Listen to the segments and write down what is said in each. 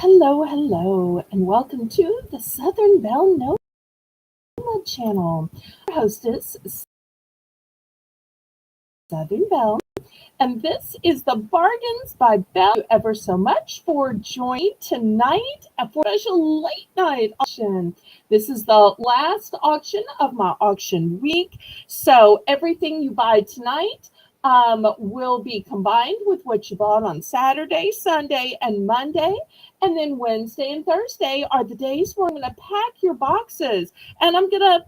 Hello, and welcome to the Southern Belle Noma channel. Our hostess, Southern Belle, and this is the Bargains by Belle. Thank you ever so much for joining tonight for a special late night auction. This is the last auction of my auction week, so everything you buy tonight will be combined with what you bought on Saturday, Sunday, and Monday. And then Wednesday and Thursday are the days where I'm going to pack your boxes and I'm going to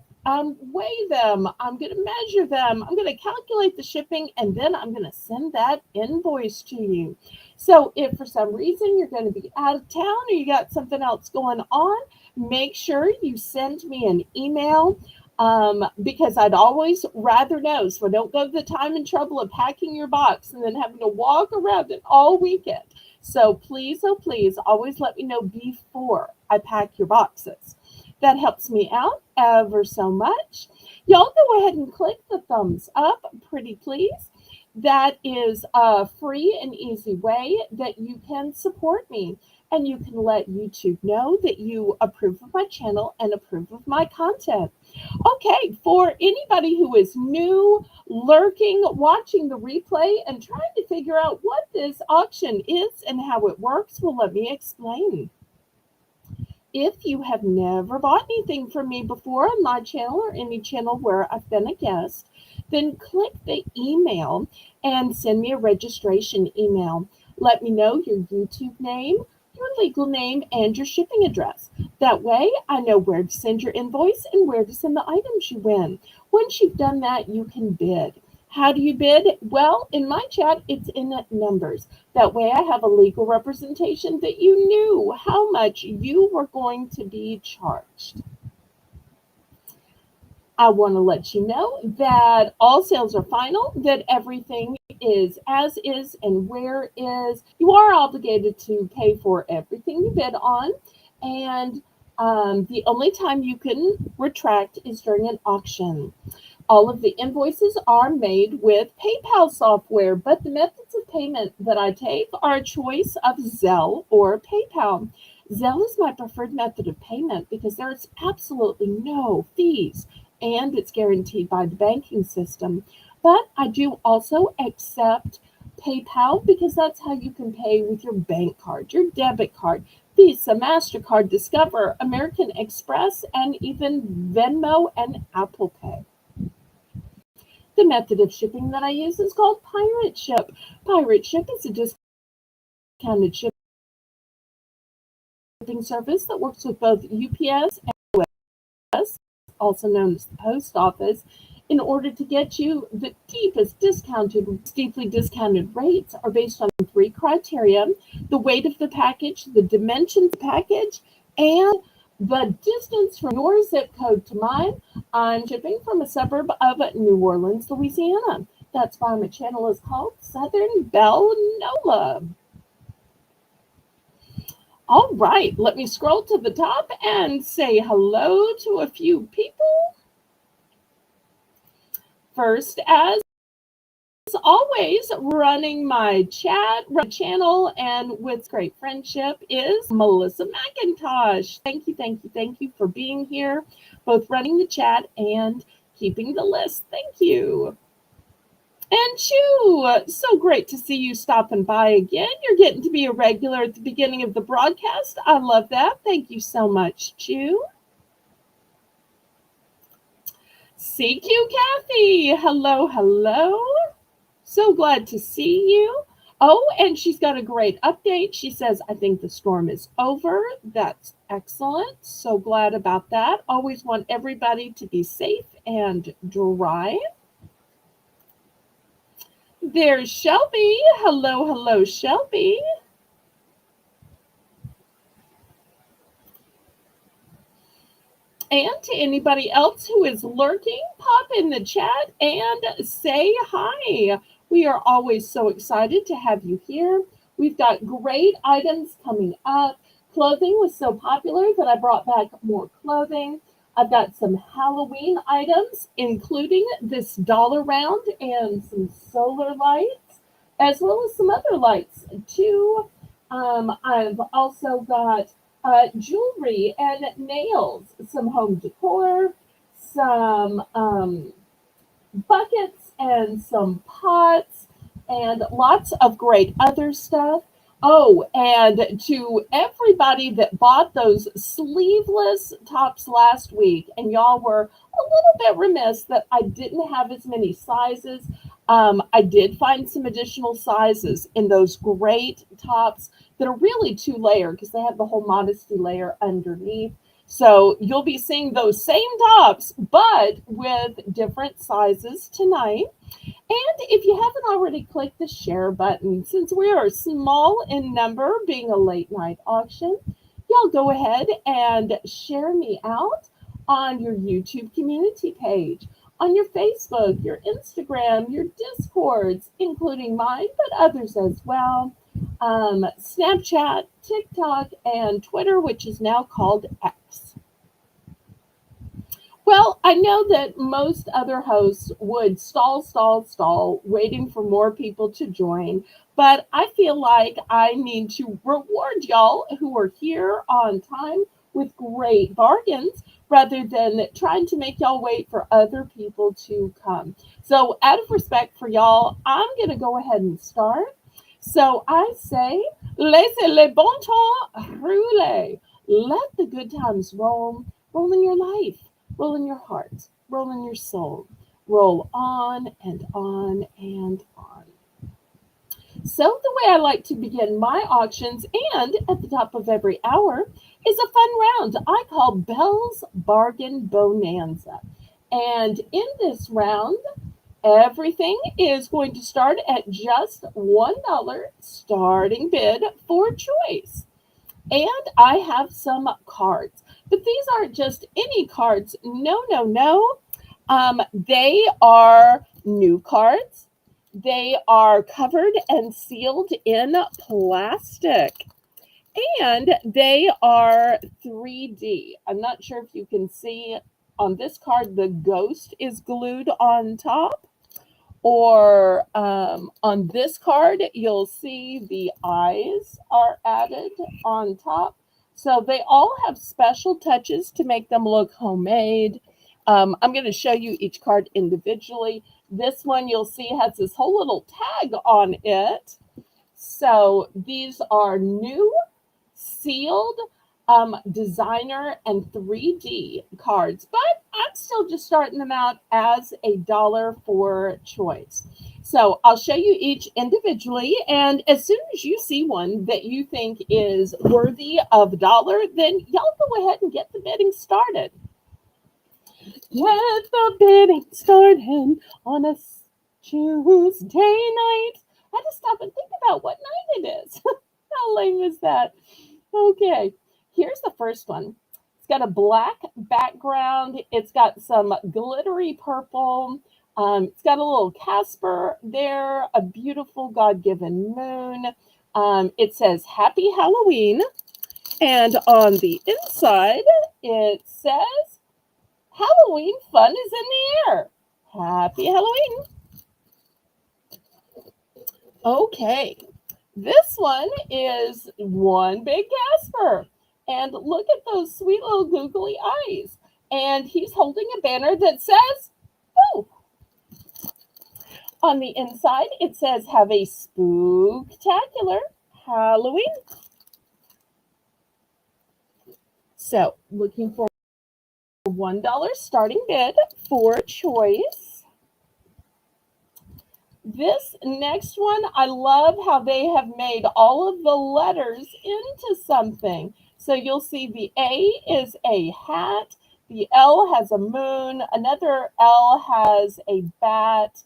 weigh them. I'm going to measure them. I'm going to calculate the shipping and then I'm going to send that invoice to you. So if for some reason you're going to be out of town or you got something else going on, make sure you send me an email. Because I'd always rather know, so I don't go to the time and trouble of packing your box and then having to walk around it all weekend. So please, oh please, always let me know before I pack your boxes. That helps me out ever so much. Y'all go ahead and click the thumbs up, pretty please. That is a free and easy way that you can support me. And you can let YouTube know that you approve of my channel and approve of my content. Okay, for anybody who is new, lurking, watching the replay, and trying to figure out what this auction is and how it works, well, let me explain. If you have never bought anything from me before on my channel or any channel where I've been a guest, then click the email and send me a registration email. Let me know your YouTube name, your legal name, and your shipping address. That way, I know where to send your invoice and where to send the items you win. Once you've done that, you can bid. How do you bid? Well, in my chat, it's in numbers. That way, I have a legal representation that you knew how much you were going to be charged. I want to let you know that all sales are final, that everything is as is and where is. You are obligated to pay for everything you bid on, and the only time you can retract is during an auction. All of the invoices are made with PayPal software, but the methods of payment that I take are a choice of Zelle or PayPal. Zelle is my preferred method of payment because there's absolutely no fees and it's guaranteed by the banking system. But I do also accept PayPal because that's how you can pay with your bank card, your debit card, Visa, MasterCard, Discover, American Express, and even Venmo and Apple Pay. The method of shipping that I use is called Pirate Ship. Pirate Ship is a discounted shipping service that works with both UPS and US, also known as the post office, in order to get you the deeply discounted rates are based on 3 criteria: the weight of the package, the dimensions of the package, and the distance from your zip code to mine. I'm shipping from a suburb of New Orleans, Louisiana. That's why my channel is called Southern Belle Nola. All right, let me scroll to the top and say hello to a few people. First, as always, running my channel and with great friendship is Melissa McIntosh. Thank you for being here, both running the chat and keeping the list. Thank you. And Chu, so great to see you stopping by again. You're getting to be a regular at the beginning of the broadcast. I love that. Thank you so much, Chu. CQ Kathy, hello. So glad to see you. Oh, and she's got a great update. She says, I think the storm is over. That's excellent. So glad about that. Always want everybody to be safe and dry. There's Shelby. Hello, Shelby. And to anybody else who is lurking, pop in the chat and say hi. We are always so excited to have you here. We've got great items coming up. Clothing was so popular that I brought back more clothing. I've got some Halloween items, including this dollar round and some solar lights, as well as some other lights to I've also got jewelry and nails, some home decor, some buckets and some pots and lots of great other stuff. Oh, and to everybody that bought those sleeveless tops last week, and y'all were a little bit remiss that I didn't have as many sizes. I did find some additional sizes in those great tops that are really two layer because they have the whole modesty layer underneath. So you'll be seeing those same tops, but with different sizes tonight. And if you haven't already clicked the share button, since we are small in number, being a late night auction, y'all go ahead and share me out on your YouTube community page, on your Facebook, your Instagram, your Discords, including mine, but others as well. Snapchat, TikTok, and Twitter, which is now called X. Well, I know that most other hosts would stall, waiting for more people to join, but I feel like I need to reward y'all who are here on time with great bargains rather than trying to make y'all wait for other people to come. So, out of respect for y'all, I'm going to go ahead and start. So, I say, laissez les bon temps rouler. Let the good times roll in your life. Roll in your heart, roll in your soul, roll on and on and on. So, the way I like to begin my auctions, and at the top of every hour, is a fun round I call Belle's Bargain Bonanza. And in this round, everything is going to start at just $1 starting bid for choice. And I have some cards, but these aren't just any cards. No, no, no. They are new cards. They are covered and sealed in plastic. And they are 3D. I'm not sure if you can see on this card, the ghost is glued on top. Or on this card, you'll see the eyes are added on top. So they all have special touches to make them look homemade. I'm going to show you each card individually. This one you'll see has this whole little tag on it. So these are new, sealed, designer, and 3D cards, but I'm still just starting them out as $1 for choice. So I'll show you each individually, and as soon as you see one that you think is worthy of $1, then y'all go ahead and get the bidding started. Get the bidding started on a Tuesday night. I had to stop and think about what night it is. How lame is that? Okay, here's the first one. It's got a black background. It's got some glittery purple. It's got a little Casper there, a beautiful God-given moon. It says Happy Halloween. And on the inside, it says Halloween fun is in the air. Happy Halloween. Okay, this one is one big Casper. And look at those sweet little googly eyes. And he's holding a banner that says, "Oh." On the inside, it says, "Have a spooktacular Halloween." So, looking for $1 starting bid for choice. This next one, I love how they have made all of the letters into something. So you'll see the A is a hat, the L has a moon, another L has a bat,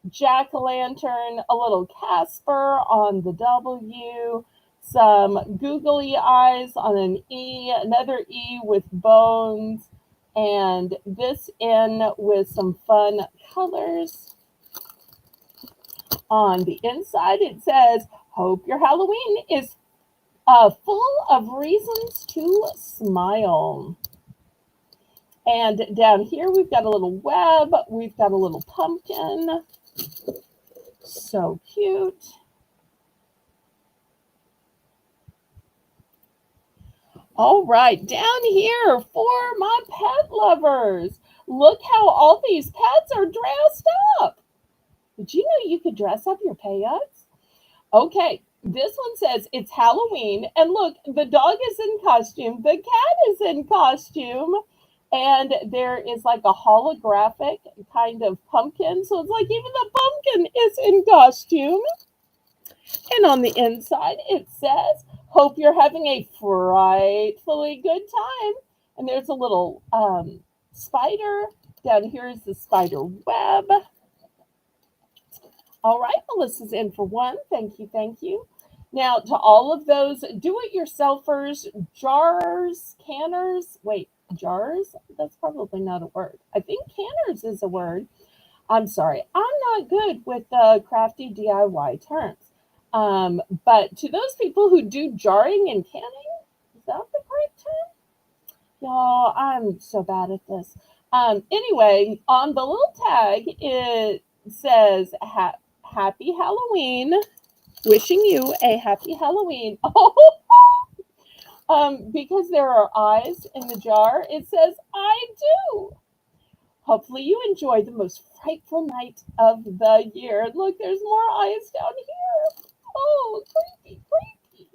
jack-o'-lantern, a little Casper on the W, some googly eyes on an E, another E with bones, and this N with some fun colors. On the inside, it says, "Hope your Halloween is full of reasons to smile." And down here, we've got a little web. We've got a little pumpkin. So cute. All right, down here for my pet lovers. Look how all these pets are dressed up. Did you know you could dress up your pets? Okay, this one says it's Halloween, and look, the dog is in costume, the cat is in costume, and there is like a holographic kind of pumpkin. So it's like even the pumpkin is in costume. And on the inside, it says, hope you're having a frightfully good time. And there's a little spider. Down here is the spider web. All right, Melissa's in for one. Thank you, thank you. Now, to all of those do-it-yourselfers, jars, canners. Wait, jars? That's probably not a word. I think canners is a word. I'm sorry, I'm not good with the crafty DIY terms. But to those people who do jarring and canning, is that the correct term? Y'all, I'm so bad at this. Anyway, on the little tag, it says Happy Halloween. Wishing you a happy Halloween. Because there are eyes in the jar, it says I do. Hopefully you enjoy the most frightful night of the year. And look, there's more eyes down here. Oh, creepy, creepy.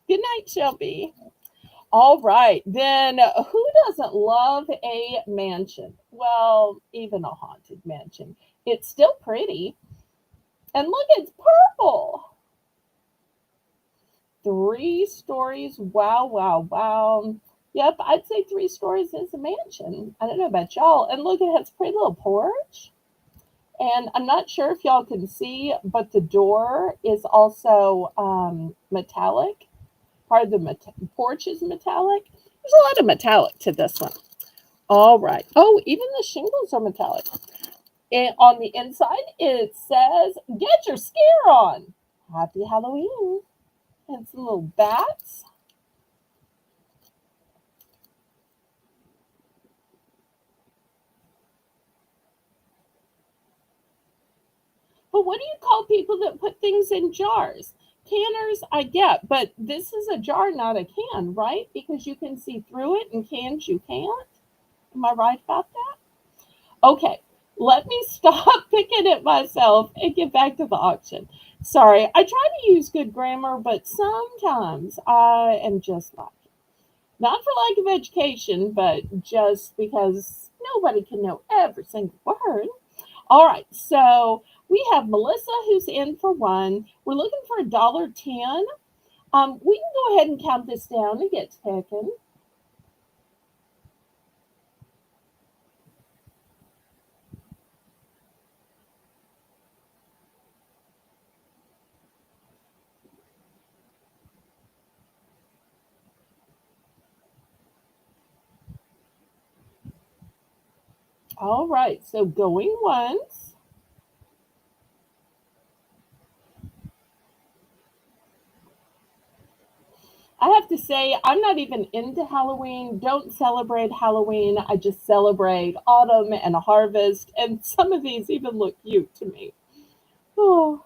Good night, Shelby. All right, then who doesn't love a mansion? Well, even a haunted mansion. It's still pretty. And look, it's purple. 3 stories. Wow, wow, wow. Yep, I'd say 3 stories is a mansion. I don't know about y'all. And look, it has a pretty little porch. And I'm not sure if y'all can see, but the door is also metallic. Part of the porch is metallic. There's a lot of metallic to this one. All right. Oh, even the shingles are metallic. And on the inside, it says, get your scare on. Happy Halloween. And some little bats. But what do you call people that put things in jars? Canners, I get, but this is a jar, not a can, right? Because you can see through it, and cans you can't. Am I right about that? Okay, let me stop picking at myself and get back to the auction. Sorry, I try to use good grammar, but sometimes I am just like it. Not for lack of education, but just because nobody can know every single word. All right, so we have Melissa who's in for one. We're looking for $1.10. We can go ahead and count this down and get to picking. All right, so going once. I have to say, I'm not even into Halloween. Don't celebrate Halloween. I just celebrate autumn and harvest. And some of these even look cute to me. Oh,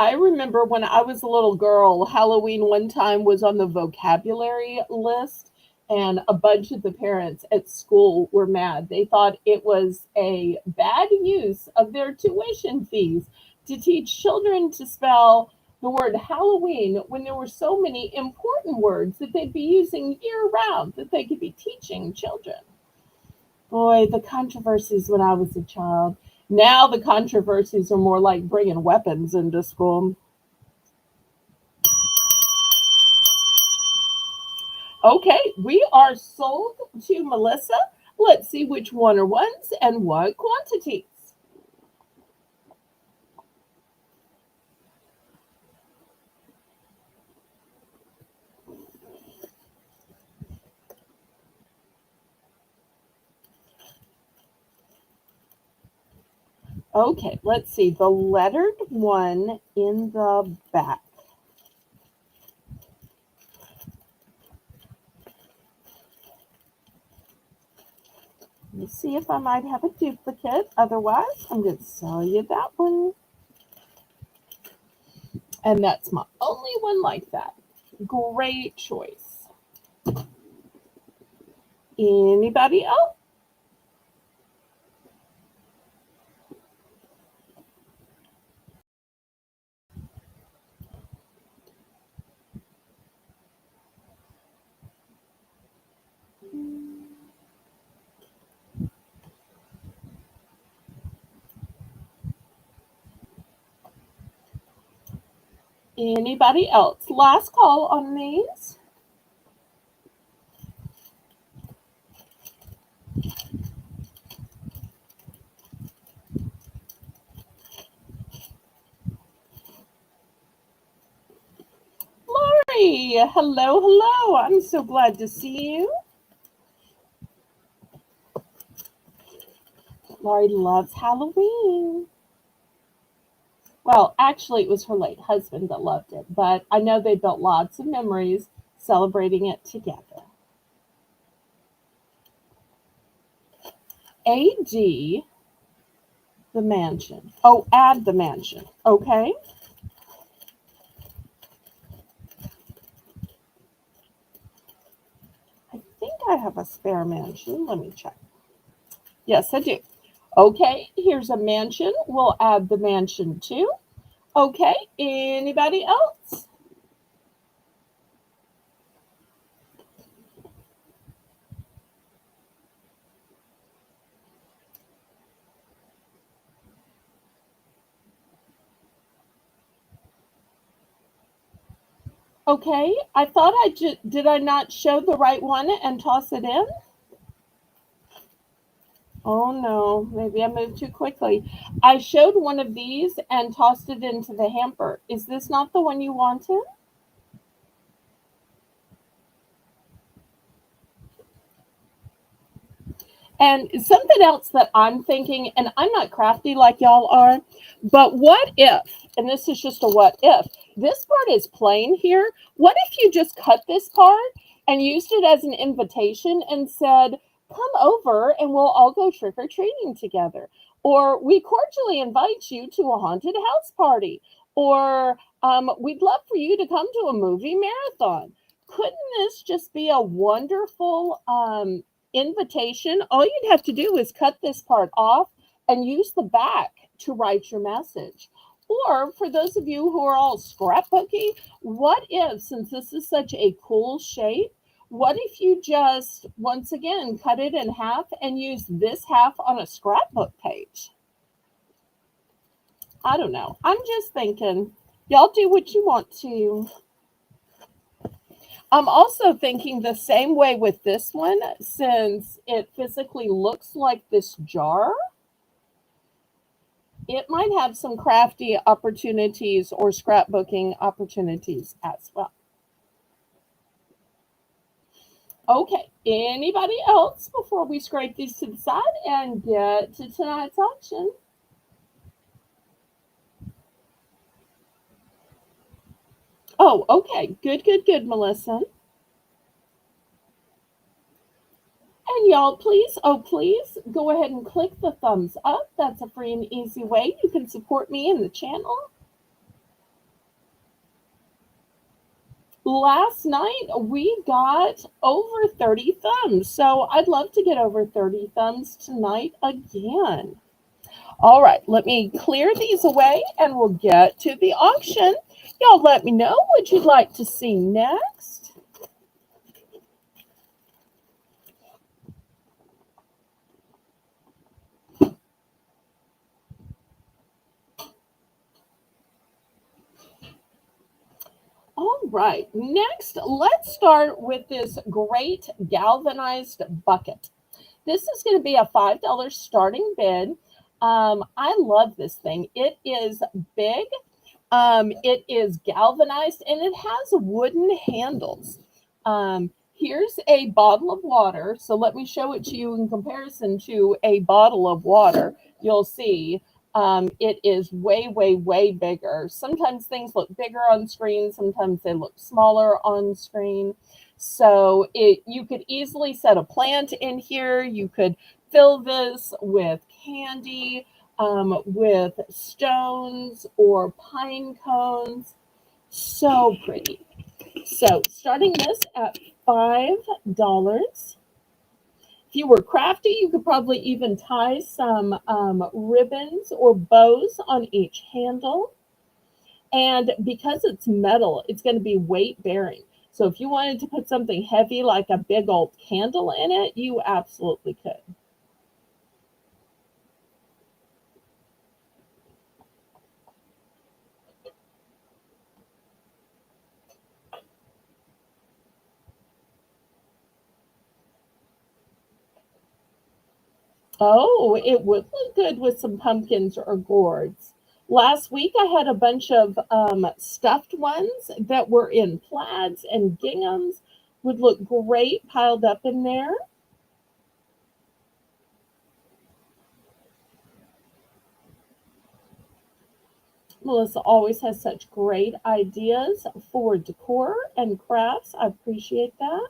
I remember when I was a little girl, Halloween one time was on the vocabulary list, and a bunch of the parents at school were mad. They thought it was a bad use of their tuition fees to teach children to spell the word Halloween when there were so many important words that they'd be using year round that they could be teaching children. Boy, the controversies when I was a child. Now the controversies are more like bringing weapons into school. Okay, we are sold to Melissa. Let's see which one are ones and what quantities. Okay, let's see. The lettered one in the back. Let's see if I might have a duplicate. Otherwise, I'm going to sell you that one. And that's my only one like that. Great choice. Anybody else? Anybody else? Last call on these. Lori, hello, hello. I'm so glad to see you. Lori loves Halloween. Well, actually, it was her late husband that loved it, but I know they built lots of memories celebrating it together. AD the mansion. Oh, add the mansion. Okay. I think I have a spare mansion. Let me check. Yes, I do. Okay, here's a mansion. We'll add the mansion too. Okay, anybody else? Okay, I thought did I not show the right one and toss it in? Oh no, maybe I moved too quickly. I showed one of these and tossed it into the hamper. Is this not the one you wanted? And something else that I'm thinking, and I'm not crafty like y'all are, but what if, and this is just a what if, this part is plain here. What if you just cut this part and used it as an invitation and said, come over and we'll all go trick or treating together? Or we cordially invite you to a haunted house party. Or we'd love for you to come to a movie marathon. Couldn't this just be a wonderful invitation? All you'd have to do is cut this part off and use the back to write your message. Or for those of you who are all scrapbooky, what if, since this is such a cool shape, what if you just once again cut it in half and use this half on a scrapbook page? I don't know. I'm just thinking, y'all do what you want to. I'm also thinking the same way with this one, since it physically looks like this jar, it might have some crafty opportunities or scrapbooking opportunities as well. Okay, anybody else before we scrape these to the side and get to tonight's auction? Oh, okay, good, good, good, Melissa. And y'all, please, oh, please go ahead and click the thumbs up. That's a free and easy way you can support me and the channel. Last night we got over 30 thumbs, so I'd love to get over 30 thumbs tonight again. All right, let me clear these away and we'll get to the auction. Y'all let me know what you'd like to see next. All right, next, let's start with this great galvanized bucket. This is going to be a $5 starting bid. I love this thing. It is big. It is galvanized and it has wooden handles. Here's a bottle of water. So let me show it to you in comparison to a bottle of water. You'll see it is way, way, way bigger. Sometimes things look bigger on screen. Sometimes they look smaller on screen. So you could easily set a plant in here. You could fill this with candy, with stones or pine cones. So pretty. So starting this at $5. If you were crafty, you could probably even tie some ribbons or bows on each handle. And because it's metal, it's going to be weight bearing. So if you wanted to put something heavy like a big old candle in it, you absolutely could. Oh, it would look good with some pumpkins or gourds. Last week I had a bunch of stuffed ones that were in plaids and ginghams. Would look great piled up in there. Melissa always has such great ideas for decor and crafts. I appreciate that.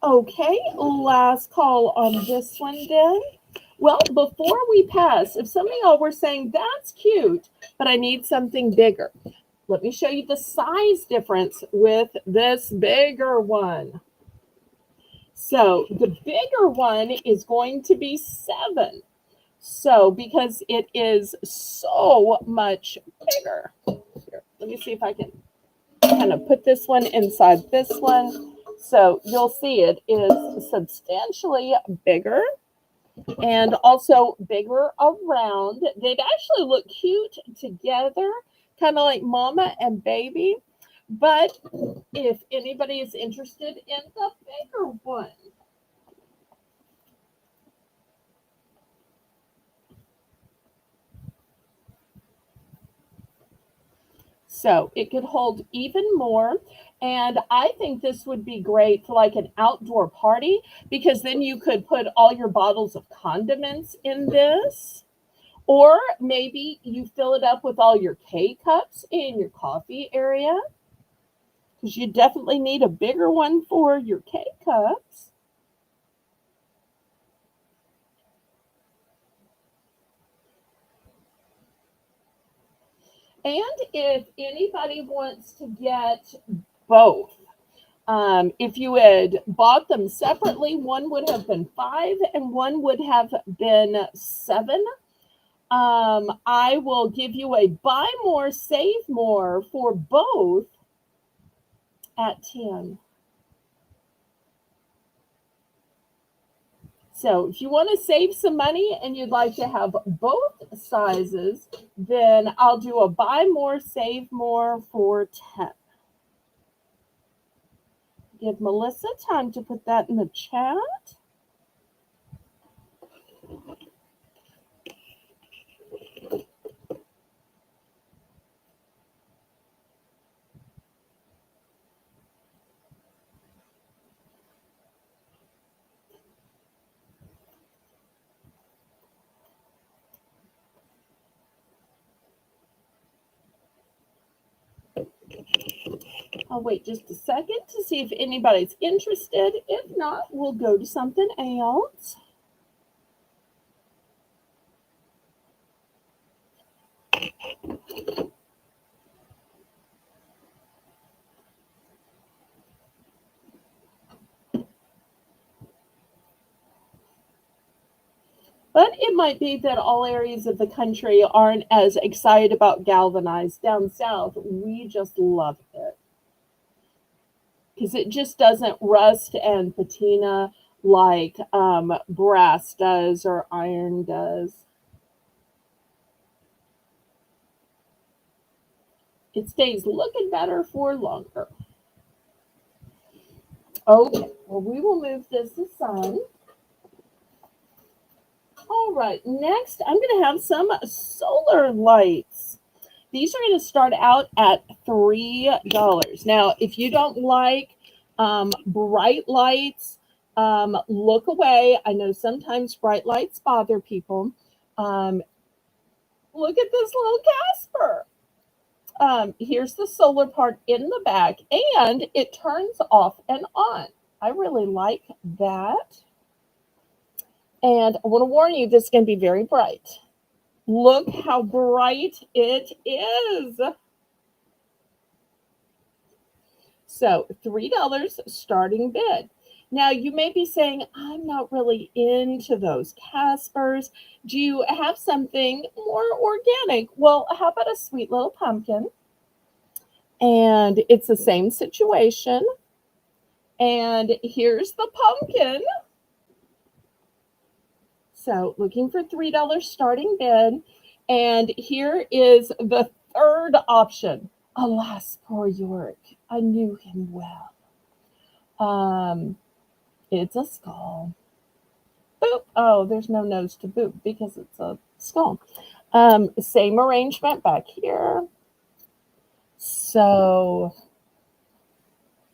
Okay, last call on this one then. Well, before we pass, if some of y'all were saying that's cute, but I need something bigger, let me show you the size difference with this bigger one. So the bigger one is going to be 7. So because it is so much bigger. Here, let me see if I can kind of put this one inside this one. So you'll see it is substantially bigger and also bigger around. They'd actually look cute together, kind of like mama and baby. But if anybody is interested in the bigger one, so it could hold even more. And I think this would be great for like an outdoor party because then you could put all your bottles of condiments in this. Or maybe you fill it up with all your K cups in your coffee area because you definitely need a bigger one for your K cups. And if anybody wants to get both, if you had bought them separately, one would have been 5 and one would have been 7. I will give you a buy more, save more for both at 10. So if you want to save some money and you'd like to have both sizes, then I'll do a buy more, save more for 10. Give Melissa time to put that in the chat. I'll wait just a second to see if anybody's interested. If not, we'll go to something else. But it might be that all areas of the country aren't as excited about galvanized. Down south, we just love it because it just doesn't rust and patina like brass does or iron does. It stays looking better for longer. Okay, well, we will move this aside. All right, next I'm going to have some solar lights. These are going to start out at $3. Now, if you don't like bright lights, look away. I know sometimes bright lights bother people. Um, Look at this little Casper. Here's the solar part in the back, and it turns off and on. I really like that. And I want to warn you, this is going to be very bright. Look how bright it is. So $3 starting bid. Now you may be saying, I'm not really into those Caspers. Do you have something more organic? Well, how about a sweet little pumpkin? And it's the same situation. And here's the pumpkin. So looking for $3 starting bid. And here is the third option. Alas, poor York. I knew him well. Um, it's a skull. Boop. Oh, there's no nose to boop because it's a skull. Same arrangement back here. So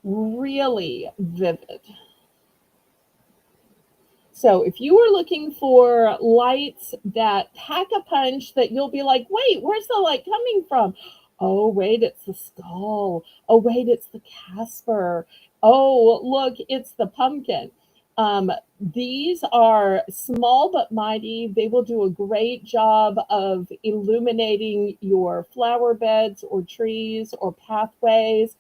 really vivid. So if you were looking for lights that pack a punch that you'll be like, wait, where's the light coming from? Oh, wait, it's the skull. Oh, wait, it's the Casper. Oh, look, it's the pumpkin. These are small but mighty. They will do a great job of illuminating your flower beds or trees or pathways.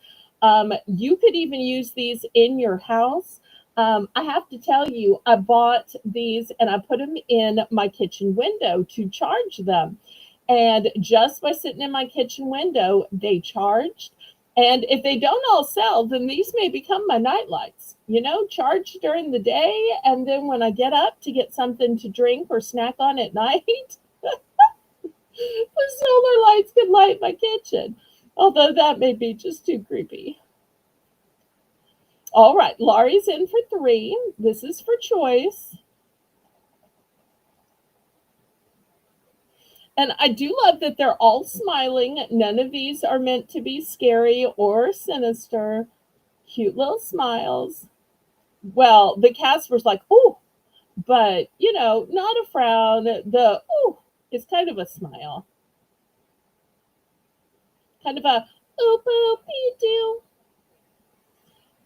You could even use these in your house. I have to tell you, I bought these and I put them in my kitchen window to charge them. And just by sitting in my kitchen window, they charged. And if they don't all sell, then these may become my night lights. Charge during the day. And then when I get up to get something to drink or snack on at night, the solar lights can light my kitchen. Although that may be just too creepy. All right, Laurie's in for 3. This is for choice. And I do love that they're all smiling. None of these are meant to be scary or sinister. Cute little smiles. Well, the Casper's like, oh, but, not a frown. The, oh, is kind of a smile. Kind of a, oop, oop, you do.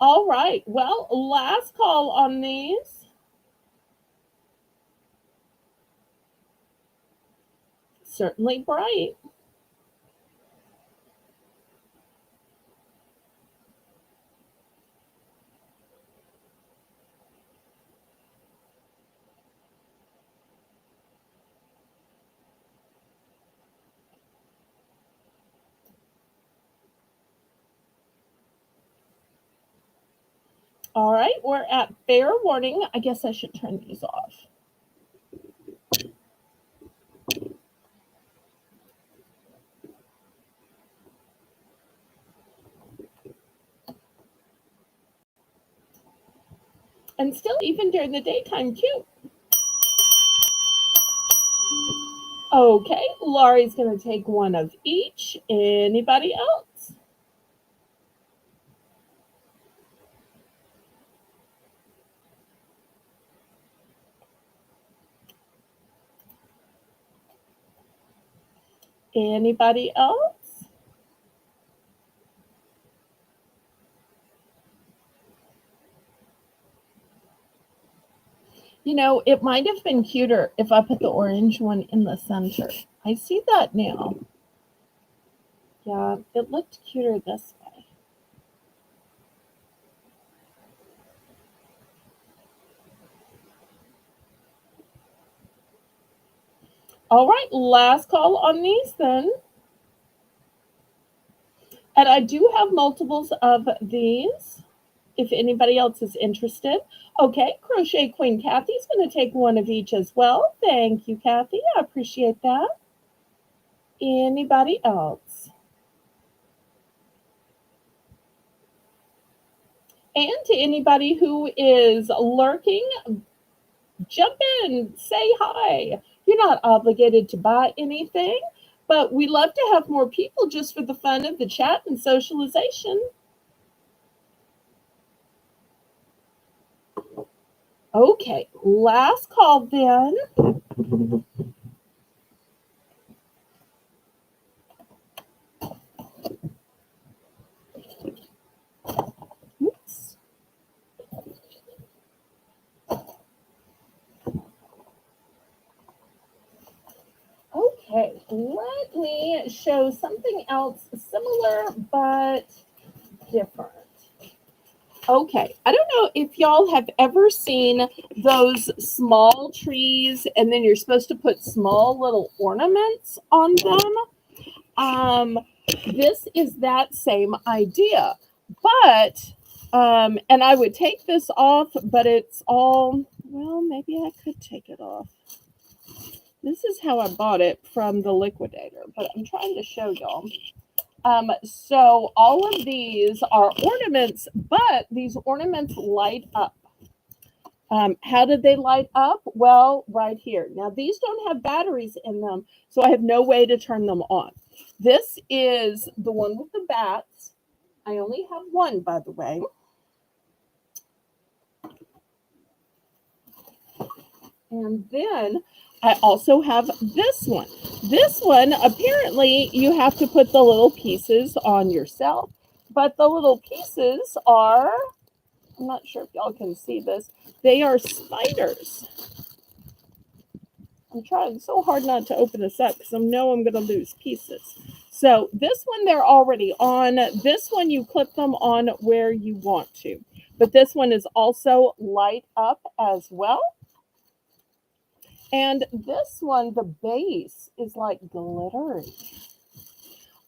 All right, well, last call on these. Certainly bright. All right, we're at fair warning. I guess I should turn these off. And still, even during the daytime, cute. Okay, Laurie's going to take one of each. Anybody else? Anybody else? It might have been cuter if I put the orange one in the center. I see that now. Yeah, it looked cuter this way. All right, last call on these then. And I do have multiples of these if anybody else is interested. Okay, Crochet Queen Kathy's going to take one of each as well. Thank you, Kathy. I appreciate that. Anybody else? And to anybody who is lurking, jump in, say hi. You're not obligated to buy anything, but we love to have more people just for the fun of the chat and socialization. Okay, last call then. Oops. Okay. show something else similar but different. Okay, I don't know if y'all have ever seen those small trees and then you're supposed to put small little ornaments on them. Um, this is that same idea, but and I would take this off, but it's all, well, maybe I could take it off. This is how I bought it from the liquidator, but I'm trying to show y'all. So all of these are ornaments, but these ornaments light up. How did they light up? Well, right here. Now, these don't have batteries in them, so I have no way to turn them on. This is the one with the bats. I only have one, by the way. And then I also have this one. This one, apparently, you have to put the little pieces on yourself, but the little pieces are, I'm not sure if y'all can see this, they are spiders. I'm trying so hard not to open this up because I know I'm going to lose pieces. So this one, they're already on. This one, you clip them on where you want to. But this one is also light up as well. And this one, the base is like glittery.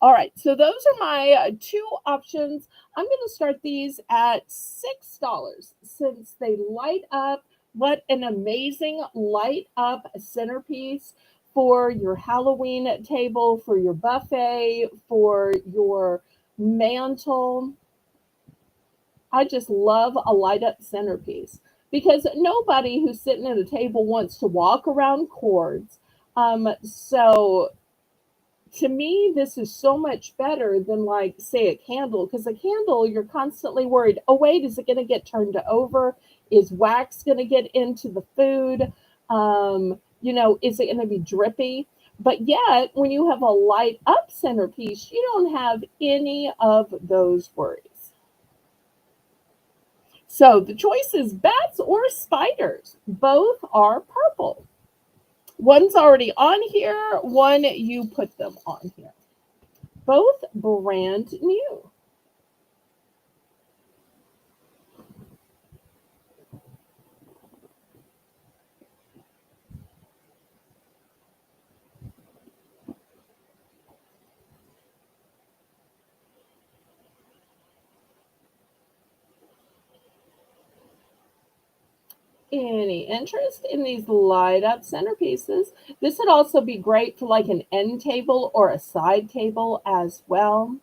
All right, so those are my two options. I'm going to start these at $6 since they light up. What an amazing light up centerpiece for your Halloween table, for your buffet, for your mantle. I just love a light up centerpiece because nobody who's sitting at a table wants to walk around cords. So to me, this is so much better than, like, say, a candle, because a candle, you're constantly worried, oh, wait, is it going to get turned over? Is wax going to get into the food? Is it going to be drippy? But yet, when you have a light up centerpiece, you don't have any of those worries. So the choice is bats or spiders. Both are purple. One's already on here, one you put them on here. Both brand new. Any interest in these light up centerpieces? This would also be great for like an end table or a side table as well,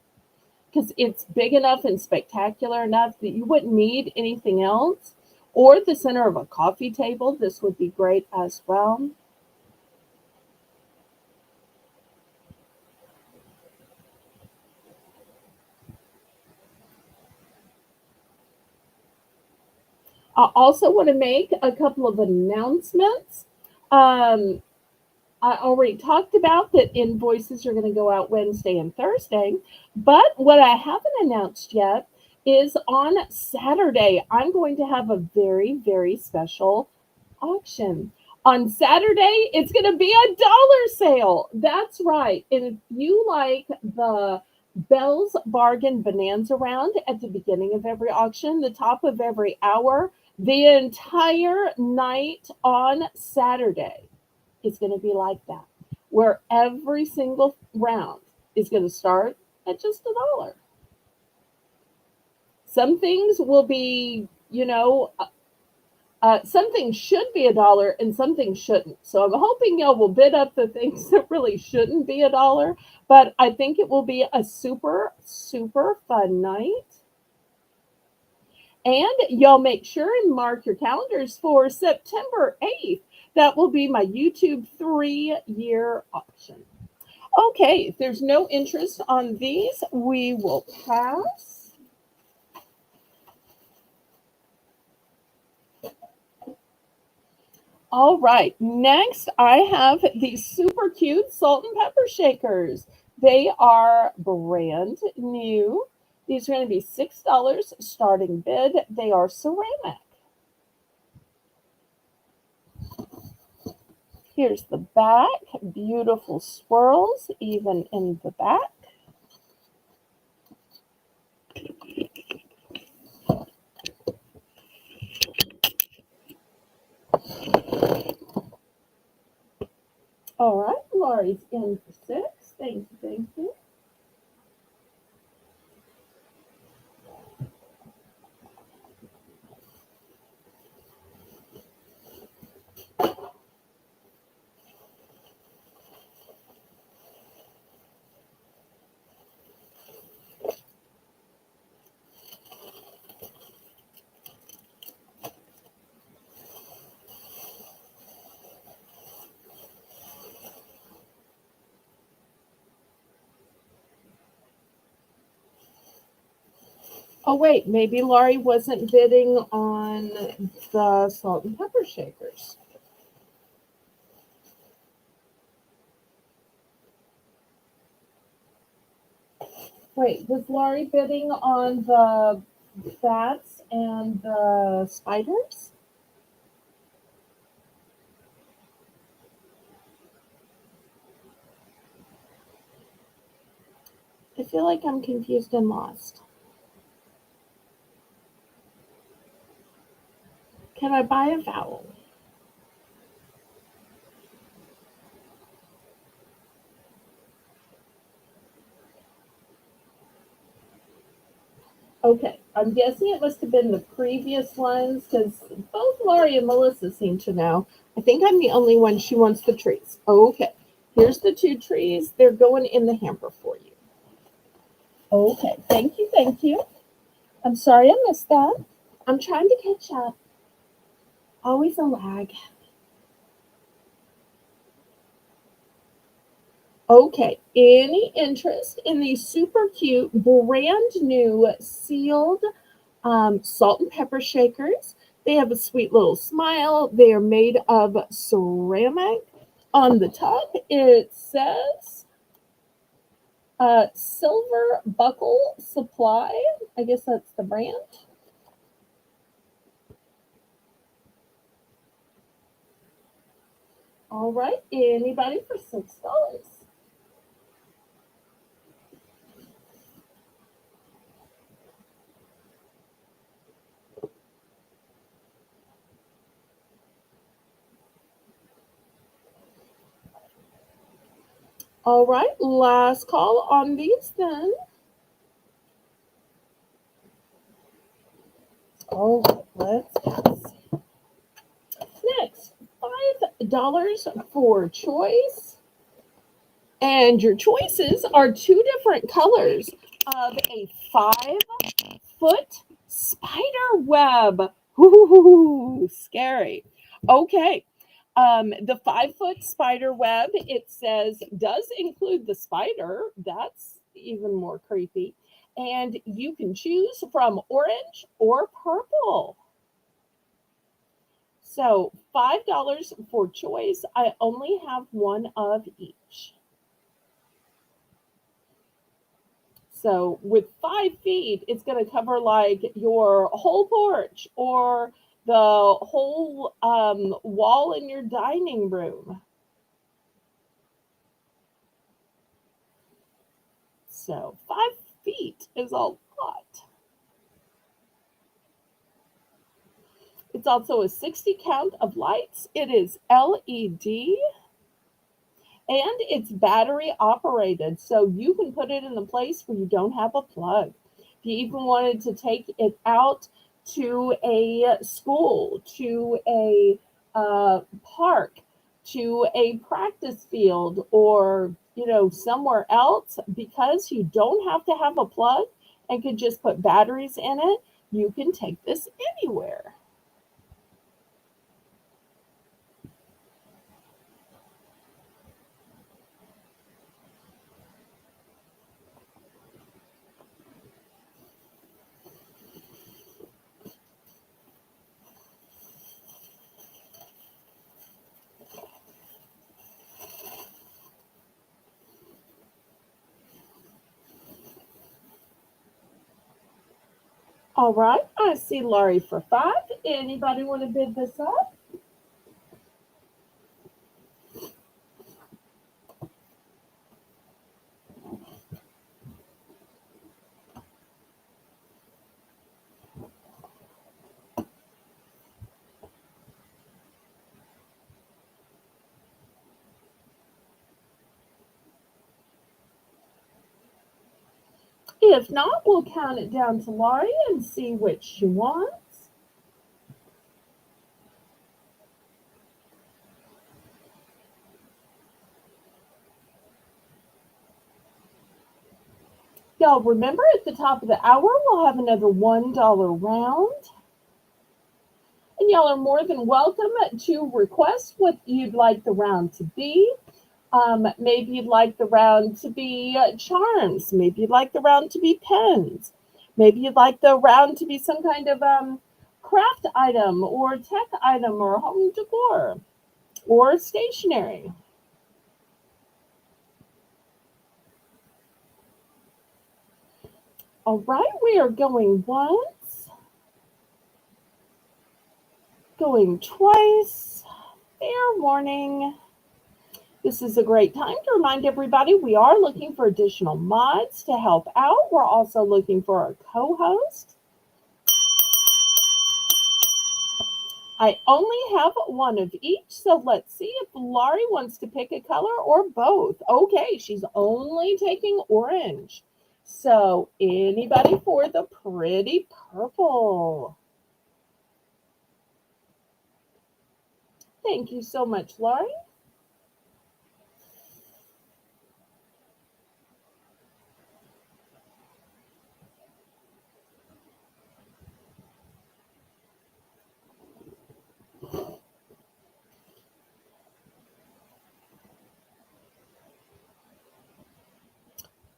because it's big enough and spectacular enough that you wouldn't need anything else. Or the center of a coffee table, this would be great as well. I also want to make a couple of announcements. Um, I already talked about that invoices are going to go out Wednesday and Thursday, but what I haven't announced yet is on Saturday, I'm going to have a very, very special auction. On Saturday, it's going to be a dollar sale. That's right. And if you like the Belle's Bargain Bonanza round at the beginning of every auction, the top of every hour, the entire night on Saturday is going to be like that, where every single round is going to start at just a dollar. Some things will be, some things should be a dollar and some things shouldn't. So I'm hoping y'all will bid up the things that really shouldn't be a dollar. But I think it will be a super, super fun night. And y'all make sure and mark your calendars for September 8th. That will be my YouTube 3-year auction. Okay, if there's no interest on these, we will pass. All right, next I have these super cute salt and pepper shakers. They are brand new. These are going to be $6 starting bid. They are ceramic. Here's the back, beautiful swirls even in the back. All right, Laurie's in for 6. Thank you, thank you. Oh, wait, maybe Laurie wasn't bidding on the salt and pepper shakers. Wait, was Laurie bidding on the bats and the spiders? I feel like I'm confused and lost. Can I buy a vowel? Okay, I'm guessing it must have been the previous ones because both Laurie and Melissa seem to know. I think I'm the only one she wants the trees. Okay, here's the 2 trees. They're going in the hamper for you. Okay, thank you, thank you. I'm sorry I missed that. I'm trying to catch up. Always a lag. Okay, any interest in these super cute, brand new sealed salt and pepper shakers? They have a sweet little smile. They are made of ceramic. On the top, it says Silver Buckle Supply. I guess that's the brand. All right, anybody for $6? All right, last call on these then. All right, let's pass. Next, $5 for choice. And your choices are 2 different colors of a 5-foot spider web. Ooh, scary. Okay. The 5-foot spider web, it says, does include the spider. That's even more creepy. And you can choose from orange or purple. So $5 for choice. I only have one of each. So with 5 feet, it's going to cover like your whole porch or the whole wall in your dining room. So 5 feet is a lot. It's also a 60 count of lights. It is LED and it's battery operated. So you can put it in a place where you don't have a plug. If you even wanted to take it out to a school, to a park, to a practice field, or somewhere else, because you don't have to have a plug and could just put batteries in it, you can take this anywhere. All right, I see Laurie for 5. Anybody want to bid this up? If not, we'll count it down to Laurie and see which she wants. Y'all remember at the top of the hour, we'll have another $1 round. And y'all are more than welcome to request what you'd like the round to be. Maybe you'd like the round to be charms. Maybe you'd like the round to be pens. Maybe you'd like the round to be some kind of craft item or tech item or home decor or stationery. All right, we are going once, going twice. Fair warning. This is a great time to remind everybody we are looking for additional mods to help out. We're also looking for a co-host. I only have one of each, so let's see if Laurie wants to pick a color or both. Okay, she's only taking orange. So anybody for the pretty purple? Thank you so much, Laurie.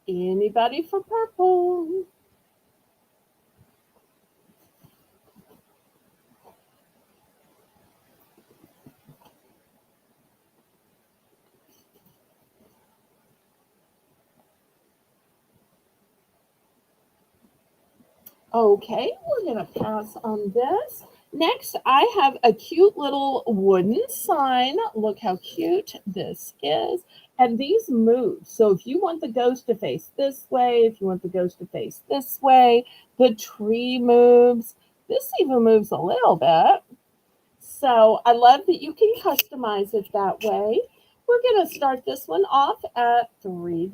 Anybody for purple? Okay, we're going to pass on this. Next, I have a cute little wooden sign. Look how cute this is. And these move. So if you want the ghost to face this way, if you want the ghost to face this way, the tree moves. This even moves a little bit. So I love that you can customize it that way. We're going to start this one off at $3.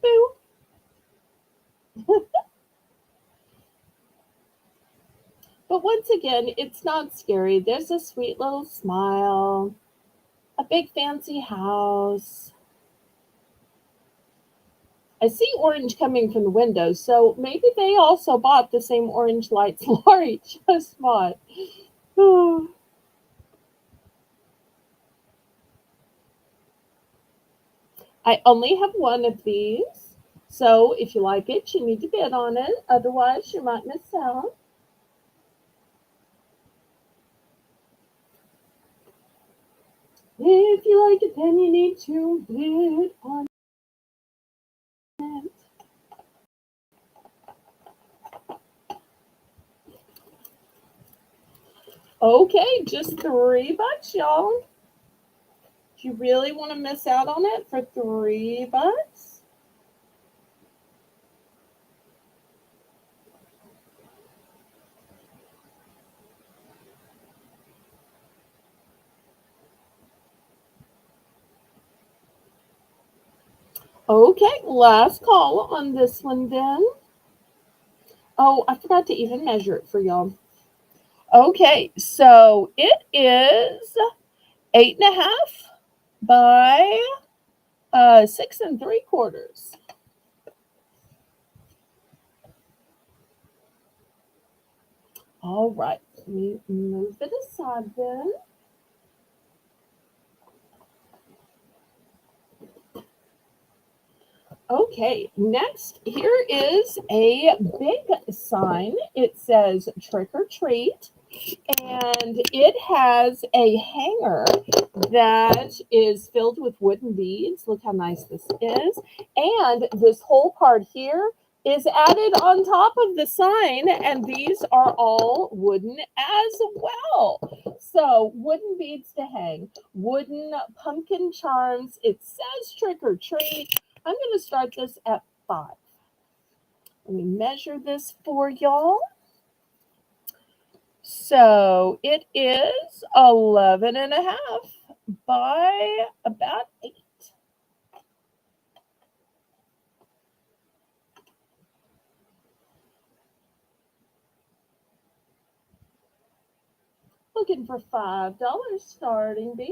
Boo. But once again, it's not scary. There's a sweet little smile, a big fancy house. I see orange coming from the windows, so maybe they also bought the same orange lights Laurie just bought. I only have one of these, so if you like it, you need to bid on it. Otherwise, you might miss out. If you like it, then you need to bid on it. Okay, just $3, y'all. Do you really want to miss out on it for $3? Okay, last call on this one then. Oh, I forgot to even measure it for y'all. Okay, so it is 8.5 by 6 3/4. All right, let me move it aside then. Okay, next, here is a big sign. It says trick or treat, and it has a hanger that is filled with wooden beads. Look how nice this is. And this whole part here is added on top of the sign, and these are all wooden as well. So, wooden beads to hang, wooden pumpkin charms. It says trick or treat. I'm going to start this at 5. Let me measure this for y'all. So it is 11 and a half by about 8. Looking for $5 starting bid.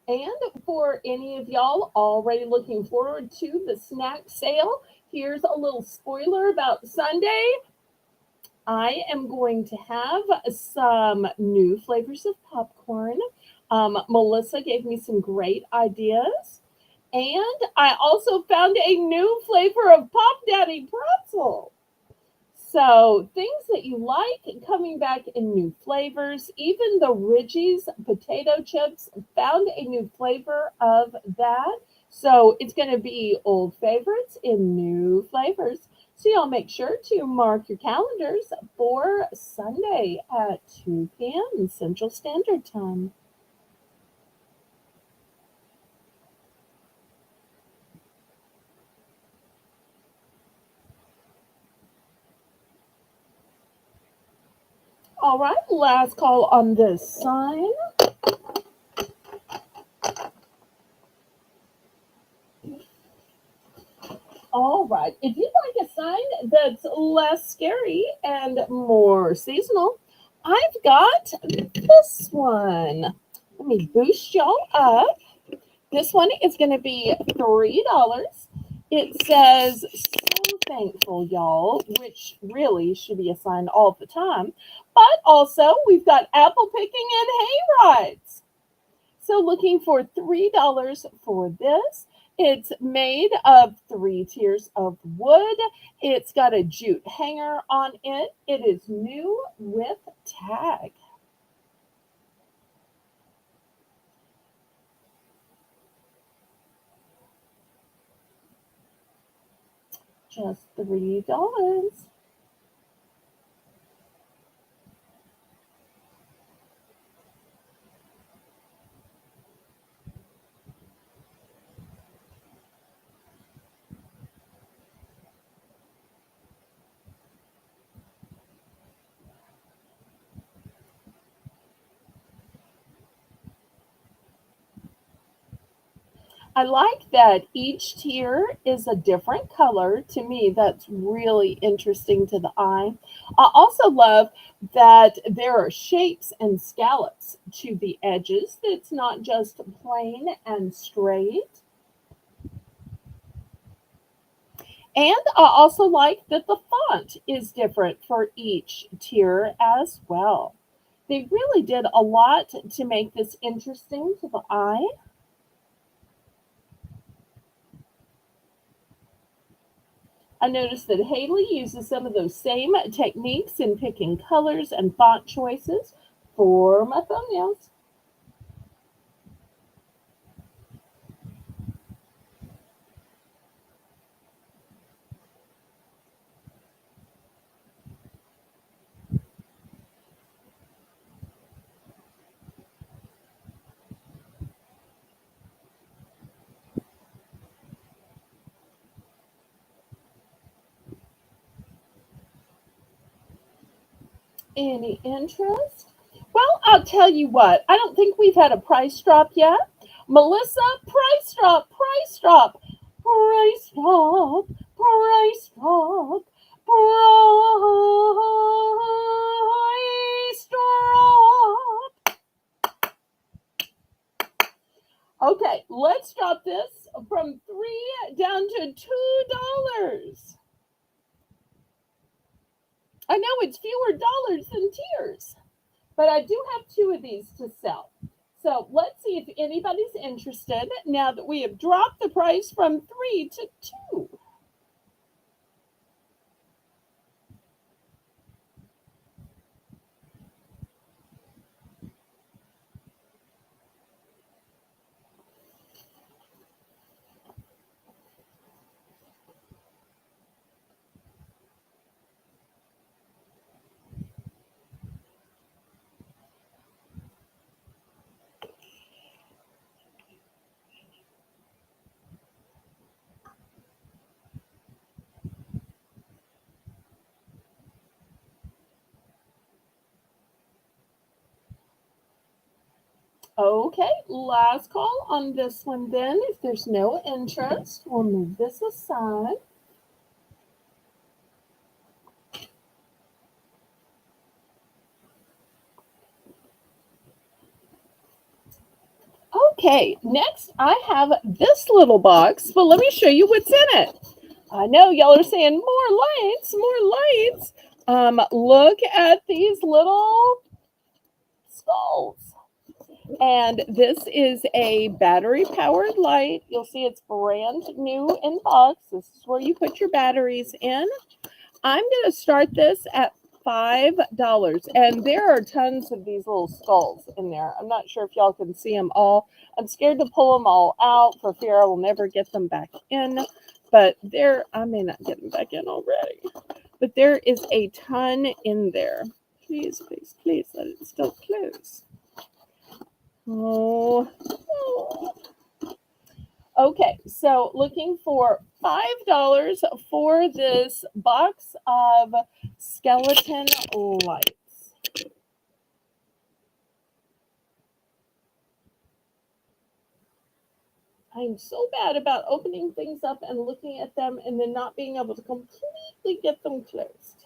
And for any of y'all already looking forward to the snack sale, here's a little spoiler about Sunday. I am going to have some new flavors of popcorn. Melissa gave me some great ideas. And I also found a new flavor of Pop Daddy pretzel. So things that you like coming back in new flavors. Even the Ridgie's potato chips found a new flavor of that. So it's going to be old favorites in new flavors. So y'all make sure to mark your calendars for Sunday at 2 p.m. Central Standard Time. All right, last call on this sign. All right. If you'd like a sign that's less scary and more seasonal, I've got this one. Let me boost y'all up. This one is going to be $3. It says, so thankful, y'all, which really should be a sign all the time. But also, we've got apple picking and hay rides. So looking for $3 for this. It's made of 3 tiers of wood. It's got a jute hanger on it. It is new with tag. Just $3. I like that each tier is a different color. To me, that's really interesting to the eye. I also love that there are shapes and scallops to the edges. It's not just plain and straight. And I also like that the font is different for each tier as well. They really did a lot to make this interesting to the eye. I noticed that Haley uses some of those same techniques in picking colors and font choices for my thumbnails. Any interest? Well, I'll tell you what, I don't think we've had a price drop yet. Melissa, price drop, price drop, price drop, price drop, price drop. Okay, let's drop this from 3 down to $2. I know it's fewer dollars than tiers, but I do have 2 of these to sell. So let's see if anybody's interested now that we have dropped the price from 3 to 2. Okay, last call on this one then. If there's no interest, we'll move this aside. Okay, next I have this little box, but let me show you what's in it. I know y'all are saying more lights, more lights. Look at these little skulls. And this is a battery powered light. You'll see it's brand new in box. This is where you put your batteries in. I'm going to start this at $5. And there are tons of these little skulls in there. I'm not sure if y'all can see them all. I'm scared to pull them all out for fear I will never get them back in. But I may not get them back in already. But there is a ton in there. Please, please, please let it still close. Oh. Okay, so looking for $5 for this box of skeleton lights. I'm so bad about opening things up and looking at them and then not being able to completely get them closed.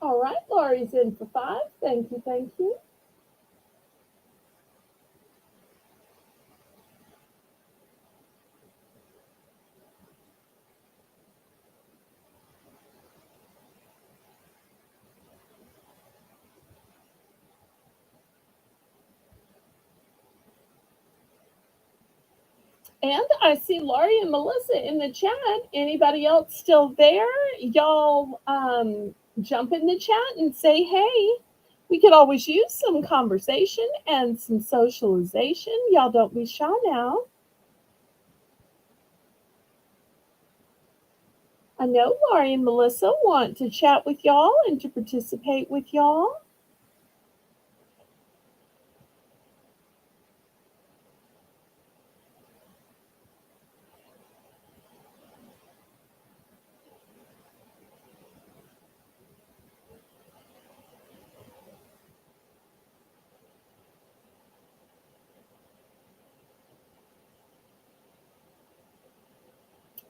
All right, Laurie's in for 5. Thank you, thank you. And I see Laurie and Melissa in the chat. Anybody else still there? Y'all jump in the chat and say, hey, we could always use some conversation and some socialization. Y'all don't be shy now. I know Laurie and Melissa want to chat with y'all and to participate with y'all.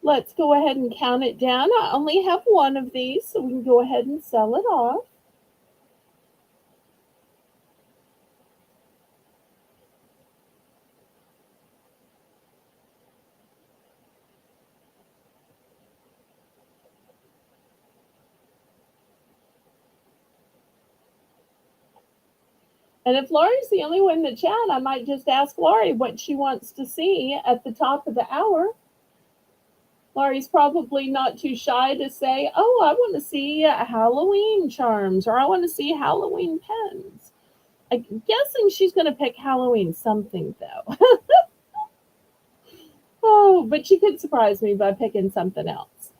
Let's go ahead and count it down. I only have one of these, so we can go ahead and sell it off. And if Laurie's the only one in the chat, I might just ask Laurie what she wants to see at the top of the hour. Laurie's probably not too shy to say, oh, I want to see Halloween charms or I want to see Halloween pens. I'm guessing she's going to pick Halloween something, though. Oh, but she could surprise me by picking something else.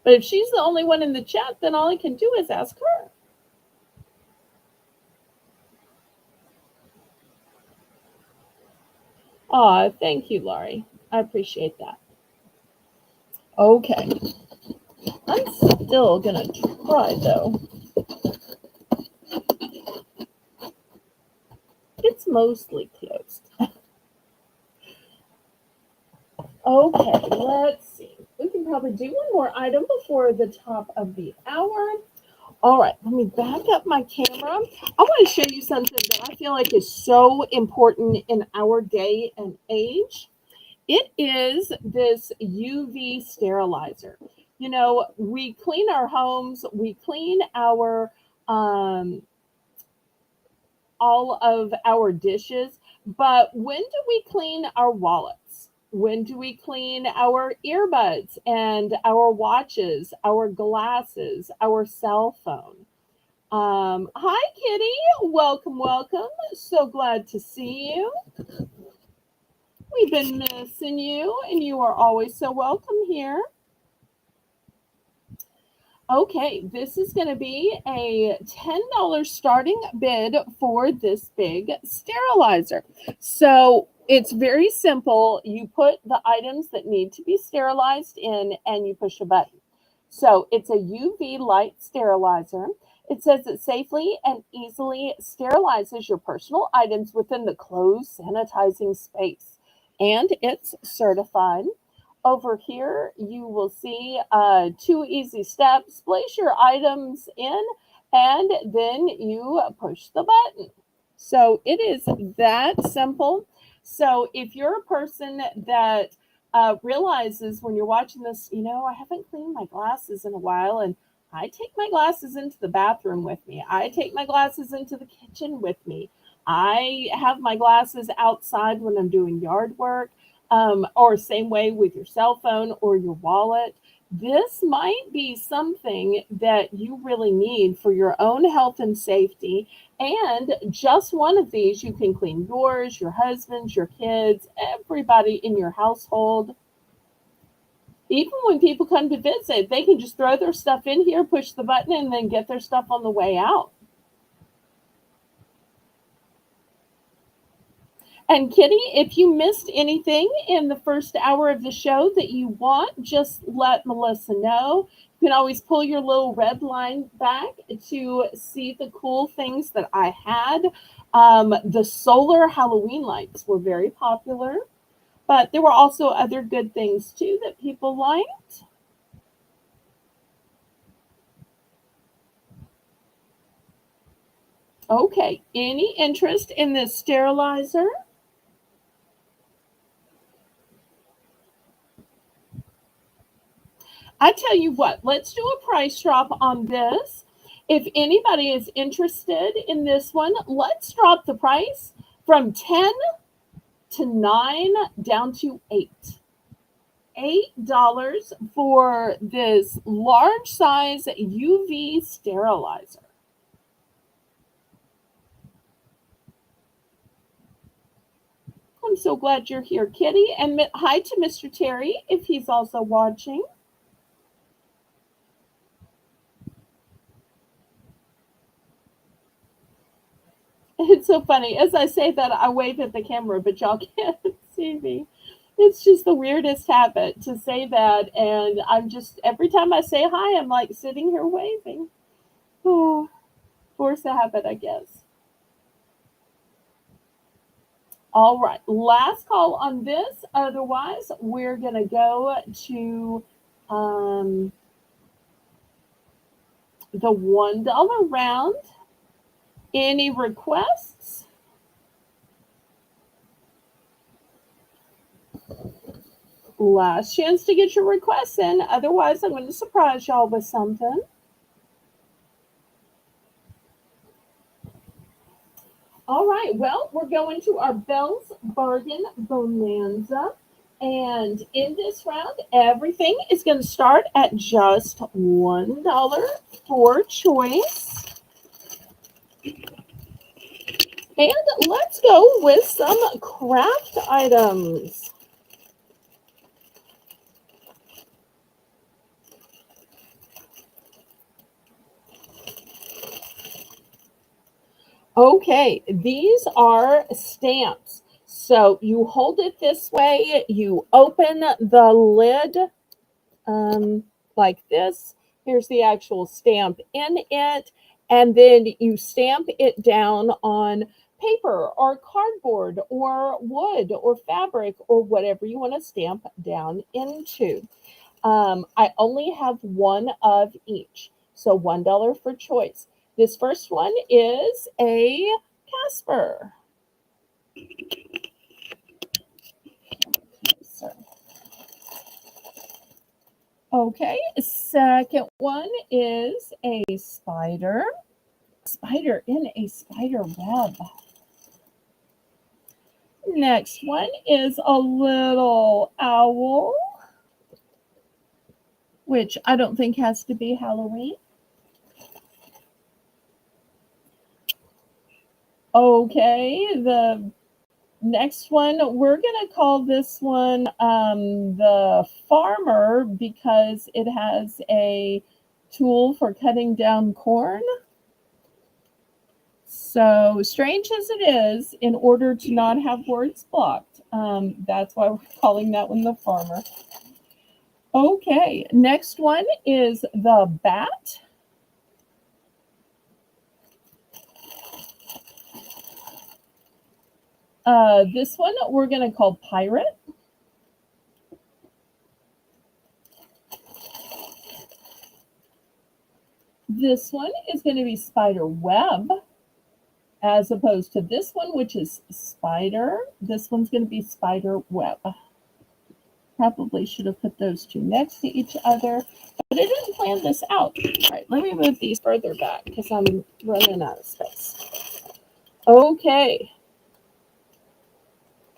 But if she's the only one in the chat, then all I can do is ask her. Aw, thank you, Laurie. I appreciate that. Okay. I'm still going to try, though. It's mostly closed. Okay, let's see. We can probably do one more item before the top of the hour. All right, let me back up my camera. I want to show you something that I feel like is so important in our day and age. It is this UV sterilizer. You know, we clean our homes, we clean our all of our dishes, but when do we clean our wallets? When do we clean our earbuds and our watches, our glasses, our cell phone? Hi, Kitty. Welcome, welcome. So glad to see you. We've been missing you, and you are always so welcome here. Okay, this is going to be a $10 starting bid for this big sterilizer. So it's very simple. You put the items that need to be sterilized in and you push a button. So it's a UV light sterilizer. It says it safely and easily sterilizes your personal items within the closed sanitizing space. And it's certified. Over here, you will see two easy steps. Place your items in, and then you push the button. So it is that simple. So if you're a person that realizes when you're watching this, I haven't cleaned my glasses in a while, and I take my glasses into the bathroom with me. I take my glasses into the kitchen with me. I have my glasses outside when I'm doing yard work, or same way with your cell phone or your wallet. This might be something that you really need for your own health and safety. And just one of these, you can clean yours, your husband's, your kids, everybody in your household. Even when people come to visit, they can just throw their stuff in here, push the button, and then get their stuff on the way out. And Kitty, if you missed anything in the first hour of the show that you want, just let Melissa know. You can always pull your little red line back to see the cool things that I had. The solar Halloween lights were very popular, but there were also other good things too that people liked. Okay, any interest in this sterilizer? I tell you what, let's do a price drop on this. If anybody is interested in this one, let's drop the price from 10 to 9 down to 8. $8 for this large size UV sterilizer. I'm so glad you're here, Kitty. And hi to Mr. Terry if he's also watching. It's so funny. As I say that, I wave at the camera, but y'all can't see me. It's just the weirdest habit to say that. And I'm just, every time I say hi, I'm like sitting here waving. Oh, force a habit, I guess. All right. Last call on this. Otherwise, we're going to go to the $1 round. Any requests? Last chance to get your requests in. Otherwise, I'm going to surprise y'all with something. All right. Well, we're going to our Belle's Bargain Bonanza. And in this round, everything is going to start at just $1 for choice. And let's go with some craft items. Okay, these are stamps. So you hold it this way, you open the lid like this. Here's the actual stamp in it, and then you stamp it down on paper or cardboard or wood or fabric or whatever you want to stamp down into. I only have one of each, so $1 for choice. This first one is a Casper. So, okay, second one is a spider. Spider in a spider web. Next one is a little owl, which I don't think has to be Halloween. Okay, the next one, we're going to call this one the farmer because it has a tool for cutting down corn. So strange as it is, in order to not have words blocked, that's why we're calling that one the farmer. Okay, next one is the bat. This one we're going to call pirate. This one is going to be spider web, as opposed to this one, which is spider. This one's going to be spider web. Probably should have put those two next to each other, but I didn't plan this out. All right, let me move these further back because I'm running out of space. Okay.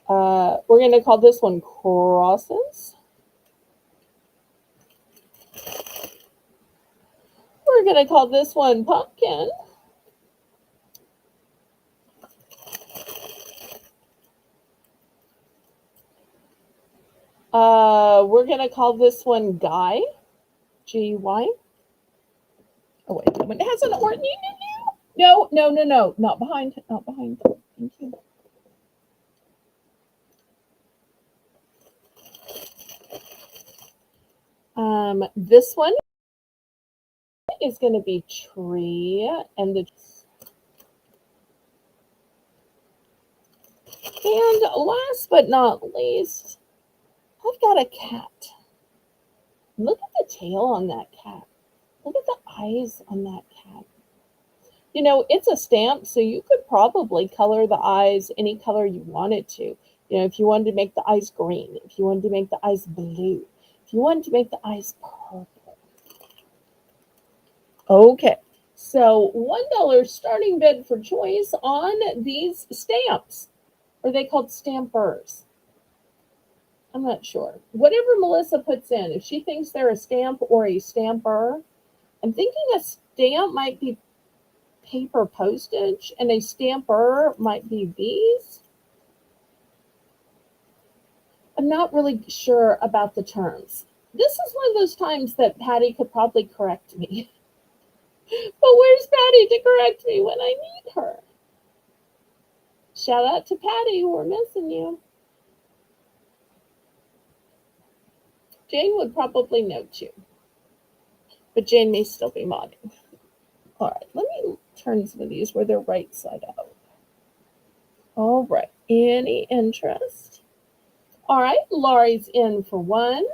We're going to call this one crosses. We're going to call this one pumpkin. We're going to call this one guy. G-Y. Oh, wait. It has an or. No. Not behind. Not behind. Thank you. This one is going to be tree, and last but not least, I've got a cat. Look at the tail on that cat. Look at the eyes on that cat. You know, it's a stamp, so you could probably color the eyes any color you wanted to. You know, if you wanted to make the eyes green, if you wanted to make the eyes blue, if you wanted to make the eyes purple. Okay, so $1 starting bid for choice on these stamps. Are they called stampers? I'm not sure. Whatever Melissa puts in, if she thinks they're a stamp or a stamper, I'm thinking a stamp might be paper postage and a stamper might be these. I'm not really sure about the terms. This is one of those times that Patty could probably correct me. But where's Patty to correct me when I need her? Shout out to Patty, we're missing you. Jane would probably know too. But Jane may still be modding. All right, let me turn some of these where they're right side out. All right, any interest? All right, Laurie's in for one.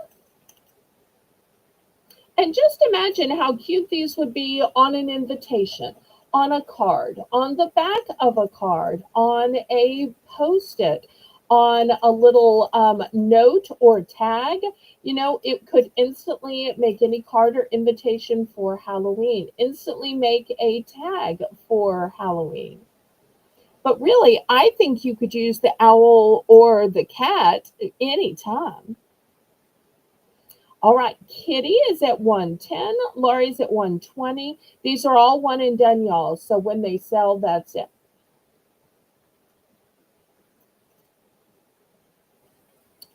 And just imagine how cute these would be on an invitation, on a card, on the back of a card, on a post-it, on a little note or tag. You know, it could instantly make any card or invitation for Halloween, instantly make a tag for Halloween. But really, I think you could use the owl or the cat anytime. All right, Kitty is at 110. Laurie's at 120. These are all one and done, y'all. So when they sell, that's it.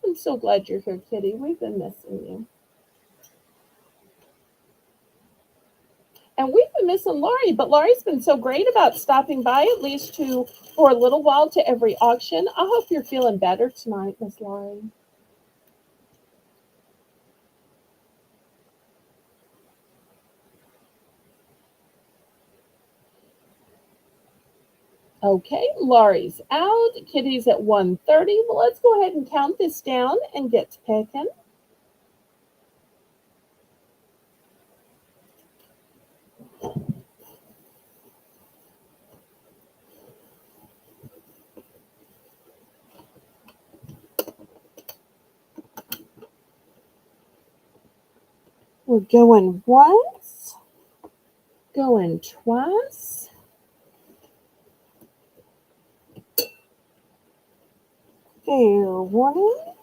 I'm so glad you're here, Kitty. We've been missing you. And we've been missing Laurie, but Laurie's been so great about stopping by at least for a little while to every auction. I hope you're feeling better tonight, Miss Laurie. Okay, Laurie's out. Kitty's at 130. Well, let's go ahead and count this down and get to picking. We're going once, going twice. Fair warning.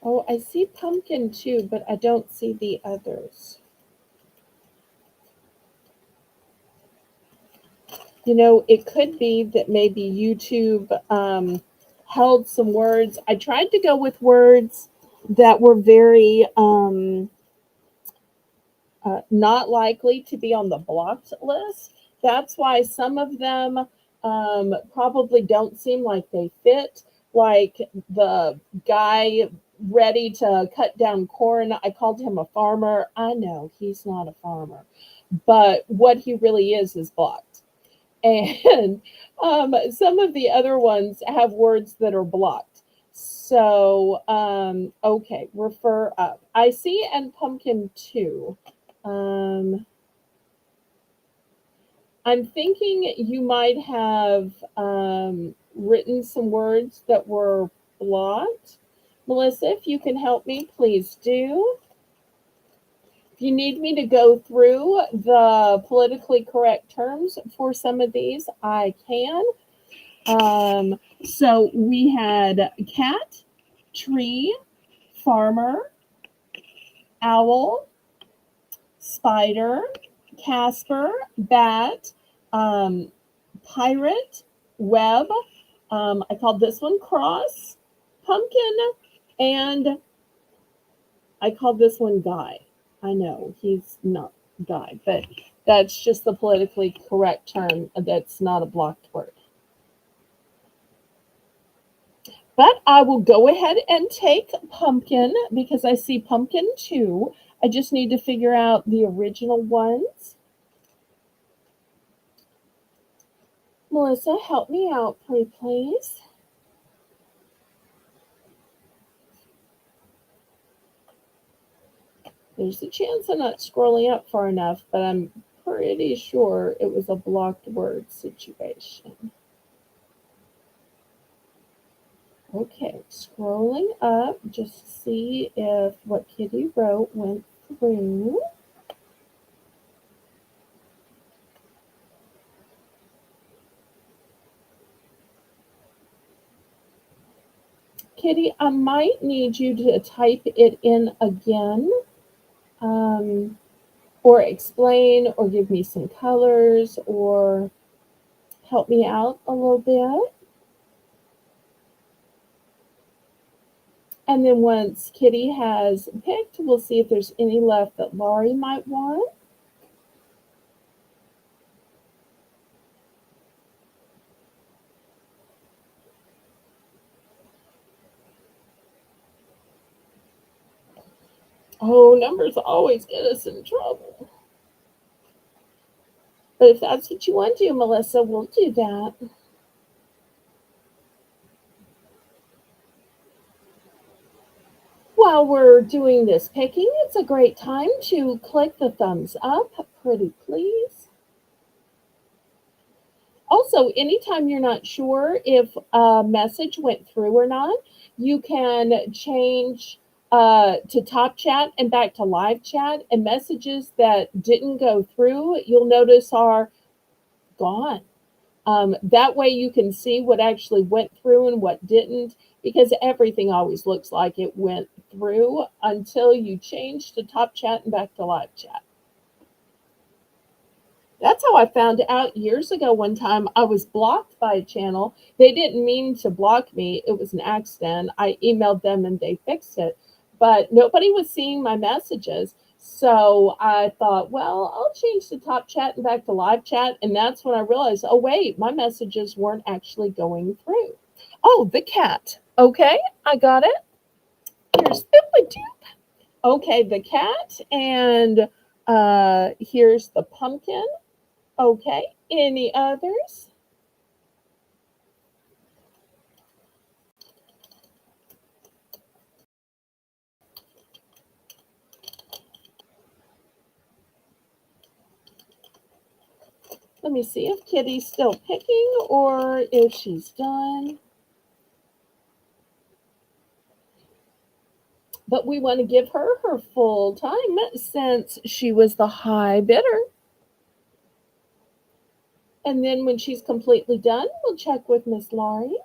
Oh, I see pumpkin too, but I don't see the others. It could be that maybe YouTube held some words. I tried to go with words that were very not likely to be on the blocked list. That's why some of them probably don't seem like they fit. Like the guy ready to cut down corn, I called him a farmer. I know he's not a farmer, but what he really is blocked. And some of the other ones have words that are blocked. So, okay, refer up. I see and pumpkin too. Um, I'm thinking you might have written some words that were blocked. Melissa, if you can help me, please do. If you need me to go through the politically correct terms for some of these, I can. So we had cat, tree, farmer, owl, spider, Casper, bat, um, pirate, web. I called this one cross, pumpkin, and I called this one guy. I know he's not guy, but that's just the politically correct term. That's not a blocked word. But I will go ahead and take pumpkin because I see pumpkin too. I just need to figure out the original ones. Melissa, help me out, please. There's a chance I'm not scrolling up far enough, but I'm pretty sure it was a blocked word situation. Okay, scrolling up just to see if what Kitty wrote went through. Kitty, I might need you to type it in again, um, or explain, or give me some colors, or help me out a little bit. And then once Kitty has picked, we'll see if there's any left that Laurie might want. Oh, numbers always get us in trouble. But if that's what you want to do, Melissa, we'll do that. While we're doing this picking, it's a great time to click the thumbs up, pretty please. Also, anytime you're not sure if a message went through or not, you can change to top chat and back to live chat, and messages that didn't go through, you'll notice are gone. That way you can see what actually went through and what didn't, because everything always looks like it went through until you change to top chat and back to live chat. That's how I found out years ago. One time I was blocked by a channel. They didn't mean to block me, it was an accident. I emailed them and they fixed it, but nobody was seeing my messages. So I thought, well, I'll change to top chat and back to live chat. And that's when I realized, oh, wait, my messages weren't actually going through. Oh, the cat. Okay, I got it. Here's okay, the cat. And here's the pumpkin. Okay, any others? Let me see if Kitty's still picking or if she's done. But we want to give her her full time since she was the high bidder. And then when she's completely done, we'll check with Miss Laurie.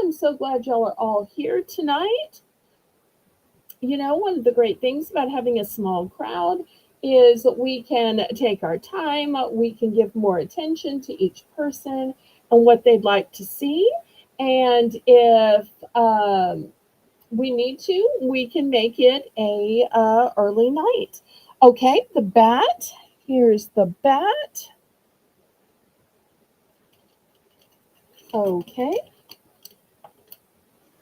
I'm I'm so glad y'all are all here tonight. You know, one of the great things about having a small crowd is we can take our time, we can give more attention to each person and what they'd like to see. And if we need to, we can make it a early night. Okay, the bat. Here's the bat. Okay.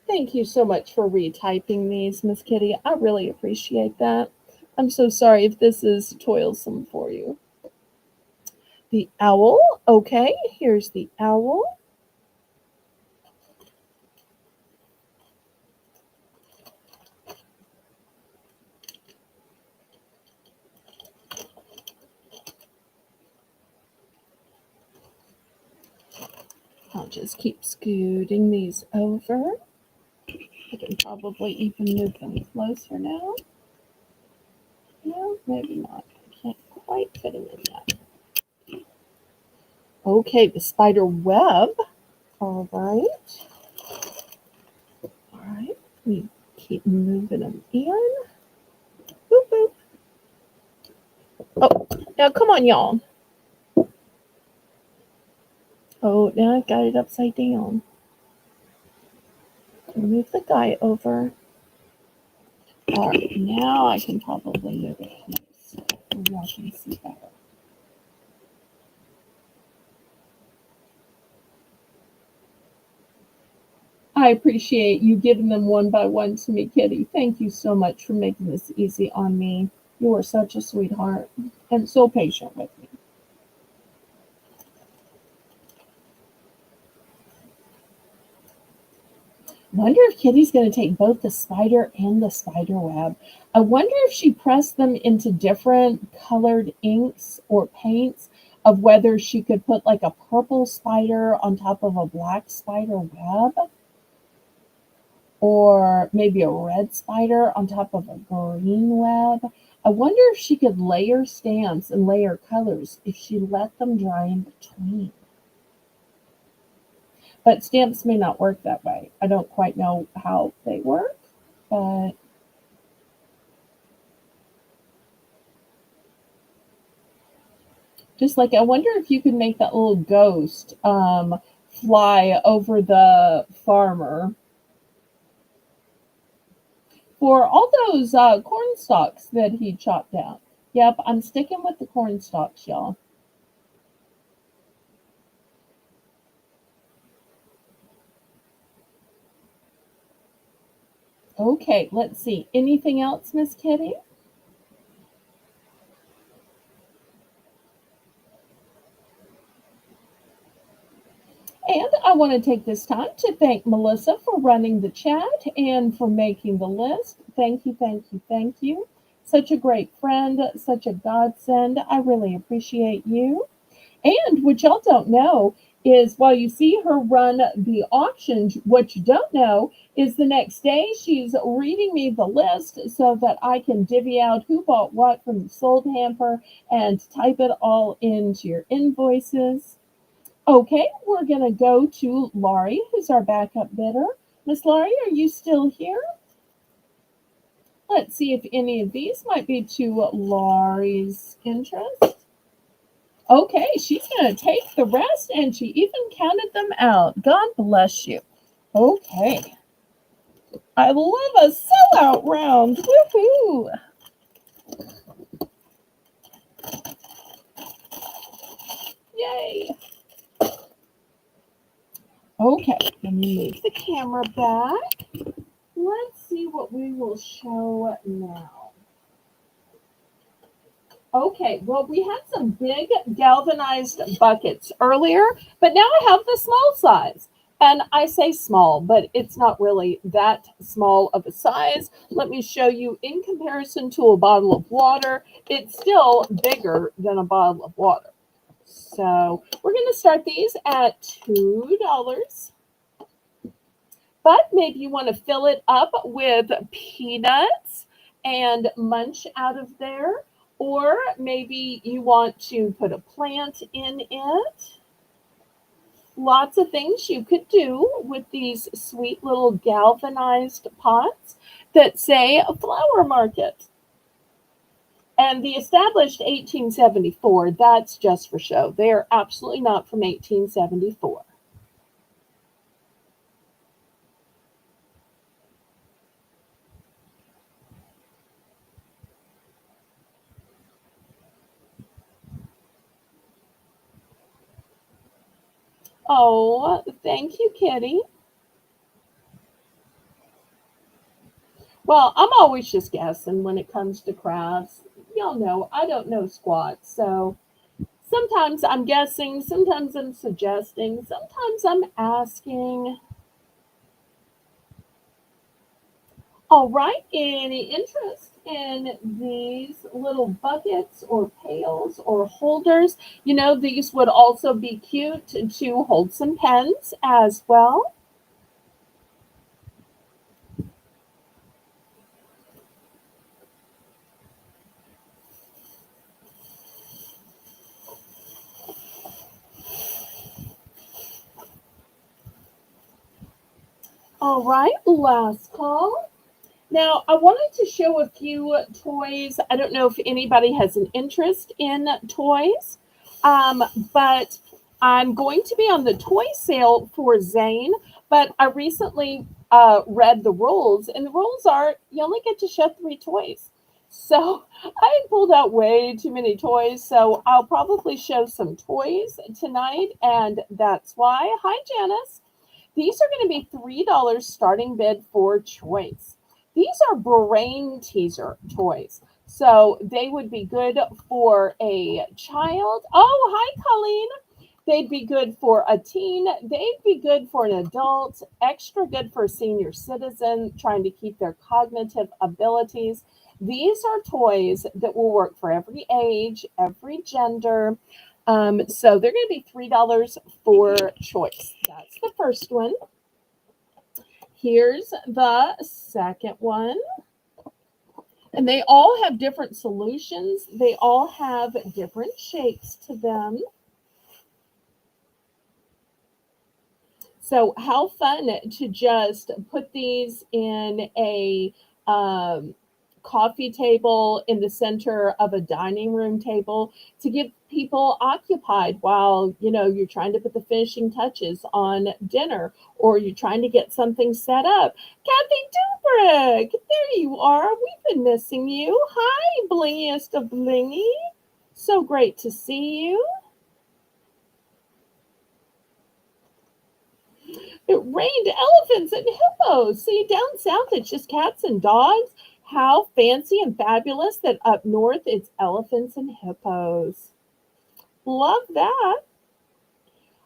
Thank you so much for retyping these, Miss Kitty. I really appreciate that. I'm so sorry if this is toilsome for you. The owl. Okay, here's the owl. I'll just keep scooting these over. I can probably even move them closer now. No, maybe not. I can't quite fit them in yet. Okay, the spider web. All right. All right. We keep moving them in. Boop, boop. Oh, now come on, y'all. Oh, now I've got it upside down. Move the guy over. All right, now I can probably move it close so y'all can see better. I appreciate you giving them one by one to me, Kitty. Thank you so much for making this easy on me. You are such a sweetheart and so patient with me. Wonder if Kitty's going to take both the spider and the spider web. I wonder if she pressed them into different colored inks or paints, of whether she could put like a purple spider on top of a black spider web, or maybe a red spider on top of a green web. I wonder if she could layer stamps and layer colors if she let them dry in between. But stamps may not work that way. I don't quite know how they work, but just like I wonder if you could make that little ghost fly over the farmer for all those corn stalks that he chopped down. Yep, I'm sticking with the corn stalks, y'all. Okay, let's see. Anything else, Miss Kitty? And I want to take this time to thank Melissa for running the chat and for making the list. Thank you, thank you, thank you. Such a great friend, such a godsend. I really appreciate you. And what y'all don't know is while you see her run the auction, what you don't know is the next day she's reading me the list so that I can divvy out who bought what from the sold hamper and type it all into your invoices. Okay, we're going to go to Laurie, who's our backup bidder. Miss Laurie, are you still here? Let's see if any of these might be to Laurie's interest. Okay, she's going to take the rest, and she even counted them out. God bless you. Okay. I love a sellout round. Woohoo! Yay. Okay, let me move the camera back. Let's see what we will show now. Okay, well, we had some big galvanized buckets earlier, but now I have the small size. And I say small, but it's not really that small of a size. Let me show you in comparison to a bottle of water, it's still bigger than a bottle of water. So we're going to start these at $2. But maybe you want to fill it up with peanuts and munch out of there. Or maybe you want to put a plant in it Lots of things you could do with these sweet little galvanized pots that say flower market. And the established 1874, that's just for show. They are absolutely not from 1874. Oh, thank you, Kitty. Well, I'm always just guessing when it comes to crafts. Y'all know I don't know squat. So sometimes I'm guessing, sometimes I'm suggesting, sometimes I'm asking. All right, any interest in these little buckets or pails or holders? You know, these would also be cute to hold some pens as well. All right, last call. Now, I wanted to show a few toys. I don't know if anybody has an interest in toys, um, but I'm going to be on the toy sale for Zane. But I recently read the rules, and the rules are you only get to show 3 toys. So I pulled out way too many toys, so I'll probably show some toys tonight, and that's why. Hi, Janice. These are going to be $3 starting bid for choice. These are brain teaser toys. So they would be good for a child. Oh, hi, Colleen. They'd be good for a teen. They'd be good for an adult, extra good for a senior citizen trying to keep their cognitive abilities. These are toys that will work for every age, every gender. So they're going to be $3 for choice. That's the first one. Here's the second one. And they all have different solutions. They all have different shapes to them. So how fun to just put these in a coffee table in the center of a dining room table to get people occupied while you're trying to put the finishing touches on dinner or you're trying to get something set up. Kathy Dubrick, there you are. We've been missing you. Hi, blingiest of blingy. So great to see you. It rained elephants and hippos. See, down south it's just cats and dogs. How fancy and fabulous that up north it's elephants and hippos. Love that.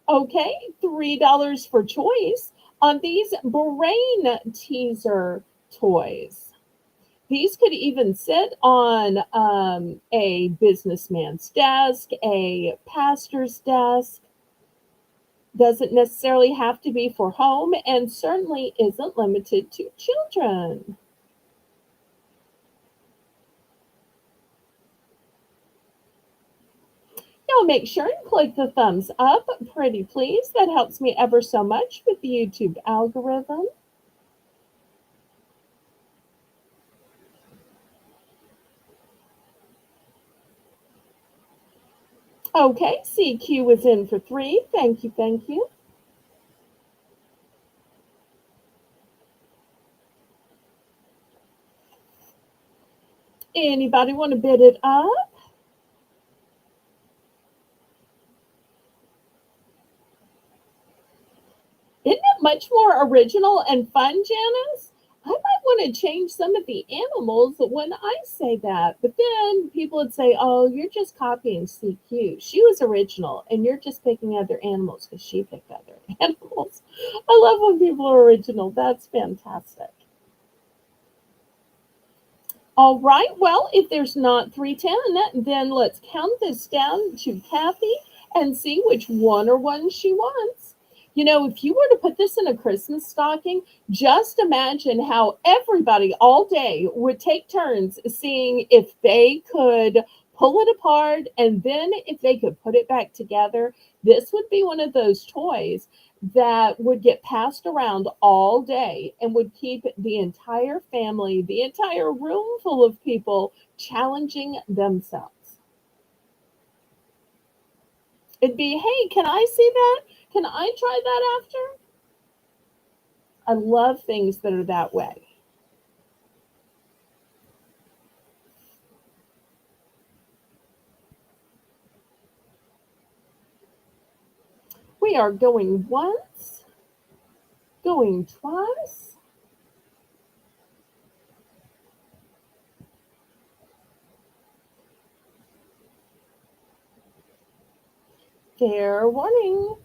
Okay, $3 for choice on these brain teaser toys. These could even sit on a businessman's desk, a pastor's desk. Doesn't necessarily have to be for home and certainly isn't limited to children. Now make sure and click the thumbs up, pretty please. That helps me ever so much with the YouTube algorithm. Okay, CQ is in for 3. Thank you, thank you. Anybody want to bid it up? Isn't it much more original and fun, Janice? I might want to change some of the animals when I say that. But then people would say, oh, you're just copying CQ. She was original and you're just picking other animals because she picked other animals. I love when people are original. That's fantastic. All right. Well, if there's not 310, then let's count this down to Kathy and see which one or one she wants. If you were to put this in a Christmas stocking, just imagine how everybody all day would take turns seeing if they could pull it apart, and then if they could put it back together, this would be one of those toys that would get passed around all day and would keep the entire family, the entire room full of people challenging themselves. It'd be, hey, can I see that? Can I try that after? I love things that are that way. We are going once, going twice. Fair warning.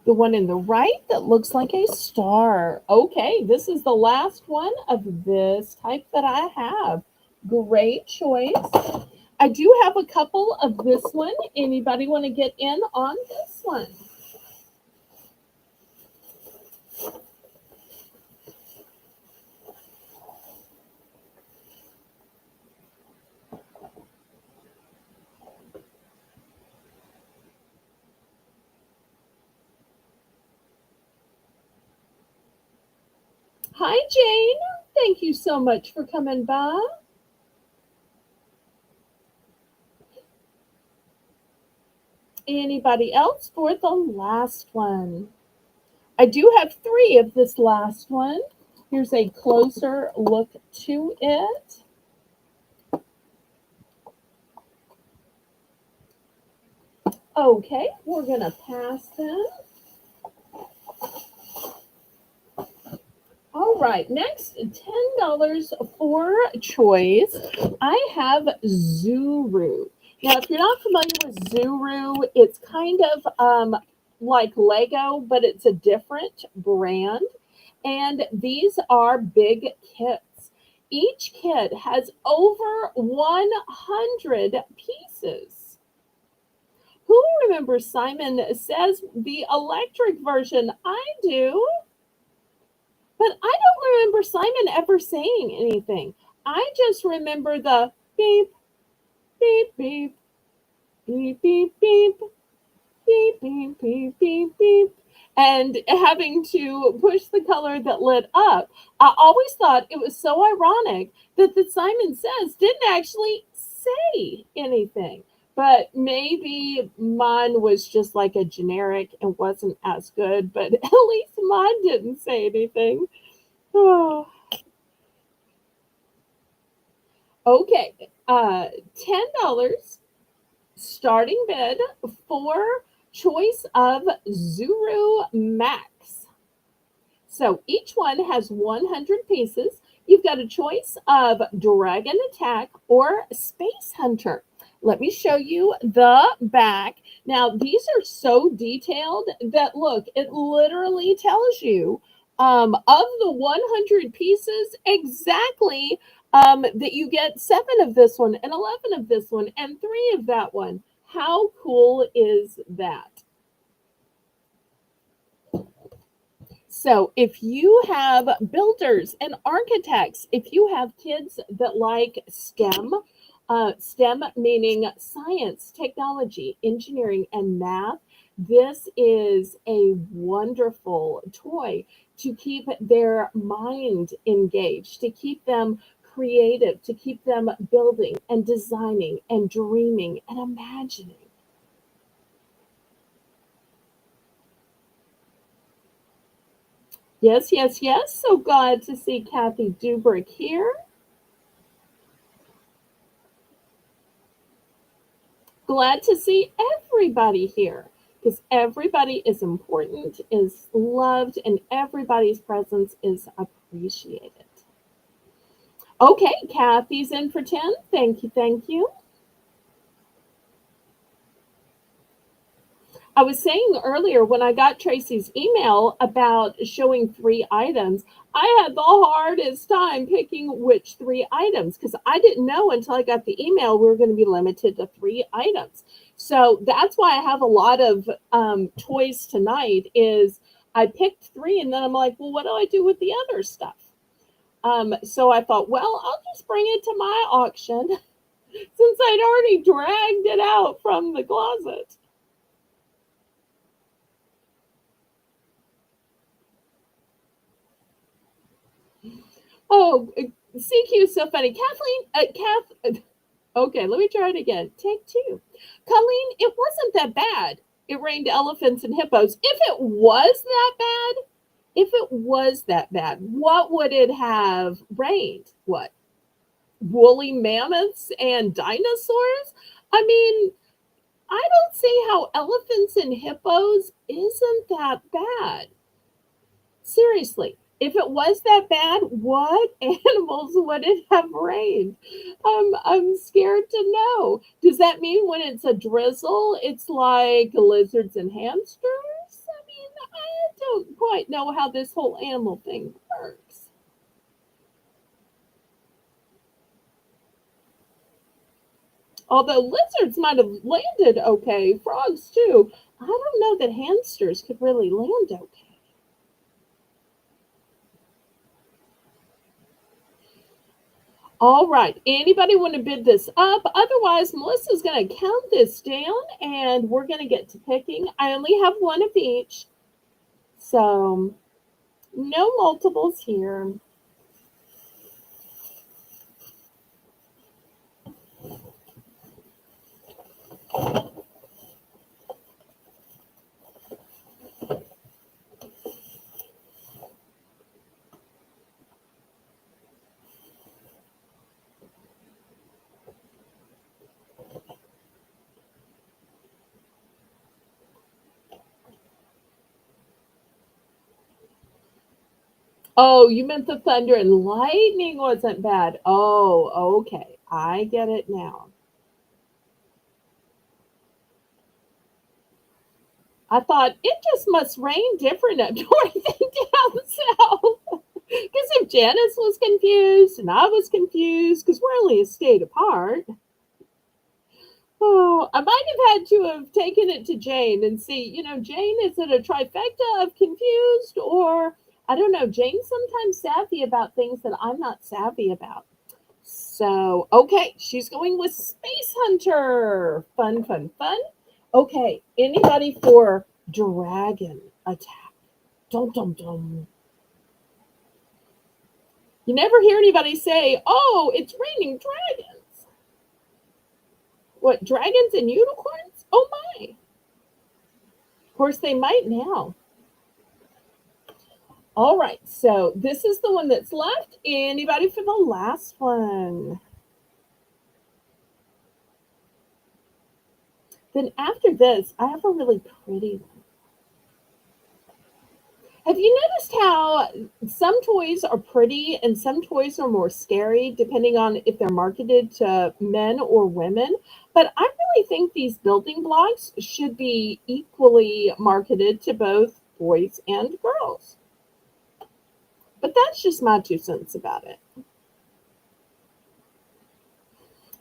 The one in the right that looks like a star. Okay, this is the last one of this type that I have. Great choice. I do have a couple of this one. Anybody want to get in on this one? Hi, Jane. Thank you so much for coming by. Anybody else for the last one? I do have three of this last one. Here's a closer look to it. Okay, we're going to pass them. All right, next $10 for choice. I have Zuru. Now, if you're not familiar with Zuru, it's kind of like Lego, but it's a different brand. And these are big kits. Each kit has over 100 pieces. Who remembers Simon Says the electric version? I do. But I don't remember Simon ever saying anything. I just remember the beep, beep, beep, beep, beep, beep, beep, beep, beep, beep, beep, and having to push the color that lit up. I always thought it was so ironic that the Simon Says didn't actually say anything. But maybe mine was just like a generic and wasn't as good, but at least mine didn't say anything. Oh, okay. $10 starting bid for choice of Zuru Max. So each one has 100 pieces. You've got a choice of Dragon Attack or Space Hunter. Let me show you the back. Now, these are so detailed that look, it literally tells you of the 100 pieces exactly that you get 7 of this one and 11 of this one and 3 of that one. How cool is that? So, if you have builders and architects, if you have kids that like STEM, STEM meaning science, technology, engineering, and math, this is a wonderful toy to keep their mind engaged, to keep them creative, to keep them building and designing and dreaming and imagining. Yes, yes, yes. So glad to see Kathy Dubrick here. Glad to see everybody here because everybody is important, is loved, and everybody's presence is appreciated. Okay, Kathy's in for 10. Thank you, thank you. I was saying earlier when I got Tracy's email about showing 3 items, I had the hardest time picking which 3 items because I didn't know until I got the email we were going to be limited to 3 items. So that's why I have a lot of toys tonight. Is I picked three and then I'm like, well, what do I do with the other stuff? So I thought, well, I'll just bring it to my auction since I'd already dragged it out from the closet. Oh, CQ is so funny. Kathleen, okay, let me try it again. Take two. Colleen, it wasn't that bad. It rained elephants and hippos. If it was that bad, what would it have rained? What? Woolly mammoths and dinosaurs? I mean, I don't see how elephants and hippos isn't that bad. Seriously, if it was that bad, what animals would it have rained? I'm scared to know. Does that mean when it's a drizzle, it's like lizards and hamsters? I mean, I don't quite know how this whole animal thing works. Although lizards might have landed okay, frogs too. I don't know that hamsters could really land okay. All right. Anybody want to bid this up? Otherwise, Melissa's going to count this down and we're going to get to picking. I only have one of each. So, no multiples here. Oh, you meant the thunder and lightning wasn't bad. Oh, okay. I get it now. I thought it just must rain different up north and down south. Because if Janice was confused and I was confused, because we're only a state apart, oh, I might have had to have taken it to Jane and see, Jane, is it a trifecta of confused or I don't know. Jane's sometimes savvy about things that I'm not savvy about. So, okay, she's going with Space Hunter. Fun, fun, fun. Okay, anybody for Dragon Attack? Dum, dum, dum. You never hear anybody say, oh, it's raining dragons. What, dragons and unicorns? Oh my. Of course, they might now. All right, so this is the one that's left. Anybody for the last one? Then after this, I have a really pretty one. Have you noticed how some toys are pretty and some toys are more scary depending on if they're marketed to men or women? But I really think these building blocks should be equally marketed to both boys and girls. But that's just my 2 cents about it.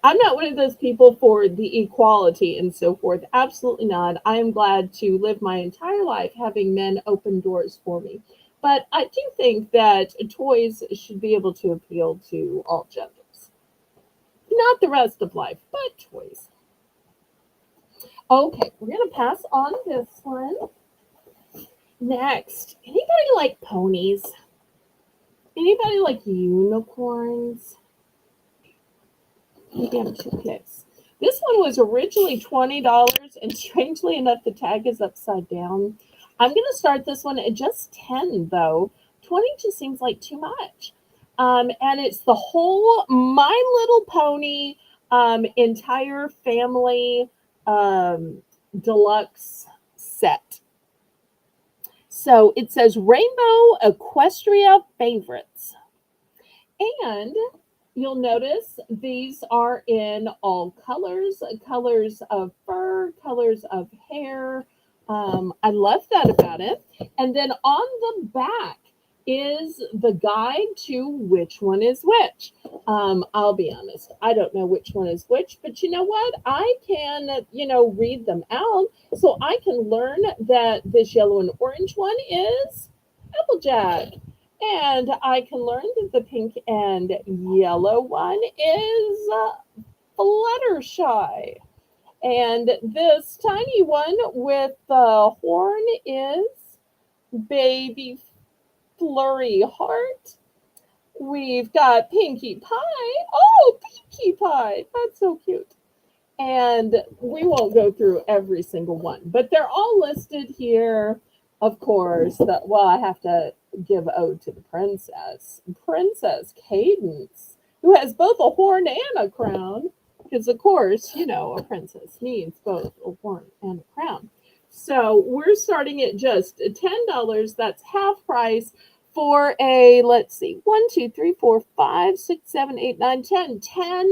I'm not one of those people for the equality and so forth. Absolutely not. I am glad to live my entire life having men open doors for me. But I do think that toys should be able to appeal to all genders. Not the rest of life, but toys. Okay, we're going to pass on this one. Next, anybody like ponies? Anybody like unicorns? Maybe I'm two picks. This one was originally $20, and strangely enough, the tag is upside down. I'm going to start this one at just 10, though. 20 just seems like too much. And it's the whole My Little Pony entire family deluxe set. So it says Rainbow Equestria Favorites. And you'll notice these are in all colors, colors of fur, colors of hair, I love that about it. And then on the back is the guide to which one is which. I'll be honest, I don't know which one is which, but you know what? I can, read them out so I can learn that this yellow and orange one is Applejack. And I can learn that the pink and yellow one is Fluttershy. And this tiny one with the horn is Baby Flurry Heart. We've got Pinkie Pie. Oh, Pinkie Pie. That's so cute. And we won't go through every single one, but they're all listed here. Of course, I have to give ode to the princess, Princess Cadence, who has both a horn and a crown. Because, of course, a princess needs both a horn and a crown. So we're starting at just $10. That's half price for a, let's see, one, two, three, four, five, six, seven, eight, nine, $10 10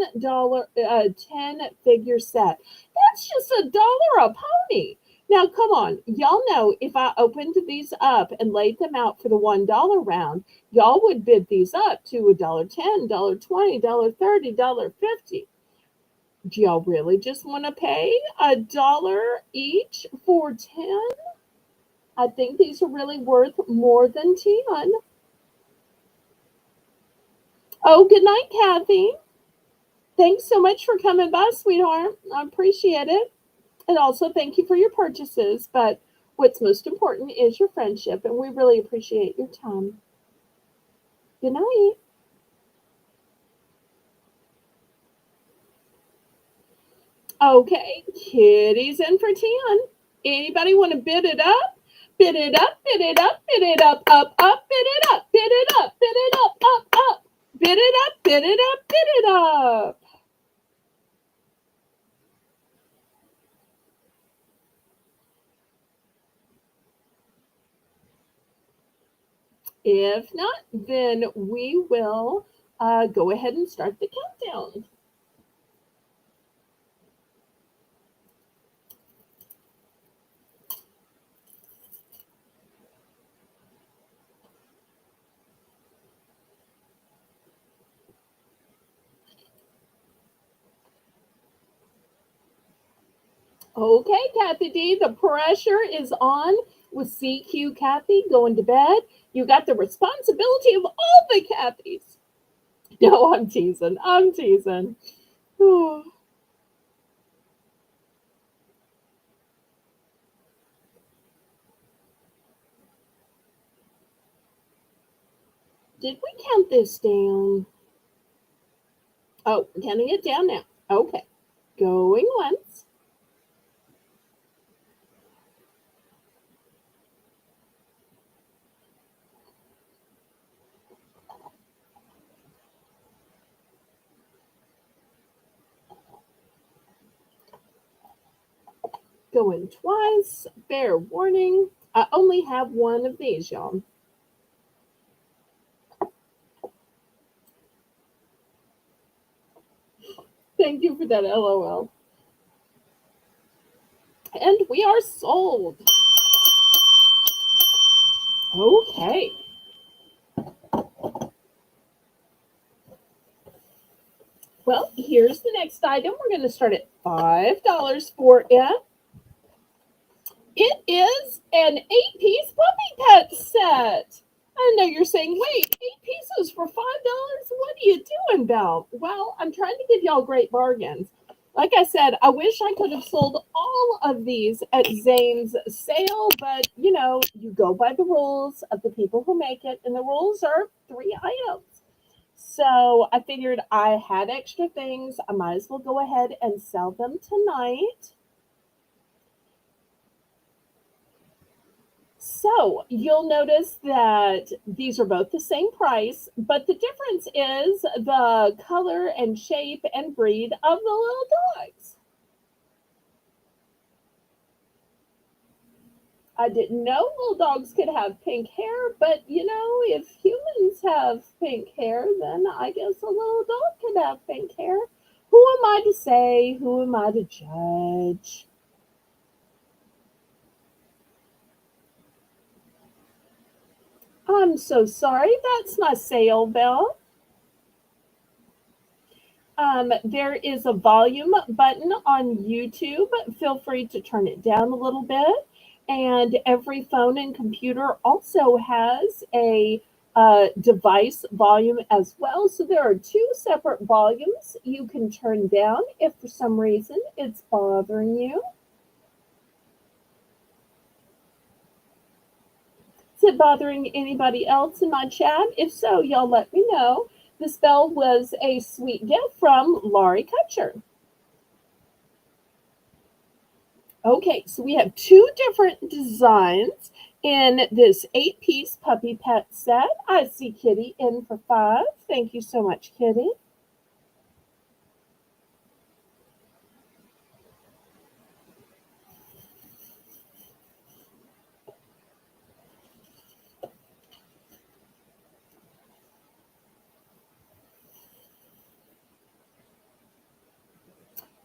figure set. That's just $1 a pony. Now, come on, y'all know if I opened these up and laid them out for the $1 round, y'all would bid these up to $1.10, $1.20, $1.30, $1.50. Do y'all really just want to pay $1 each for 10? I think these are really worth more than 10. Oh, good night, Kathy. Thanks so much for coming by, sweetheart. I appreciate it. And also, thank you for your purchases. But what's most important is your friendship, and we really appreciate your time. Good night. Okay, Kitty's in for 10. Anybody want to bid it up? Bid it up, bid it up, bid it up, bid it up, bid it up, bid it up. Bid it up, bid it up, bid it up. If not, then we will go ahead and start the countdown. Okay, Kathy D, the pressure is on with CQ Kathy going to bed. You got the responsibility of all the Kathys. No, I'm teasing. I'm teasing. Did we count this down? Oh, we're counting it down now. Okay. Going once. Going twice. Fair warning. I only have one of these, y'all. Thank you for that LOL. And we are sold. Okay. Well, here's the next item. We're going to start at $5 for it. It is an 8-piece puppy pet set. I know you're saying, wait, 8 pieces for $5? What are you doing, Belle? Well, I'm trying to give y'all great bargains. Like I said, I wish I could have sold all of these at Zane's sale, but you go by the rules of the people who make it, and the rules are 3 items. So I figured I had extra things. I might as well go ahead and sell them tonight. So you'll notice that these are both the same price, but the difference is the color and shape and breed of the little dogs. I didn't know little dogs could have pink hair, but if humans have pink hair, then I guess a little dog could have pink hair. Who am I to say? Who am I to judge? I'm so sorry. That's my sale bell. There is a volume button on YouTube. Feel free to turn it down a little bit. And every phone and computer also has a device volume as well. So there are two separate volumes you can turn down if for some reason it's bothering you. Is it bothering anybody else in my chat? If so, y'all let me know. This bell was a sweet gift from Laurie Kutcher. Okay, so we have two different designs in this 8-piece puppy pet set. I see Kitty in for 5. Thank you so much, Kitty.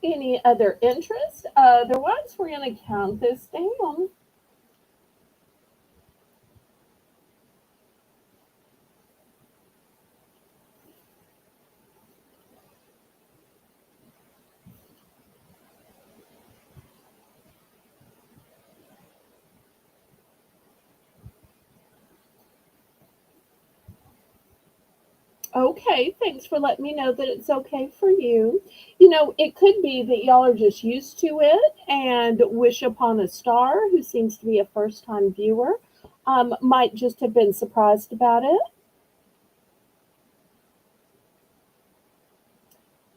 Any other interest? Otherwise, we're going to count this down. Okay, thanks for letting me know that it's okay for you. You know, it could be that y'all are just used to it and Wish Upon a Star, who seems to be a first time viewer, might just have been surprised about it.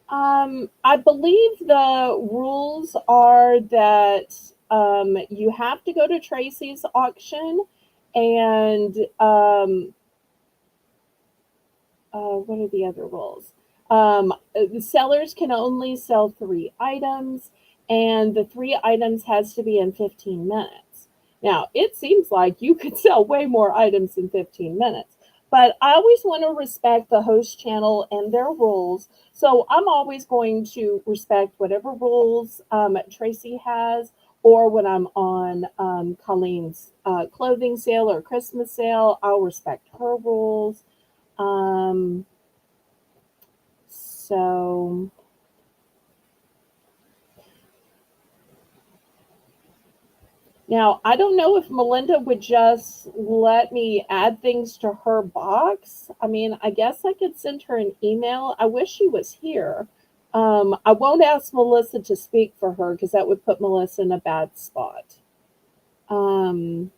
I believe the rules are that you have to go to Tracy's auction and what are the other rules? The sellers can only sell 3 items, and the 3 items has to be in 15 minutes. Now, it seems like you could sell way more items in 15 minutes, but I always want to respect the host channel and their rules. So I'm always going to respect whatever rules Tracy has, or when I'm on Colleen's clothing sale or Christmas sale, I'll respect her rules. Um, so now I don't know if Melinda would just let me add things to her box. I mean, I guess I could send her an email. I wish she was here. I won't ask Melissa to speak for her because that would put Melissa in a bad spot. Um,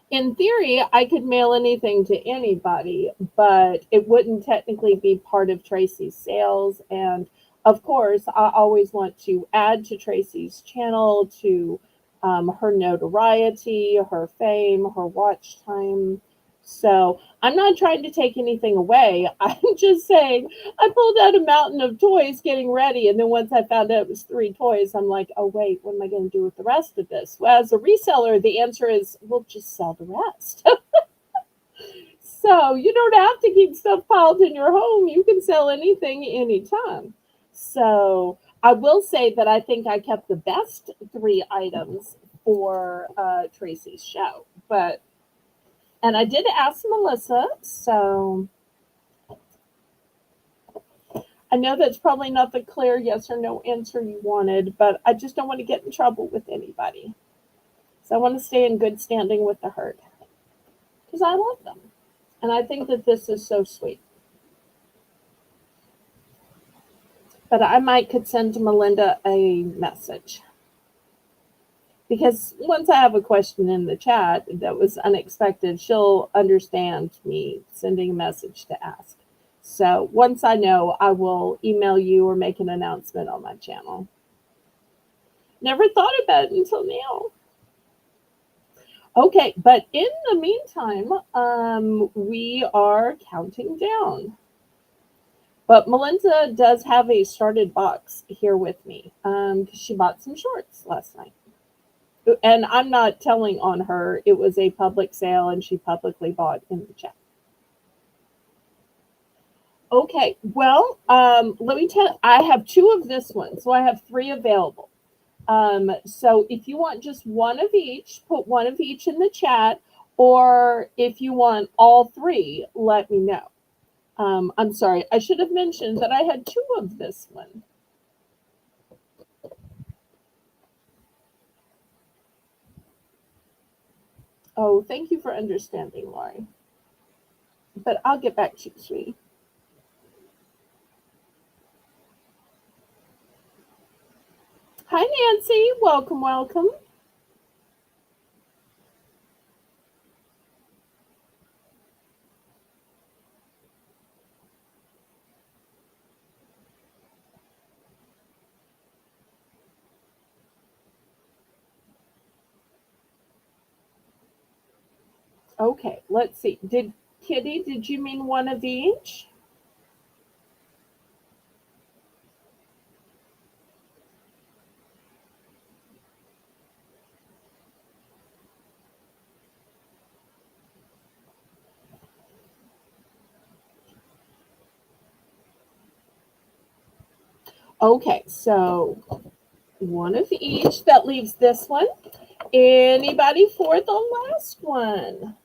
in theory, I could mail anything to anybody, but it wouldn't technically be part of Tracy's sales. And of course, I always want to add to Tracy's channel to her notoriety, her fame, her watch time. So I'm not trying to take anything away. I'm just saying I pulled out a mountain of toys getting ready. And then once I found out it was 3 toys, I'm like, oh, wait, what am I going to do with the rest of this? Well, as a reseller, the answer is we'll just sell the rest. So you don't have to keep stuff piled in your home. You can sell anything anytime. So I will say that I think I kept the best 3 items for Tracy's show. And I did ask Melissa, so I know that's probably not the clear yes or no answer you wanted, but I just don't want to get in trouble with anybody. So I want to stay in good standing with the herd because I love them. And I think that this is so sweet. But I might could send Melinda a message. Because once I have a question in the chat that was unexpected, she'll understand me sending a message to ask. So once I know, I will email you or make an announcement on my channel. Never thought about it until now. Okay, but in the meantime, we are counting down. But Melinda does have a started box here with me because she bought some shorts last night. And I'm not telling on her. It was a public sale and she publicly bought in the chat. Okay, well, let me tell you, I have 2 of this one, so I have 3 available. So if you want just one of each, put one of each in the chat, or if you want all three, let me know. I'm sorry, I should have mentioned that I had two of this one. Oh, thank you for understanding, Lori. But I'll get back to you, sweetie. Hi, Nancy. Welcome, welcome. Okay, let's see. Kitty, did you mean one of each? Okay, so one of each. That leaves this one. Anybody for the last one?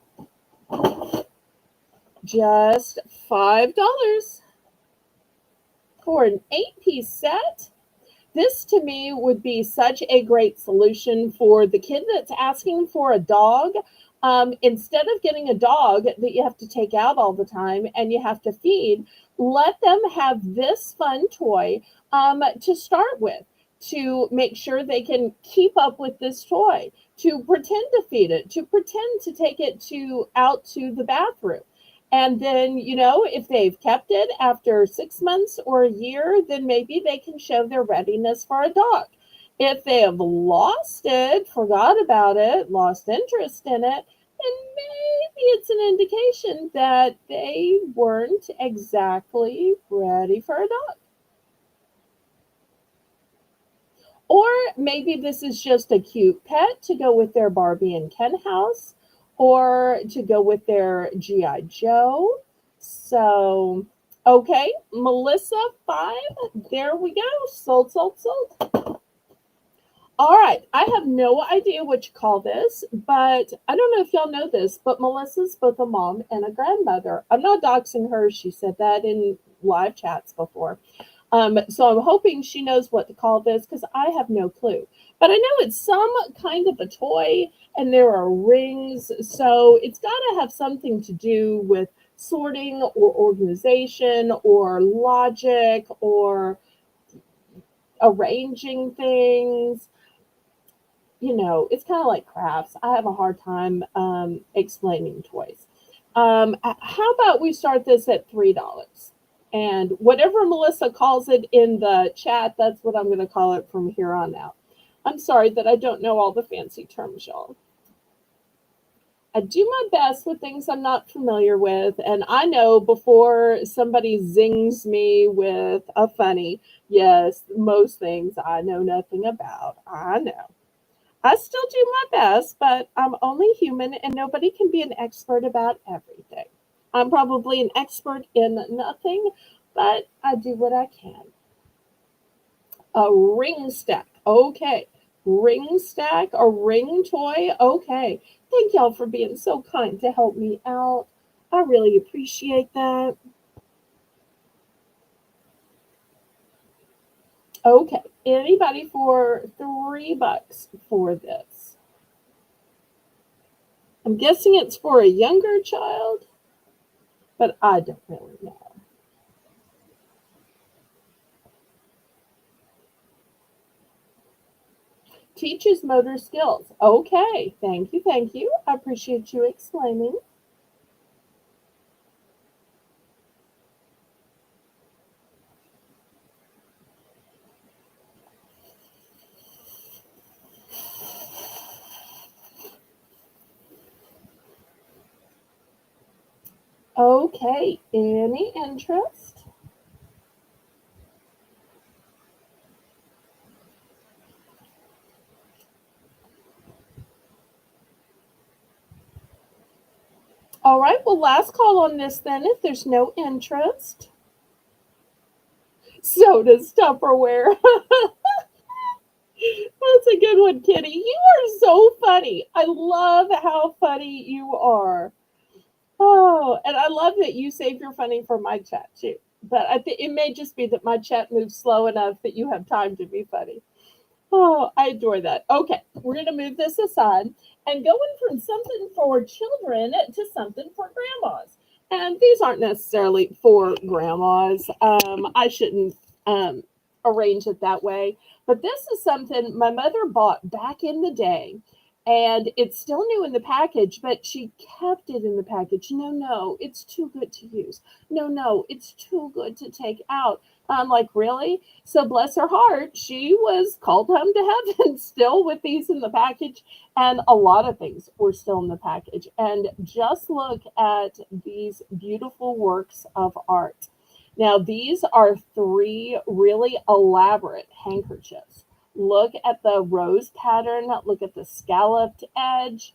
Just $5 for an 8-piece set. This to me would be such a great solution for the kid that's asking for a dog. Instead of getting a dog that you have to take out all the time and you have to feed, let them have this fun toy to start with, to make sure they can keep up with this toy, to pretend to feed it, to pretend to take it to out to the bathroom. And then, if they've kept it after 6 months or a year, then maybe they can show their readiness for a dog. If they have lost it, forgot about it, lost interest in it, then maybe it's an indication that they weren't exactly ready for a dog. Or maybe this is just a cute pet to go with their Barbie and Ken house, or to go with their G.I. Joe. So, okay, Melissa, 5. There we go. Sold, sold, sold. All right, I have no idea what you call this, but I don't know if y'all know this, but Melissa's both a mom and a grandmother. I'm not doxing her. She said that in live chats before. So I'm hoping she knows what to call this because I have no clue. But I know it's some kind of a toy and there are rings. So it's got to have something to do with sorting or organization or logic or arranging things. It's kind of like crafts. I have a hard time explaining toys. How about we start this at $3? And whatever Melissa calls it in the chat, that's what I'm going to call it from here on out. I'm sorry that I don't know all the fancy terms, y'all. I do my best with things I'm not familiar with. And I know before somebody zings me with a funny, yes, most things I know nothing about. I know. I still do my best, but I'm only human and nobody can be an expert about everything. I'm probably an expert in nothing, but I do what I can. A ring stack. Okay. Ring stack, a ring toy. Okay. Thank y'all for being so kind to help me out. I really appreciate that. Okay. Anybody for $3 for this? I'm guessing it's for a younger child, but I don't really know. Teaches motor skills. Okay, thank you, thank you. I appreciate you explaining. Okay, any interest? All right, well, last call on this then if there's no interest. So does Tupperware. That's That's a good one, Kitty. You are so funny. I love how funny you are. Oh, and I love that you save your funny for my chat too. But I think it may just be that my chat moves slow enough that you have time to be funny. Oh, I adore that. Okay, we're going to move this aside and going from something for children to something for grandmas. And these aren't necessarily for grandmas. I shouldn't um, arrange it that way. But this is something my mother bought back in the day. And it's still new in the package, but she kept it in the package. No, no, it's too good to use. No, no, it's too good to take out. I'm like, really? So bless her heart, she was called home to heaven still with these in the package, and a lot of things were still in the package. And just look at these beautiful works of art. Now, these are three really elaborate handkerchiefs. Look at the rose pattern, look at the scalloped edge.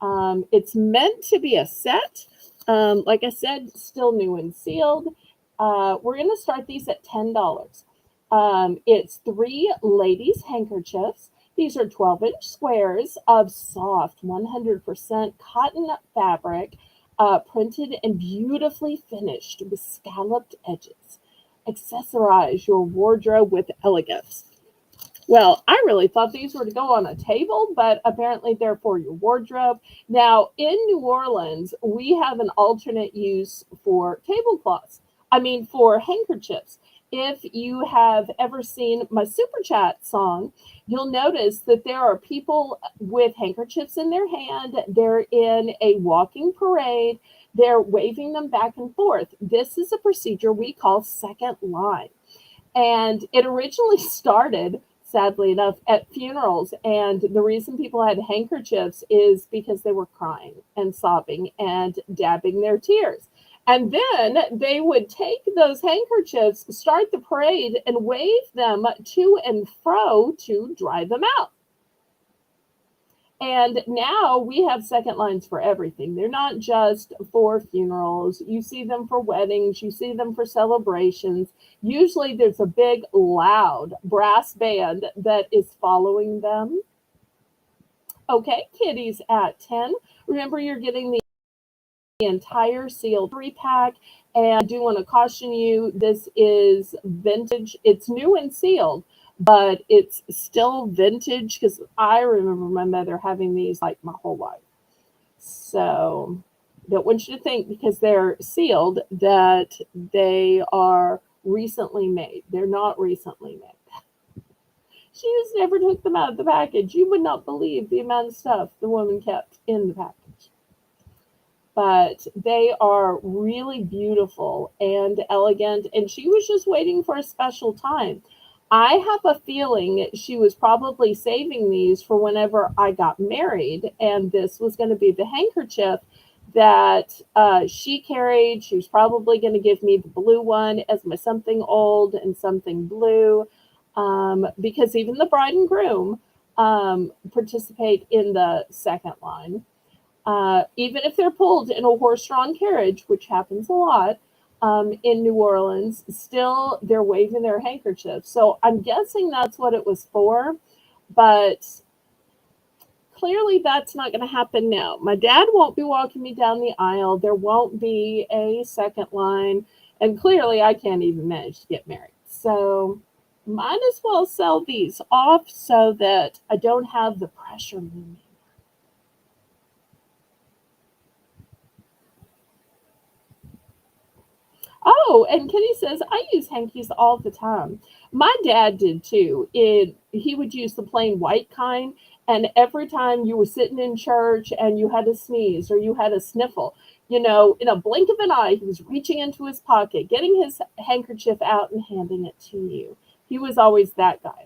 It's meant to be a set. Like I said, still new and sealed. We're going to start these at $10. It's three ladies' handkerchiefs. These are 12-inch squares of soft 100% cotton fabric, printed and beautifully finished with scalloped edges. Accessorize your wardrobe with elegance. Well, I really thought these were to go on a table, but apparently they're for your wardrobe. Now, in New Orleans, we have an alternate use for tablecloths. I mean, for handkerchiefs. If you have ever seen my Super Chat song, you'll notice that there are people with handkerchiefs in their hand. They're in a walking parade. They're waving them back and forth. This is a procedure we call second line. And it originally started, sadly enough, at funerals. And the reason people had handkerchiefs is because they were crying and sobbing and dabbing their tears. And then they would take those handkerchiefs, start the parade, and wave them to and fro to dry them out. And now we have second lines for everything. They're not just for funerals. You see them for weddings, you see them for celebrations. Usually there's a big, loud brass band that is following them. Okay, kitties at 10. Remember, you're getting the entire sealed 3-pack. And I do want to caution you, this is vintage. It's new and sealed, but it's still vintage because I remember my mother having these like my whole life. So don't want you to think because they're sealed that they are recently made. They're not recently made. She just never took them out of the package. You would not believe the amount of stuff the woman kept in the package. But they are really beautiful and elegant. And she was just waiting for a special time. I have a feeling she was probably saving these for whenever I got married. And this was going to be the handkerchief that she carried. She was probably going to give me the blue one as my something old and something blue. Because even the bride and groom participate in the second line. Even if they're pulled in a horse-drawn carriage, which happens a lot in New Orleans, still they're waving their handkerchief. So I'm guessing that's what it was for, but clearly that's not going to happen now. My dad won't be walking me down the aisle. There won't be a second line, and clearly I can't even manage to get married. So might as well sell these off so that I don't have the pressure looming. Oh, and Kenny says, I use hankies all the time. My dad did too. He would use the plain white kind, and every time you were sitting in church and you had a sneeze or you had a sniffle, in a blink of an eye, he was reaching into his pocket, getting his handkerchief out and handing it to you. He was always that guy.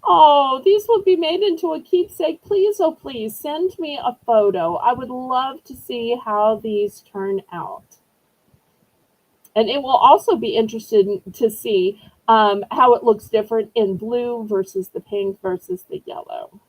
Oh, these will be made into a keepsake. Please, oh, please send me a photo. I would love to see how these turn out. And it will also be interesting to see how it looks different in blue versus the pink versus the yellow.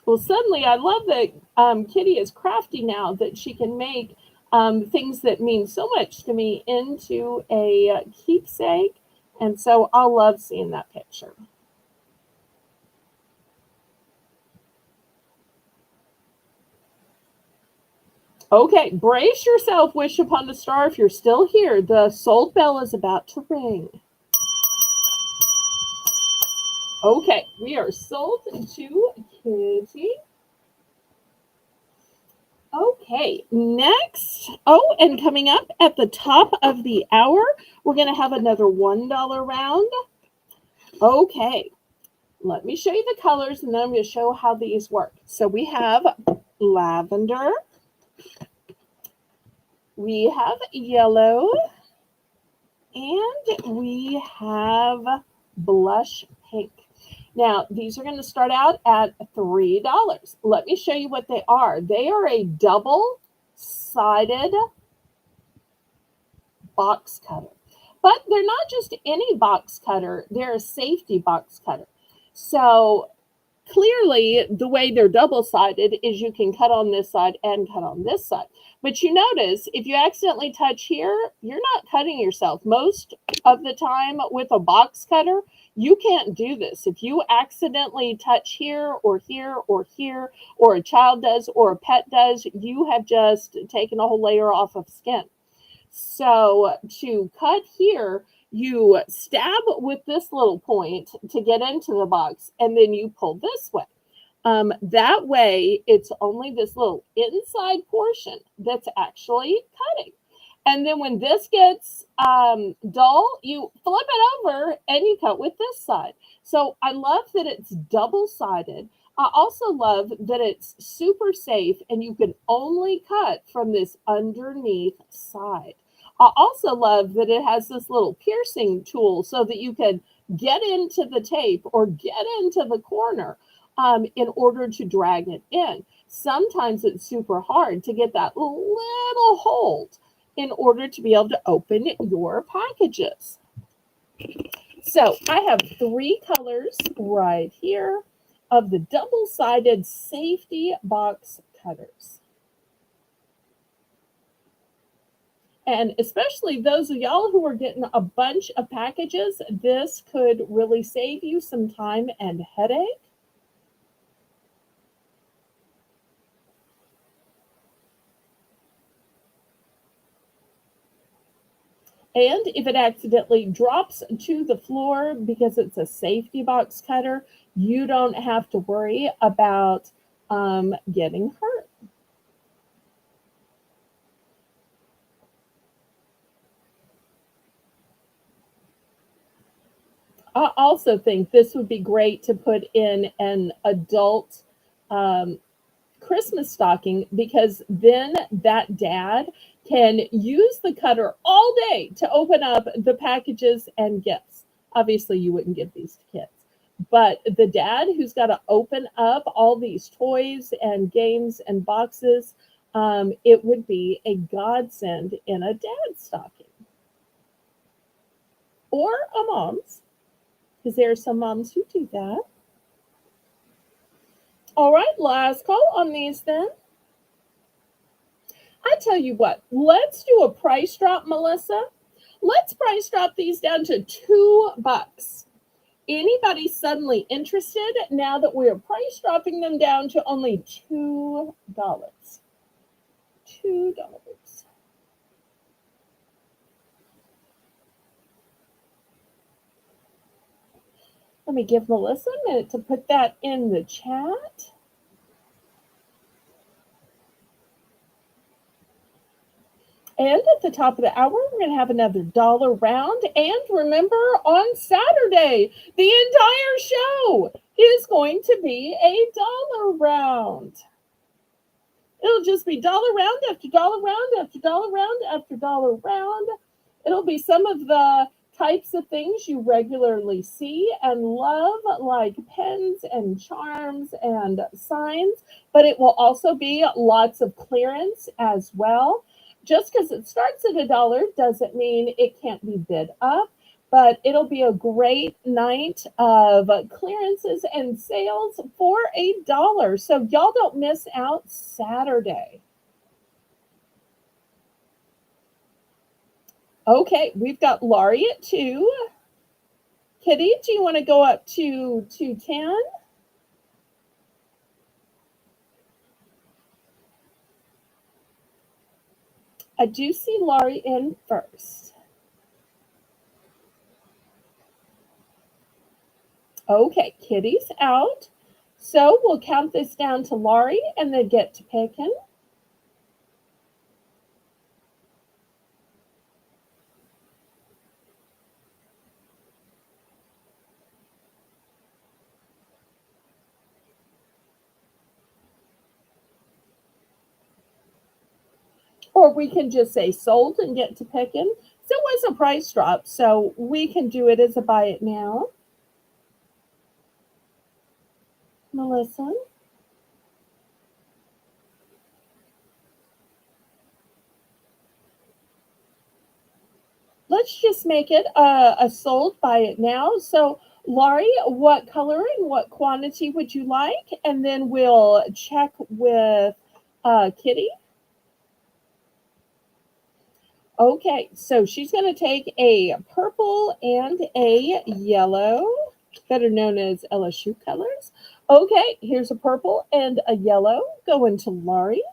Well, suddenly I love that Kitty is crafty now that she can make things that mean so much to me into a keepsake. And so I love seeing that picture. Okay, brace yourself, wish upon a star. If you're still here, the sold bell is about to ring. Okay, we are sold to Kitty. Okay, next. Oh, and coming up at the top of the hour, we're going to have another $1 round. Okay, let me show you the colors and then I'm going to show how these work. So we have lavender, we have yellow, and we have blush pink. Now, these are going to start out at $3. Let me show you what they are. They are a double-sided box cutter. But they're not just any box cutter, they're a safety box cutter. So clearly, the way they're double-sided is you can cut on this side and cut on this side. But you notice, if you accidentally touch here, you're not cutting yourself. Most of the time with a box cutter, you can't do this. If you accidentally touch here or here or here, or a child does or a pet does, you have just taken a whole layer off of skin. So to cut here, you stab with this little point to get into the box, and then you pull this way. That way, it's only this little inside portion that's actually cutting. And then when this gets dull, you flip it over and you cut with this side. So I love that it's double-sided. I also love that it's super safe and you can only cut from this underneath side. I also love that it has this little piercing tool so that you can get into the tape or get into the corner in order to drag it in. Sometimes it's super hard to get that little hold in order to be able to open your packages. So I have 3 colors right here of the double-sided safety box cutters. And especially those of y'all who are getting a bunch of packages, this could really save you some time and headache. And if it accidentally drops to the floor because it's a safety box cutter, you don't have to worry about getting hurt. I also think this would be great to put in an adult Christmas stocking, because then that dad can use the cutter all day to open up the packages and gifts. Obviously, you wouldn't give these to kids, but the dad who's got to open up all these toys and games and boxes, it would be a godsend in a dad stocking or a mom's, because there are some moms who do that. All right, last call on these then. I tell you what, let's do a price drop, Melissa. Let's price drop these down to $2. Anybody suddenly interested now that we're price dropping them down to only $2? $2. Let me give Melissa a minute to put that in the chat. And at the top of the hour, we're going to have another dollar round. And remember, on Saturday, the entire show is going to be a dollar round. It'll just be dollar round after dollar round after dollar round after dollar round. It'll be some of the types of things you regularly see and love, like pens and charms and signs, but it will also be lots of clearance as well. Just because it starts at $1 doesn't mean it can't be bid up, but it'll be a great night of clearances and sales for $1. So y'all don't miss out Saturday. Okay, we've got Laurie at 2. Kitty, do you want to go up to 210? I do see Laurie in first. Okay, Kitty's out. So we'll count this down to Laurie and then get to picking. Or we can just say sold and get to picking. So it was a price drop, so we can do it as a buy it now. Melissa? Let's just make it a sold buy it now. So Laurie, what color and what quantity would you like? And then we'll check with Kitty. Okay, so she's going to take a purple and a yellow, better known as LSU colors. Okay, here's a purple and a yellow going to Laurie.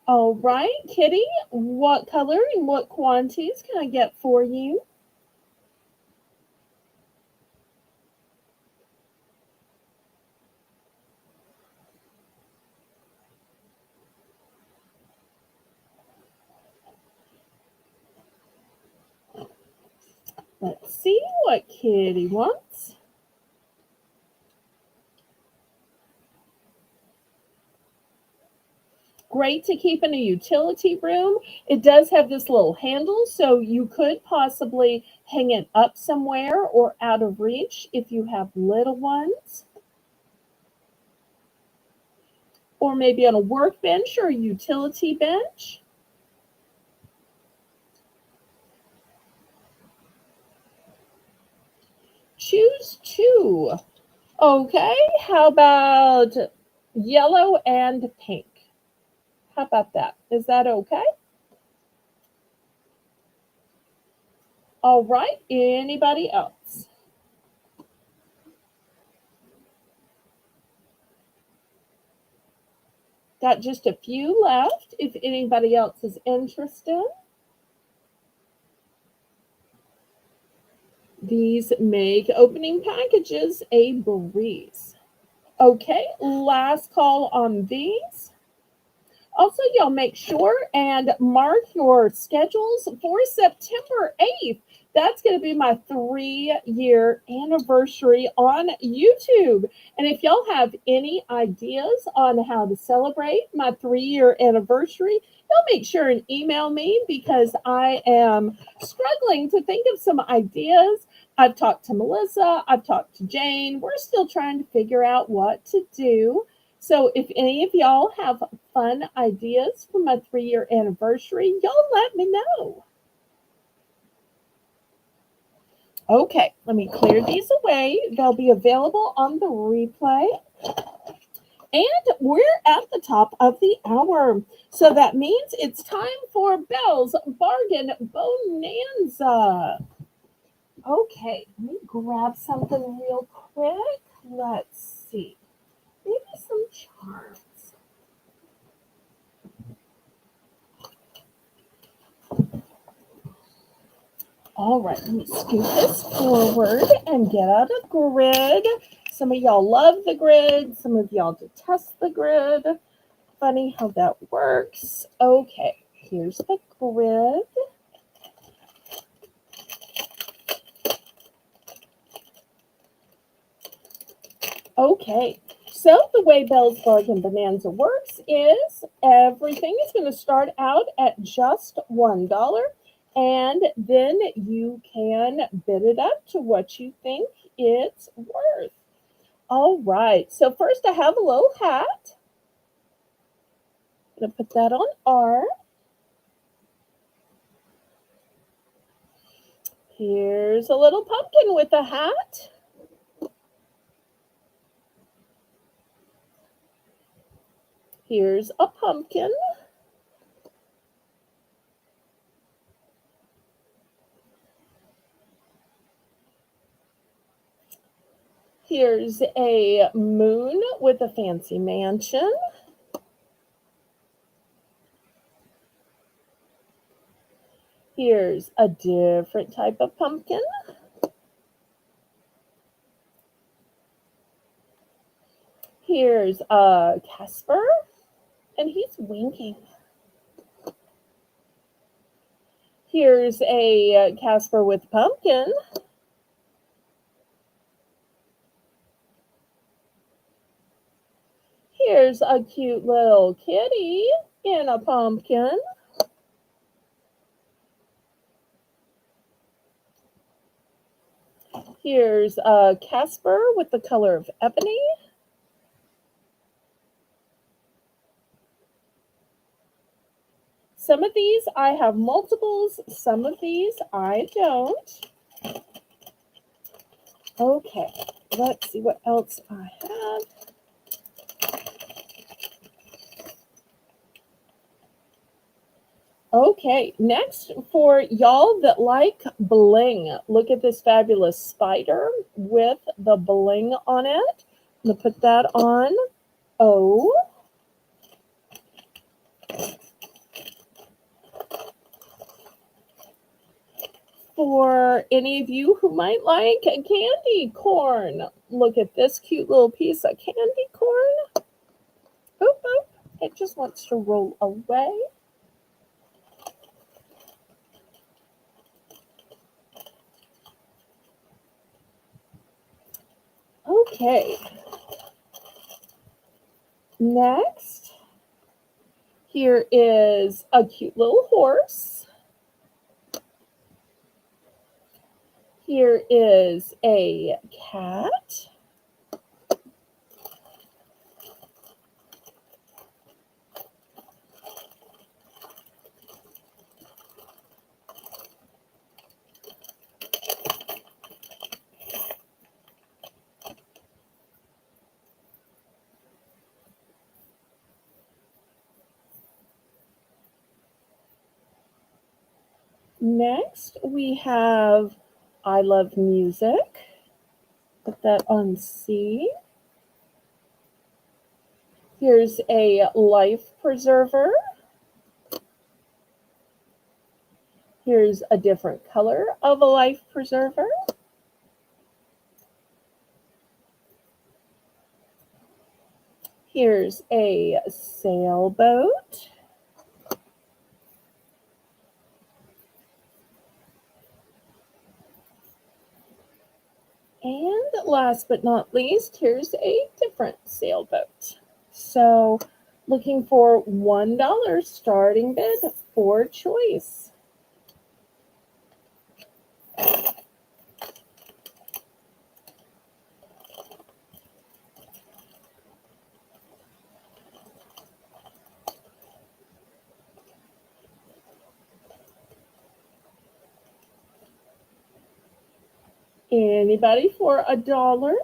All right, Kitty, what color and what quantities can I get for you? Let's see what Kitty wants. Great to keep in a utility room. It does have this little handle, so you could possibly hang it up somewhere or out of reach if you have little ones. Or maybe on a workbench or a utility bench. Choose two. Okay, how about yellow and pink? How about that? Is that okay? All right, anybody else? Got just a few left if anybody else is interested. These make opening packages a breeze. Okay, last call on these. Also, y'all make sure and mark your schedules for September 8th. That's going to be my 3-year anniversary on YouTube. And if y'all have any ideas on how to celebrate my 3-year anniversary, y'all make sure and email me because I am struggling to think of some ideas. I've talked to Melissa, I've talked to Jane. We're still trying to figure out what to do. So if any of y'all have fun ideas for my 3-year anniversary, y'all let me know. Okay, let me clear these away. They'll be available on the replay. And we're at the top of the hour. So that means it's time for Belle's Bargain Bonanza. Okay, let me grab something real quick. Let's see. Maybe some charms. All right, let me scoot this forward and get out a grid. Some of y'all love the grid, some of y'all detest the grid. Funny how that works. Okay, here's the grid. Okay, so the way Belle's Bargain Bonanza works is everything is going to start out at just $1. And then you can bid it up to what you think it's worth. All right. So first I have a little hat. I'm going to put that on R. Here's a little pumpkin with a hat. Here's a pumpkin. Here's a moon with a fancy mansion. Here's a different type of pumpkin. Here's a Casper, and he's winking. Here's a Casper with pumpkin. Here's a cute little kitty in a pumpkin. Here's a Casper with the color of ebony. Some of these I have multiples, some of these I don't. Okay, let's see what else I have. Okay, next for y'all that like bling, look at this fabulous spider with the bling on it. I'm going to put that on O. For any of you who might like candy corn, look at this cute little piece of candy corn. Boop, boop. It just wants to roll away. Okay. Next, here is a cute little horse. Here is a cat. Next, we have I Love Music. Put that on C. Here's a life preserver. Here's a different color of a life preserver. Here's a sailboat. And last but not least, here's a different sailboat. So looking for $1 starting bid for choice. Anybody for $1?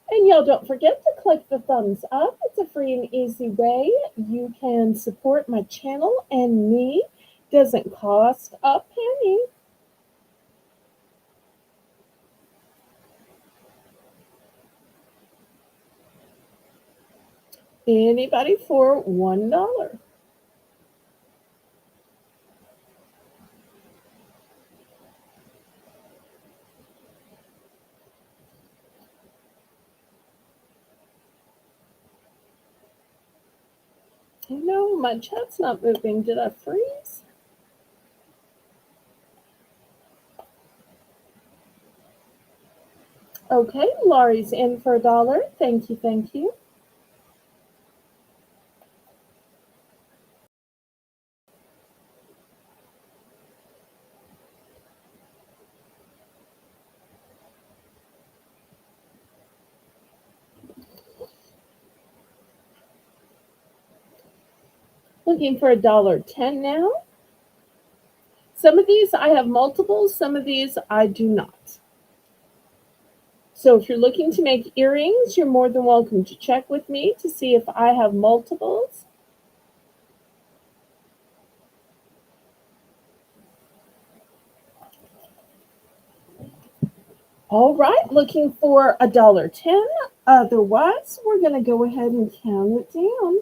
And y'all don't forget to click the thumbs up. It's a free and easy way you can support my channel and me. Doesn't cost a penny. Anybody for $1? No, my chat's not moving. Did I freeze? Okay, Laurie's in for $1. Thank you, thank you. Looking for $1.10 now. Some of these I have multiples, some of these I do not. So if you're looking to make earrings, you're more than welcome to check with me to see if I have multiples. All right, looking for $1.10. Otherwise, we're going to go ahead and count it down.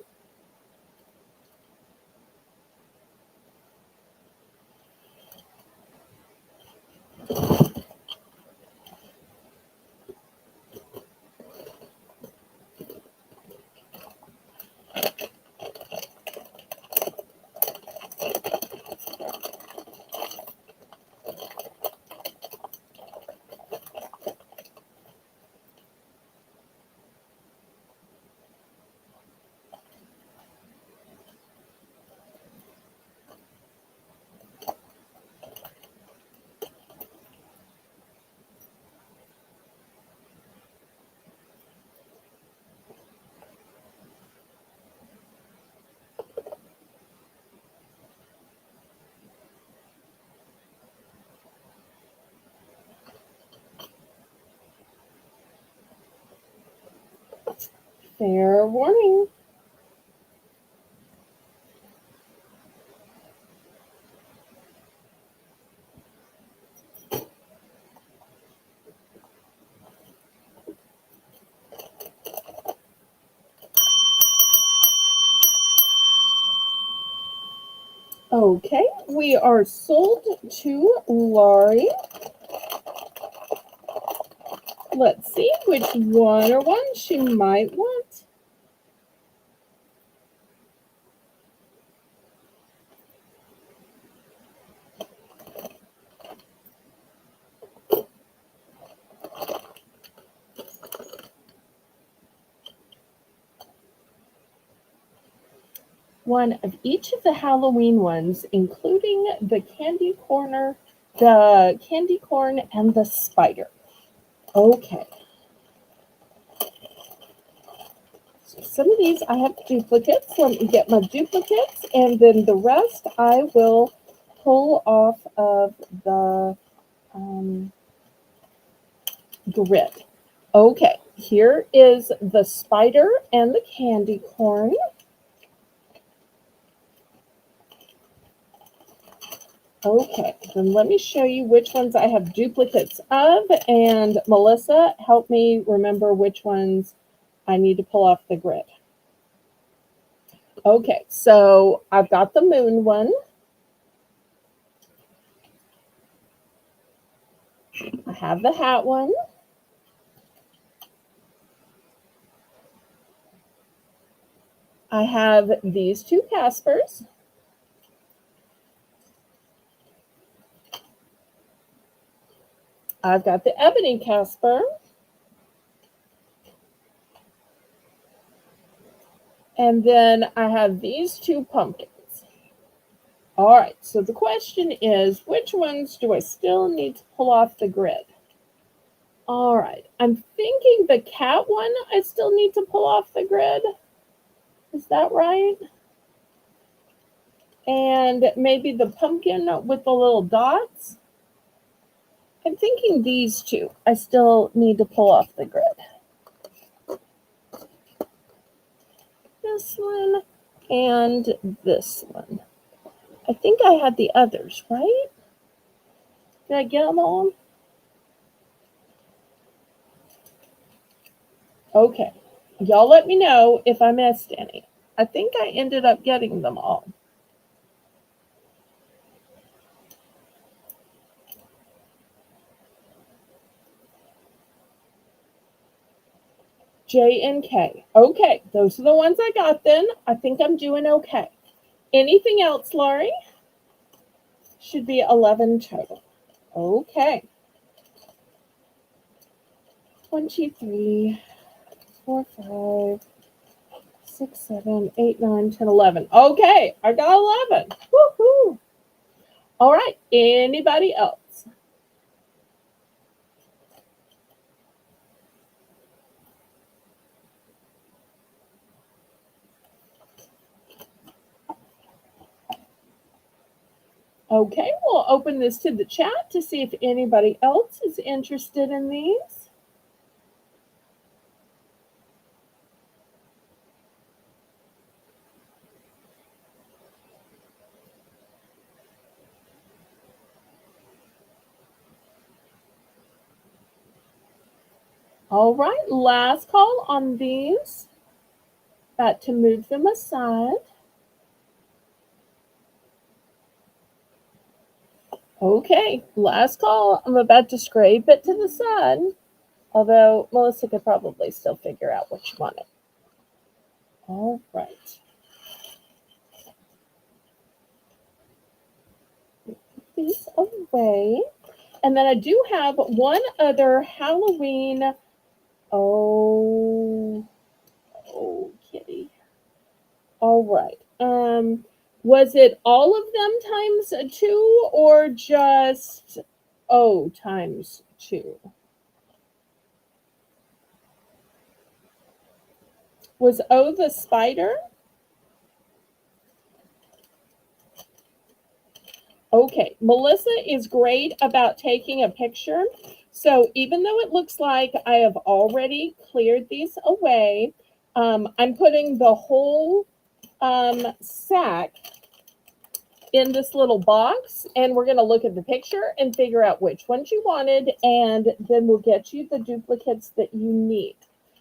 Fair warning. Okay, we are sold to Laurie. Let's see which one she might want. One of each of the Halloween ones, including the candy corn, and the spider. Okay. So some of these I have duplicates. Let me get my duplicates, and then the rest I will pull off of the grid. Okay, here is the spider and the candy corn. Okay, then let me show you which ones I have duplicates of, and Melissa, help me remember which ones I need to pull off the grid. Okay, so I've got the moon one. I have the hat one. I have these two Caspers. I've got the ebony Casper. And then I have these two pumpkins. All right, so the question is, which ones do I still need to pull off the grid? All right, I'm thinking the cat one I still need to pull off the grid. Is that right? And maybe the pumpkin with the little dots. I'm thinking these two I still need to pull off the grid. This one and this one. I think I had the others, right? Did I get them all? Okay. Y'all let me know if I missed any. I think I ended up getting them all. J and K. Okay, those are the ones I got then. I think I'm doing okay. Anything else, Laurie? Should be 11 total. Okay. 1, 2, 3, 4, 5, 6, 7, 8, 9, 10, 11. Okay, I got 11. Woohoo! All right, anybody else? Okay, we'll open this to the chat to see if anybody else is interested in these. All right, last call on these. About to move them aside. Okay, last call. I'm about to scrape it to the side. Although Melissa could probably still figure out what she wanted. All right. Put these away. And then I do have one other Halloween. Oh, kitty. All right. Was it all of them times two or just O times two? Was O the spider? Okay, Melissa is great about taking a picture. So even though it looks like I have already cleared these away, I'm putting the whole sack in this little box, and we're going to look at the picture and figure out which ones you wanted, and then we'll get you the duplicates that you need.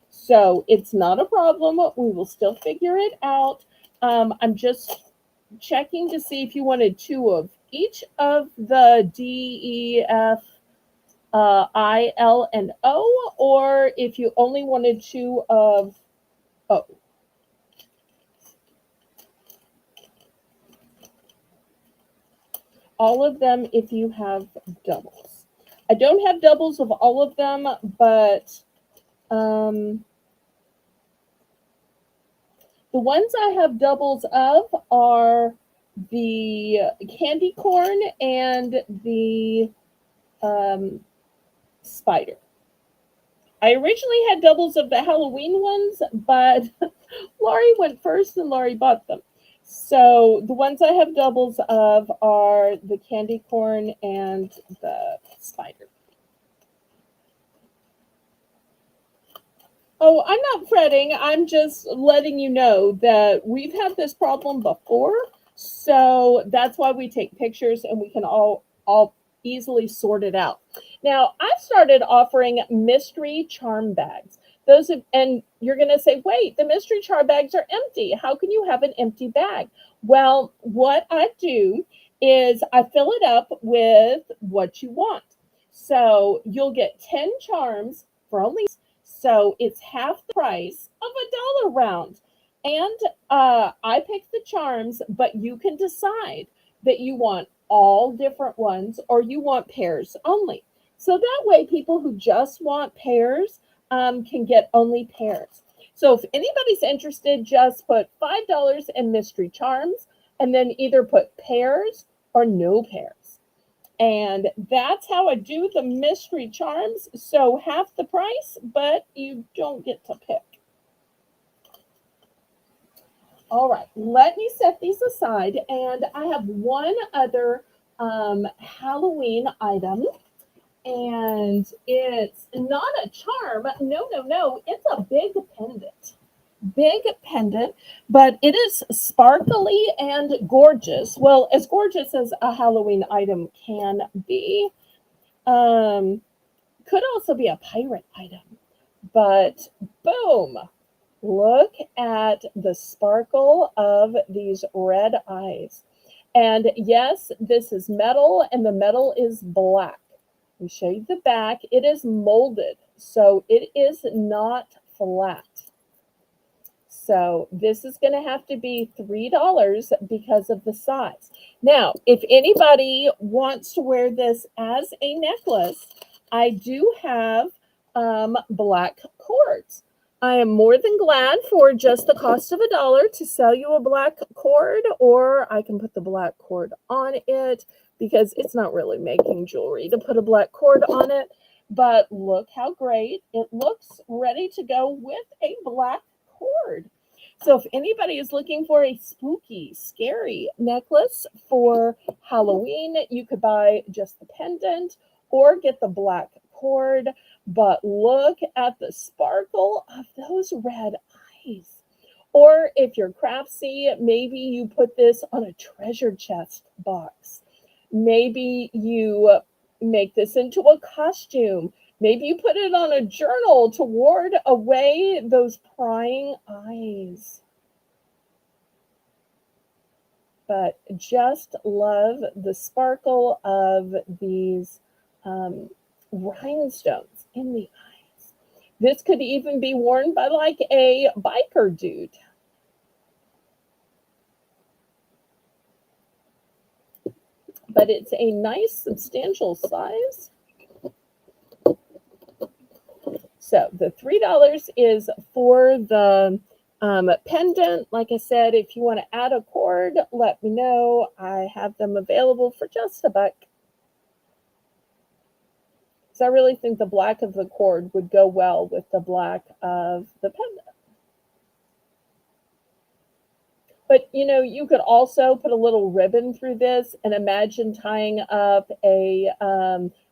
So it's not a problem. We will still figure it out. I'm just checking to see if you wanted two of each of the D, E, F, I, L, and O, or if you only wanted two of O. All of them if you have doubles. I don't have doubles of all of them, but the ones I have doubles of are the candy corn and the spider. I originally had doubles of the Halloween ones, but Laurie went first and Laurie bought them. So the ones I have doubles of are the candy corn and the spider. Oh, I'm not fretting. I'm just letting you know that we've had this problem before. So that's why we take pictures and we can all easily sort it out. Now, I've started offering mystery charm bags. And you're going to say, wait, the mystery charm bags are empty. How can you have an empty bag? Well, what I do is I fill it up with what you want. So you'll get 10 charms for only, so it's half the price of a dollar round. And I pick the charms, but you can decide that you want all different ones or you want pairs only. So that way, people who just want pairs can get only pairs. So if anybody's interested, just put $5 in mystery charms and then either put pairs or no pairs. And that's how I do the mystery charms. So half the price, but you don't get to pick. All right, let me set these aside. And I have one other Halloween item. And it's not a charm. No. It's a big pendant. Big pendant, but it is sparkly and gorgeous. Well, as gorgeous as a Halloween item can be. Could also be a pirate item. But boom, look at the sparkle of these red eyes. And yes, this is metal, and the metal is black. We show you the back. It is molded, so it is not flat. So this is going to have to be $3 because of the size. Now, if anybody wants to wear this as a necklace, I do have black cords. I am more than glad for just the cost of $1 to sell you a black cord, or I can put the black cord on it because it's not really making jewelry to put a black cord on it. But look how great it looks, ready to go with a black cord. So if anybody is looking for a spooky, scary necklace for Halloween, you could buy just the pendant or get the black cord. But look at the sparkle of those red eyes. Or if you're craftsy, maybe you put this on a treasure chest box. Maybe you make this into a costume. Maybe you put it on a journal to ward away those prying eyes. But just love the sparkle of these rhinestones in the eyes. This could even be worn by like a biker dude. But it's a nice substantial size. So the $3 is for the pendant. Like I said, if you want to add a cord, let me know. I have them available for just $1. So I really think the black of the cord would go well with the black of the pendant. But, you know, you could also put a little ribbon through this and imagine tying up a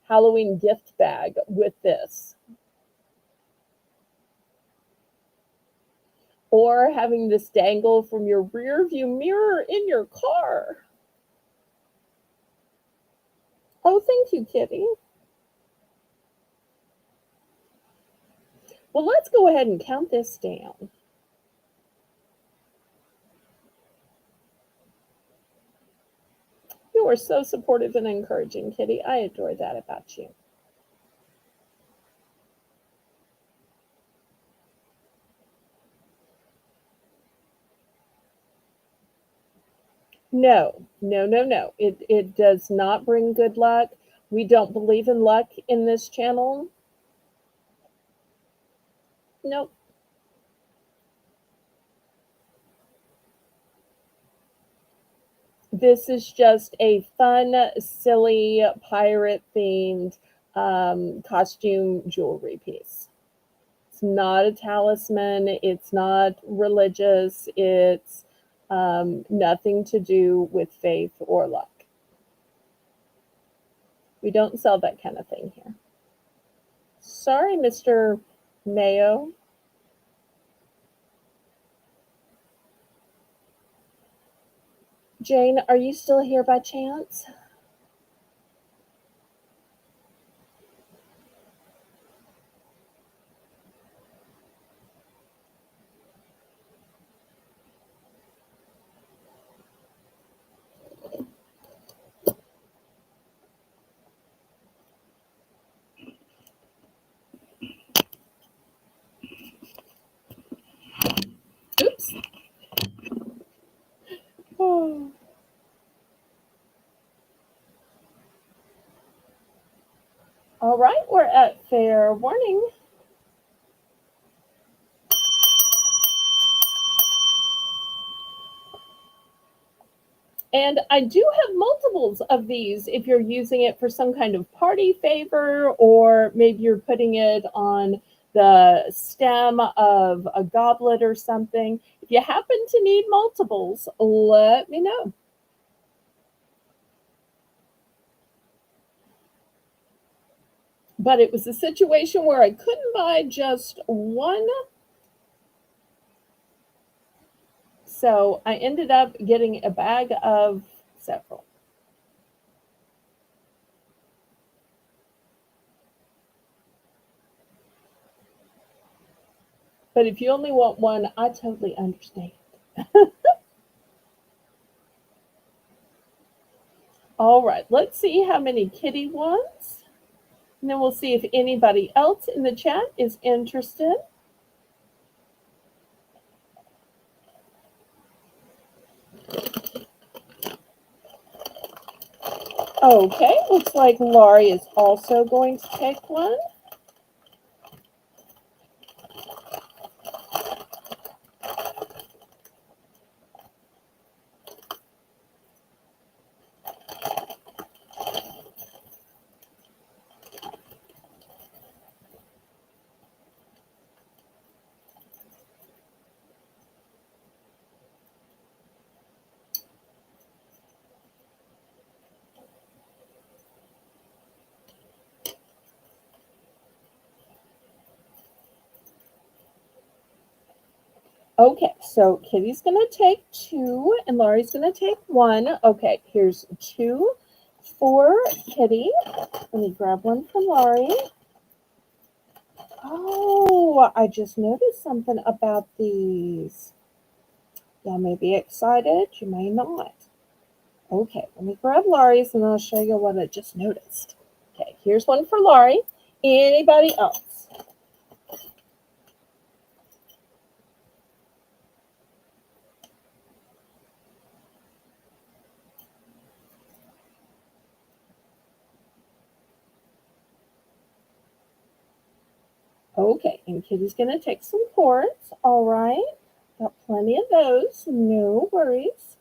Halloween gift bag with this. Or having this dangle from your rear view mirror in your car. Oh, thank you, Kitty. Well, let's go ahead and count this down. You are so supportive and encouraging, Kitty. I adore that about you. No, no, no, no. It does not bring good luck. We don't believe in luck in this channel. Nope. This is just a fun, silly, pirate-themed costume jewelry piece. It's not a talisman. It's not religious. It's nothing to do with faith or luck. We don't sell that kind of thing here. Sorry, Mr. Mayo. Jane, are you still here by chance? Oops. Oh. All right, we're at fair warning. And I do have multiples of these if you're using it for some kind of party favor, or maybe you're putting it on the stem of a goblet or something. If you happen to need multiples, let me know. But it was a situation where I couldn't buy just one. So I ended up getting a bag of several. But if you only want one, I totally understand. All right, let's see how many Kitty wants. And then we'll see if anybody else in the chat is interested. Okay, looks like Laurie is also going to take one. Okay, so Kitty's going to take two and Laurie's going to take one. Okay, here's two for Kitty. Let me grab one for Laurie. what? I just noticed something about these. Y'all may be excited, you may not. Okay, let me grab Laurie's and I'll show you what I just noticed. Okay, here's one for Laurie. Anybody else? Okay, and Kitty's going to take some cords. All right, got plenty of those. No worries.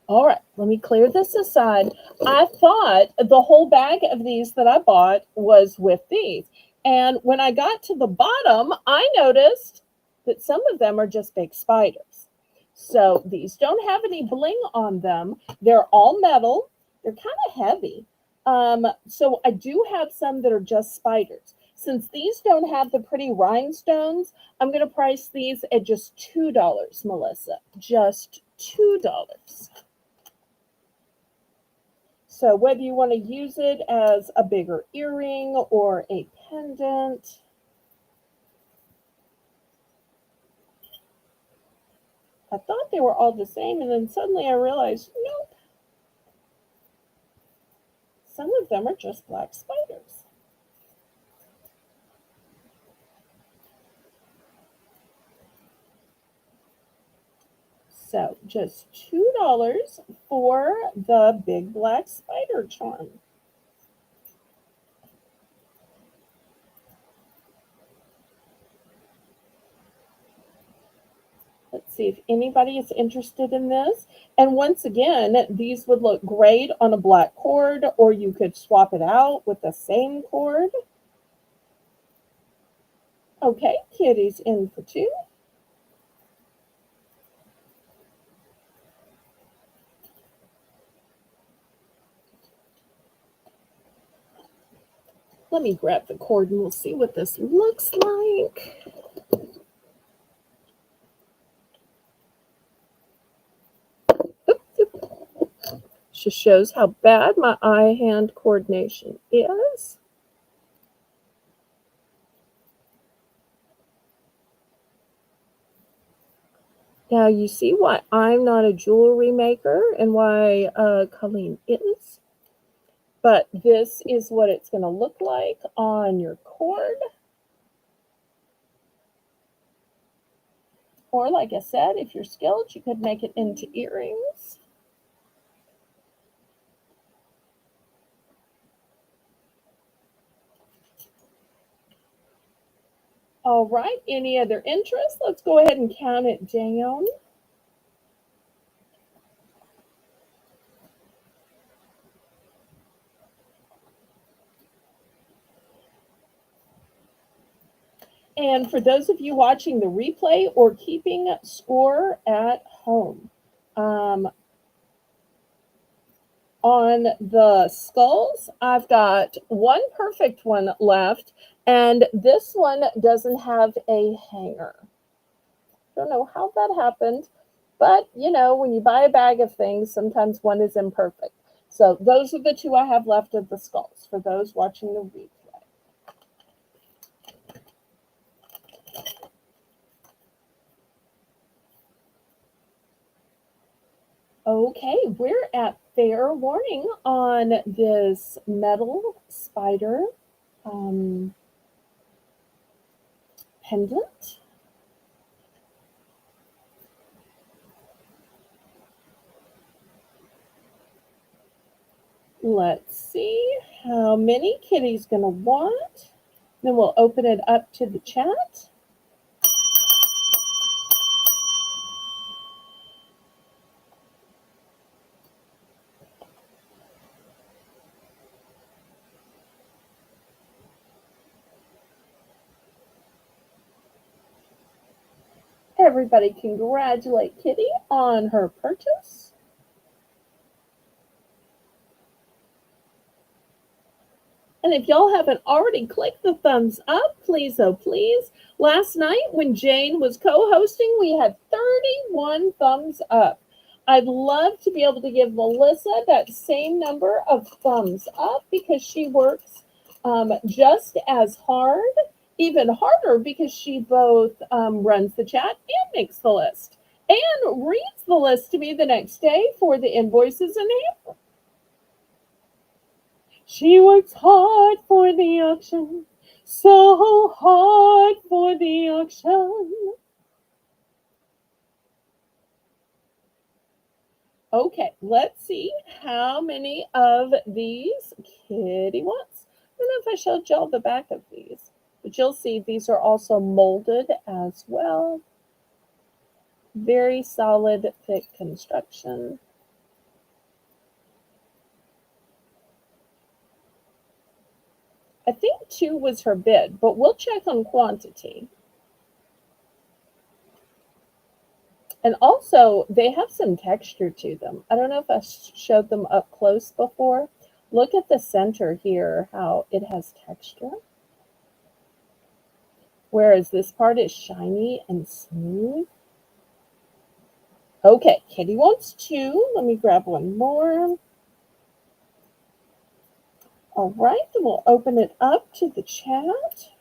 All right, let me clear this aside. I thought the whole bag of these that I bought was with these. And when I got to the bottom, I noticed that some of them are just big spiders. So these don't have any bling on them. They're all metal. They're kind of heavy. So I do have some that are just spiders. Since these don't have the pretty rhinestones, I'm going to price these at just $2, Melissa. Just $2. So whether you want to use it as a bigger earring or a pendant, I thought they were all the same, and then suddenly I realized, nope, some of them are just black spiders. So just $2 for the big black spider charm. Let's see if anybody is interested in this. And once again, these would look great on a black cord, or you could swap it out with the same cord. Okay, Kitty's in for 2. Let me grab the cord and we'll see what this looks like. Just shows how bad my eye-hand coordination is. Now you see why I'm not a jewelry maker and why Colleen is. But this is what it's going to look like on your cord. Or like I said, if you're skilled, you could make it into earrings. All right, any other interest? Let's go ahead and count it down. And for those of you watching the replay or keeping score at home, on the skulls, I've got one perfect one left, and this one doesn't have a hanger. Don't know how that happened, but you know, when you buy a bag of things, sometimes one is imperfect. So those are the 2 I have left of the skulls for those watching the replay. Okay, we're at fair warning on this metal spider pendant. Let's see how many Kitty's going to want. Then we'll open it up to the chat. Everybody congratulate Kitty on her purchase. And if y'all haven't already clicked the thumbs up, please, oh please. Last night when Jane was co-hosting, we had 31 thumbs up. I'd love to be able to give Melissa that same number of thumbs up because she works just as hard even harder because she both runs the chat and makes the list and reads the list to me the next day for the invoices and she works hard for the auction, so hard for the auction. Okay, let's see how many of these Kitty wants. I don't know if I showed y'all the back of these, but you'll see these are also molded as well. Very solid, thick construction. I think 2 was her bid, but we'll check on quantity. And also, they have some texture to them. I don't know if I showed them up close before. Look at the center here, how it has texture. Whereas this part is shiny and smooth. Okay, Kitty wants 2. Let me grab one more. All right, then we'll open it up to the chat.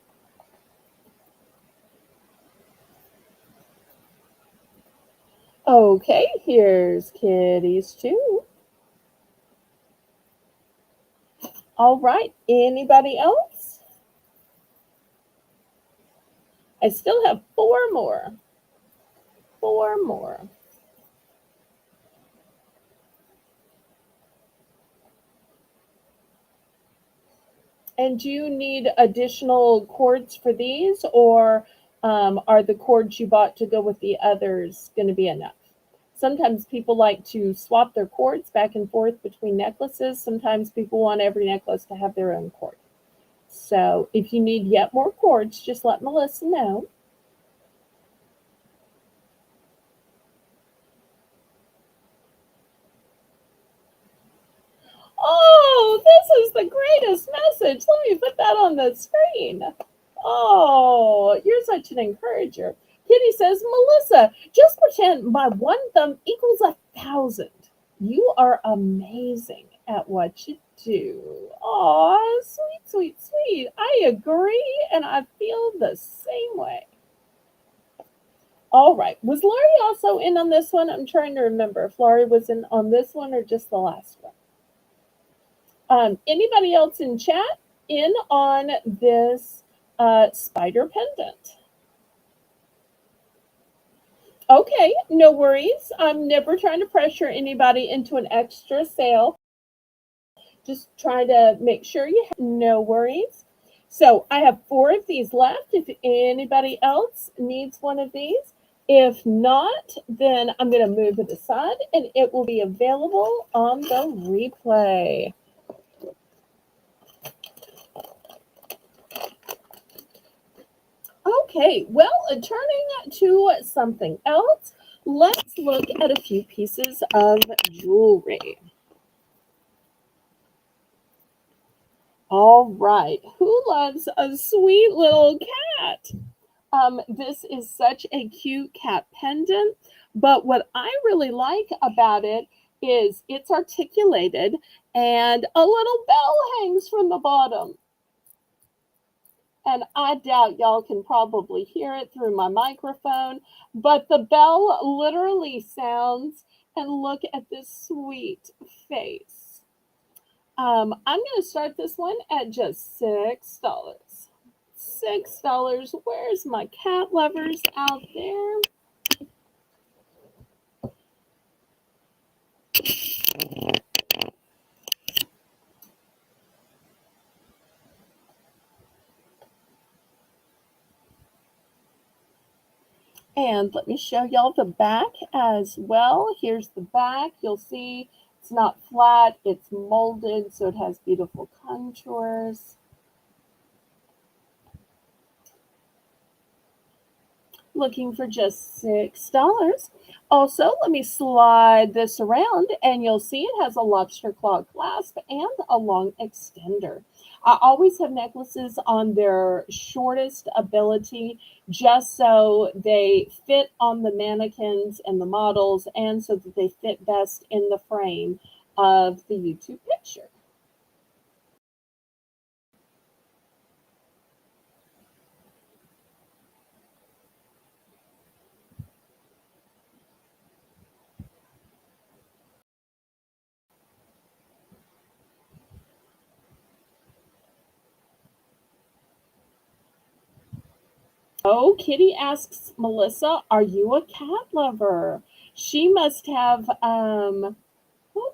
Okay, here's Kitty's 2. All right, anybody else? I still have 4 more. 4 more. And do you need additional cords for these, or are the cords you bought to go with the others going to be enough? Sometimes people like to swap their cords back and forth between necklaces. Sometimes people want every necklace to have their own cord. So if you need yet more cords, just let Melissa know. Oh, this is the greatest message. Let me put that on the screen. Oh, you're such an encourager. Kitty says, Melissa, just pretend my one thumb equals 1,000. You are amazing at what you do. Oh, sweet, sweet, sweet. I agree, and I feel the same way. All right. Was Laurie also in on this one? I'm trying to remember if Laurie was in on this one or just the last one. Anybody else in chat in on this spider pendant? Okay, no worries. I'm never trying to pressure anybody into an extra sale. Just trying to make sure you have no worries. So I have 4 of these left. If anybody else needs one of these, if not, then I'm going to move it aside and it will be available on the replay. Okay, well, turning to something else, let's look at a few pieces of jewelry. All right, who loves a sweet little cat? This is such a cute cat pendant, but what I really like about it is it's articulated and a little bell hangs from the bottom. And I doubt y'all can probably hear it through my microphone, but the bell literally sounds, and look at this sweet face. I'm going to start this one at just $6. $6. Where's my cat lovers out there? And let me show y'all the back as well. Here's the back. You'll see it's not flat, it's molded, so it has beautiful contours. Looking for just $6. Also, let me slide this around and you'll see it has a lobster claw clasp and a long extender. I always have necklaces on their shortest ability just so they fit on the mannequins and the models and so that they fit best in the frame of the YouTube picture. Oh, Kitty asks Melissa, "Are you a cat lover?" She must have what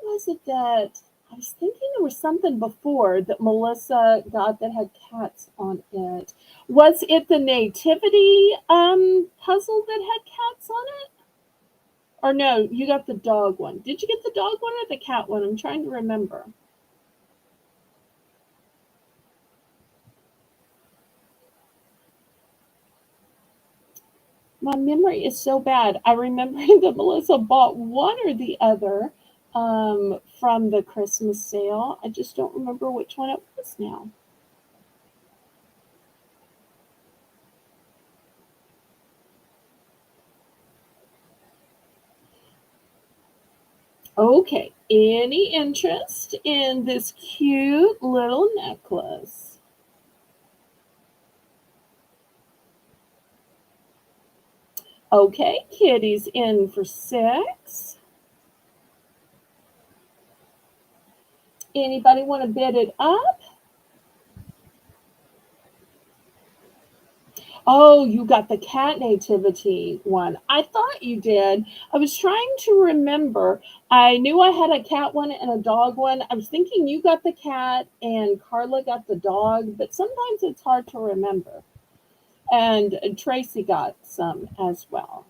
was it that I was thinking there was something before that Melissa got that had cats on it. Was it the nativity puzzle that had cats on it? Or no, you got the dog one. Did you get the dog one or the cat one? I'm trying to remember. My memory is so bad. I remember that Melissa bought one or the other from the Christmas sale. I just don't remember which one it was now. Okay, any interest in this cute little necklace? Okay, Kitty's in for 6. Anybody want to bid it up? Oh, you got the cat nativity one. I thought you did. I was trying to remember. I knew I had a cat one and a dog one. I was thinking you got the cat and Carla got the dog, but sometimes it's hard to remember. And Tracy got some as well.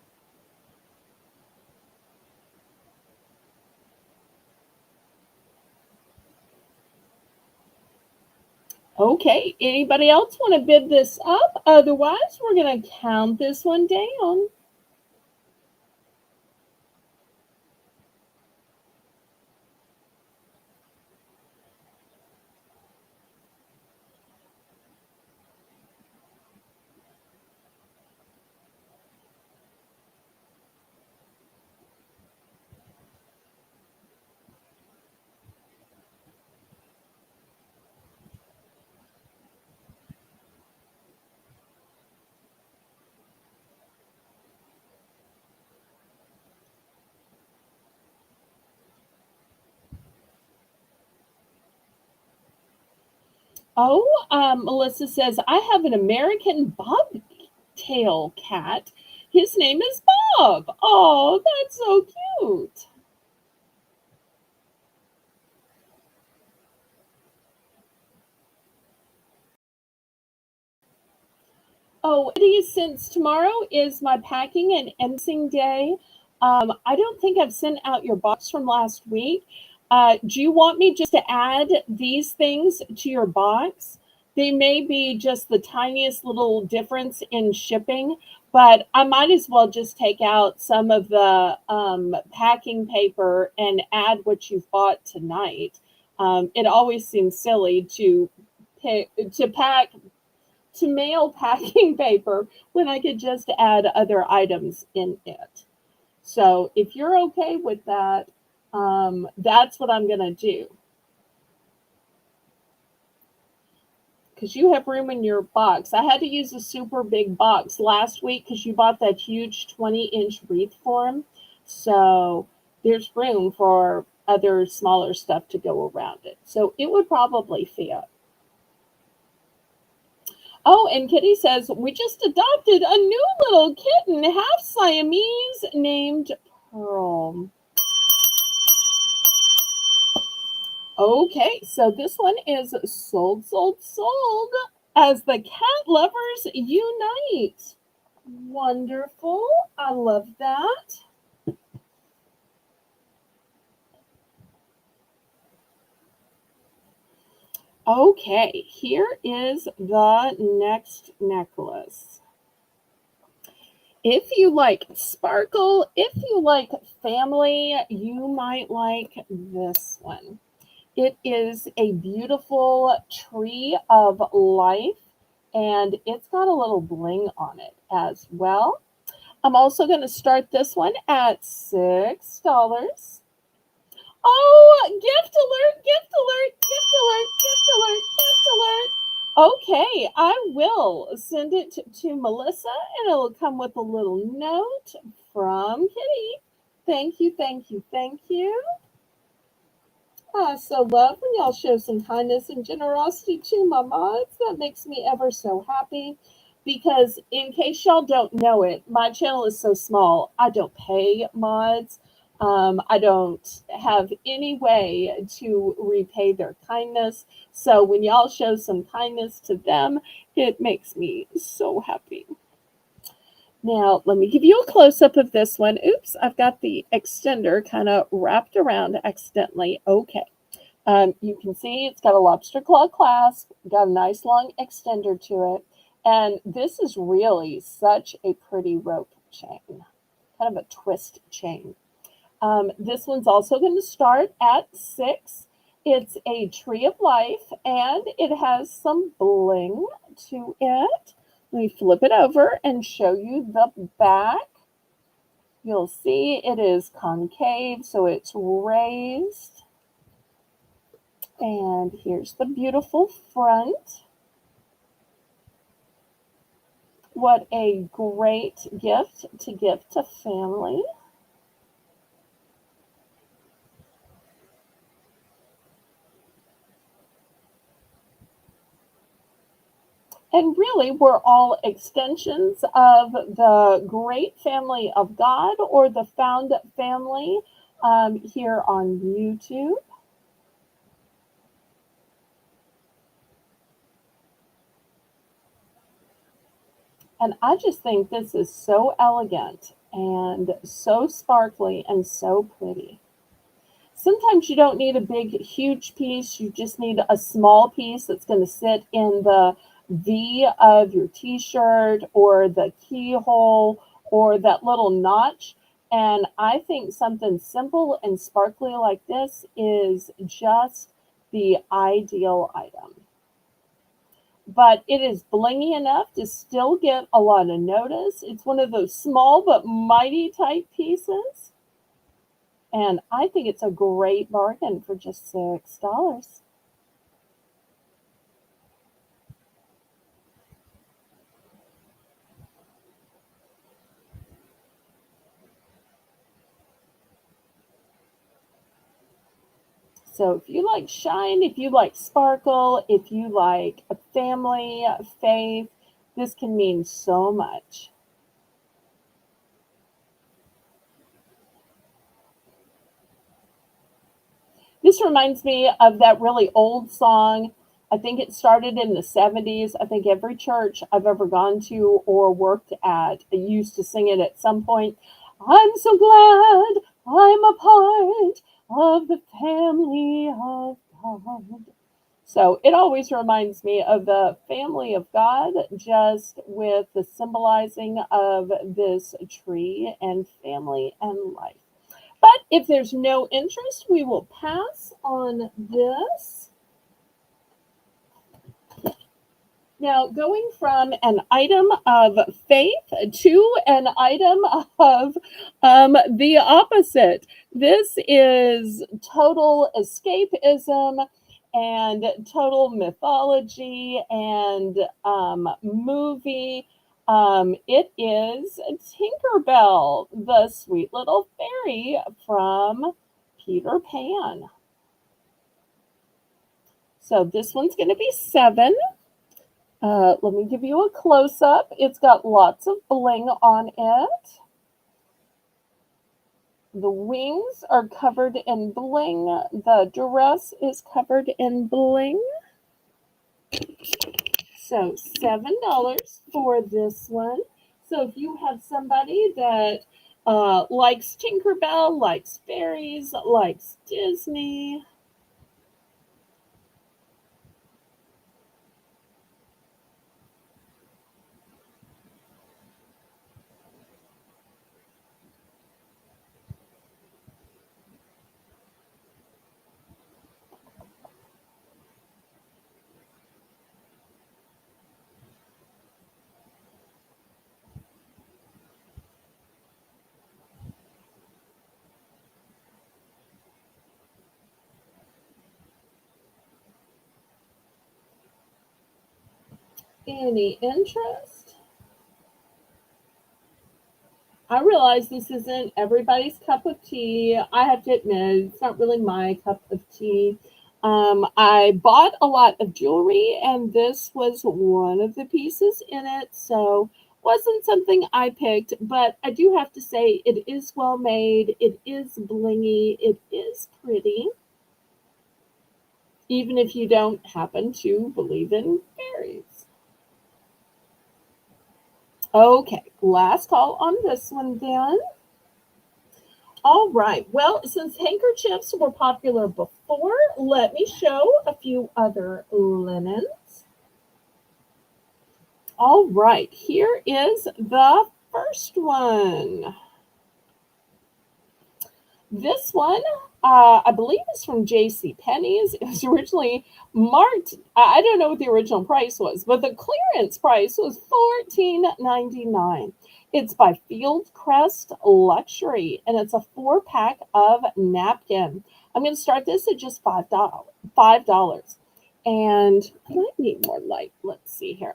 Okay, anybody else want to bid this up? Otherwise, we're going to count this one down. Oh, Melissa says, I have an American bobtail cat. His name is Bob. Oh, that's so cute. Oh, Eddie, since tomorrow is my packing and emptying day, I don't think I've sent out your box from last week. Do you want me just to add these things to your box? They may be just the tiniest little difference in shipping, but I might as well just take out some of the packing paper and add what you've bought tonight. It always seems silly to pack to mail packing paper when I could just add other items in it. So if you're okay with that, that's what I'm going to do. Because you have room in your box. I had to use a super big box last week because you bought that huge 20-inch wreath form. So there's room for other smaller stuff to go around it. So it would probably fit. Oh, and Kitty says, we just adopted a new little kitten, half Siamese, named Pearl. Okay, so this one is sold, sold, sold as the cat lovers unite. Wonderful. I love that. Okay, here is the next necklace. If you like sparkle, if you like family, you might like this one. It is a beautiful tree of life, and it's got a little bling on it as well. I'm also going to start this one at $6. Oh, gift alert, gift alert, gift alert, gift alert, gift alert. Okay, I will send it to Melissa and it'll come with a little note from Kitty. Thank you, thank you, thank you. I so love when y'all show some kindness and generosity to my mods. That makes me ever so happy. because in case y'all don't know it, my channel is so small, I don't pay mods. I don't have any way to repay their kindness. So when y'all show some kindness to them, it makes me so happy. Now, let me give you a close up of this one. Oops, I've got the extender kind of wrapped around accidentally. Okay. You can see it's got a lobster claw clasp, got a nice long extender to it. And this is really such a pretty rope chain, kind of a twist chain. This one's also going to start at 6. It's a tree of life and it has some bling to it. Let me flip it over and show you the back. You'll see it is concave, so it's raised. And here's the beautiful front. What a great gift to give to family. And really, we're all extensions of the great family of God or the found family here on YouTube. And I just think this is so elegant and so sparkly and so pretty. Sometimes you don't need a big, huge piece. You just need a small piece that's going to sit in the V of your t-shirt or the keyhole or that little notch. And I think something simple and sparkly like this is just the ideal item. But it is blingy enough to still get a lot of notice. It's one of those small but mighty type pieces. And I think it's a great bargain for just $6. So if you like shine, if you like sparkle, if you like a family, faith, this can mean so much. This reminds me of that really old song. I think it started in the 70s. I think every church I've ever gone to or worked at used to sing it at some point. I'm so glad I'm a part of the family of God. So it always reminds me of the family of God, just with the symbolizing of this tree and family and life. But if there's no interest, we will pass on this. Now, going from an item of faith to an item of the opposite. This is total escapism and total mythology and movie. It is Tinkerbell, the sweet little fairy from Peter Pan. So this one's going to be 7. Let me give you a close up. It's got lots of bling on it. The wings are covered in bling. The dress is covered in bling. So $7 for this one. So if you have somebody that likes Tinkerbell, likes fairies, likes Disney, any interest? I realize this isn't everybody's cup of tea. I have to admit, it's not really my cup of tea. I bought a lot of jewelry, and this was one of the pieces in it. So wasn't something I picked, but I do have to say it is well made. It is blingy. It is pretty, even if you don't happen to believe in fairies. Okay, last call on this one then. All right. Well, since handkerchiefs were popular before, let me show a few other linens. All right, here is the first one. This one, I believe, is from J.C. Penney's. It was originally marked. I don't know what the original price was, but the clearance price was $14.99. It's by Fieldcrest Luxury, and it's a 4-pack of napkin. I'm going to start this at just $5. $5, and I might need more light. Let's see here.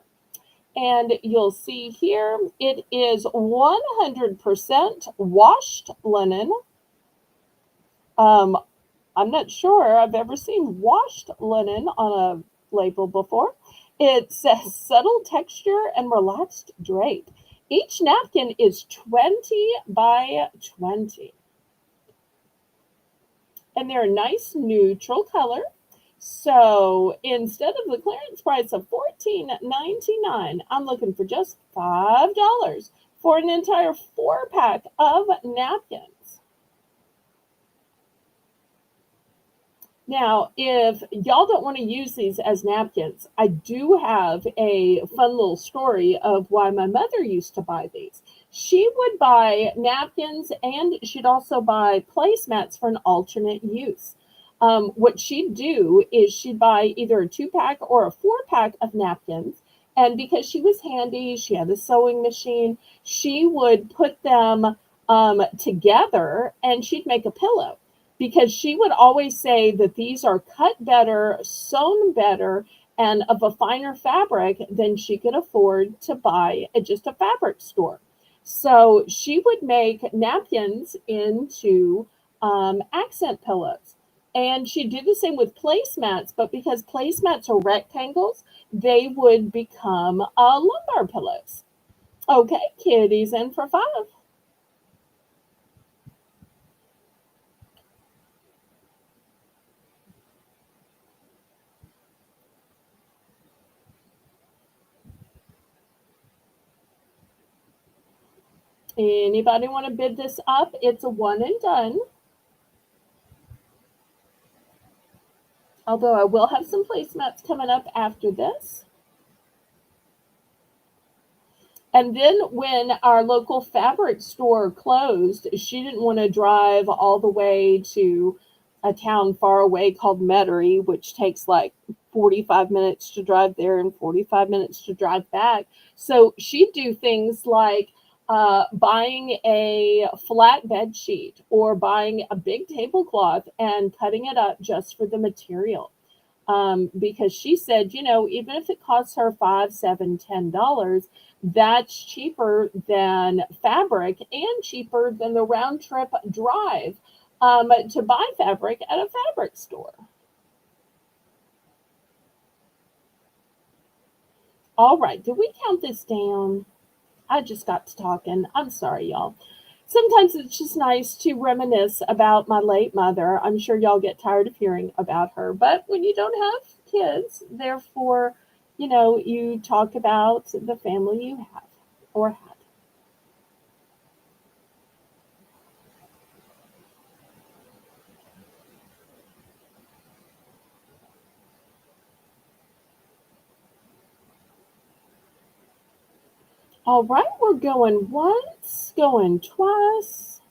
And you'll see here it is 100% washed linen. Um, I'm not sure I've ever seen washed linen on a label before. It says subtle texture and relaxed drape. Each napkin is 20 by 20. And they're a nice neutral color. So instead of the clearance price of $14.99, I'm looking for just $5 for an entire 4-pack of napkins. Now, if y'all don't want to use these as napkins, I do have a fun little story of why my mother used to buy these. She would buy napkins and she'd also buy placemats for an alternate use. What she'd do is she'd buy either a 2-pack or a 4-pack of napkins. And because she was handy, she had a sewing machine, she would put them together and she'd make a pillow, because she would always say that these are cut better, sewn better, and of a finer fabric than she could afford to buy at just a fabric store. So she would make napkins into accent pillows. And she'd do the same with placemats, but because placemats are rectangles, they would become lumbar pillows. Okay, kitties in for 5. Anybody want to bid this up? It's a one and done. Although I will have some placemats coming up after this. And then when our local fabric store closed, she didn't want to drive all the way to a town far away called Metairie, which takes like 45 minutes to drive there and 45 minutes to drive back. So she'd do things like buying a flat bed sheet or buying a big tablecloth and cutting it up just for the material. Because she said, even if it costs her 5, 7, $10, that's cheaper than fabric and cheaper than the round trip drive to buy fabric at a fabric store. All right, did we count this down? I just got to talking. I'm sorry, y'all. Sometimes it's just nice to reminisce about my late mother. I'm sure y'all get tired of hearing about her, but when you don't have kids, therefore, you talk about the family you have or had. All right, we're going once, going twice.